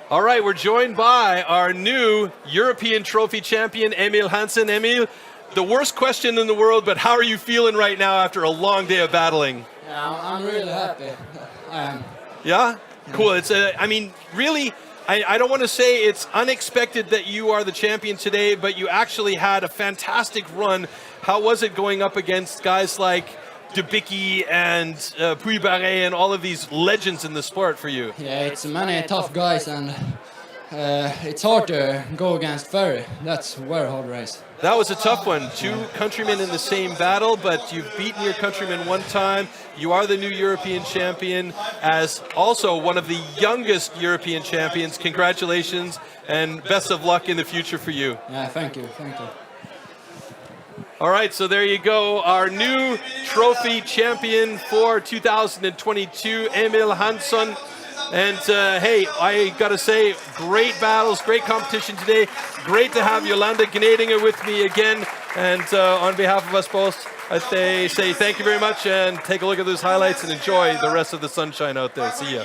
S9: All right, we're joined by our new European Trophy champion, Emil Hansen. Emil, the worst question in the world, but how are you feeling right now after a long day of battling?
S7: Yeah, I'm really happy. I am.
S9: Yeah? Cool. It's I mean, really, I don't want to say it's unexpected that you are the champion today, but you actually had a fantastic run. How was it going up against guys like Dubicki and Puy-Barret and all of these legends in the sport for you?
S7: Yeah, it's many tough guys, and it's hard to go against Ferry. That's a very hard race.
S9: That was a tough one. Two countrymen in the same battle, but you've beaten your countrymen one time. You are the new European champion, as also one of the youngest European champions. Congratulations, and best of luck in the future for you.
S7: Yeah, thank you, thank you.
S9: All right, so there you go, our new trophy champion for 2022, Emil Hansen. And hey, I gotta say, great battles, great competition today. Great to have Jolanda Gnedinger with me again. And on behalf of us both, I say thank you very much, and take a look at those highlights and enjoy the rest of the sunshine out there. See ya.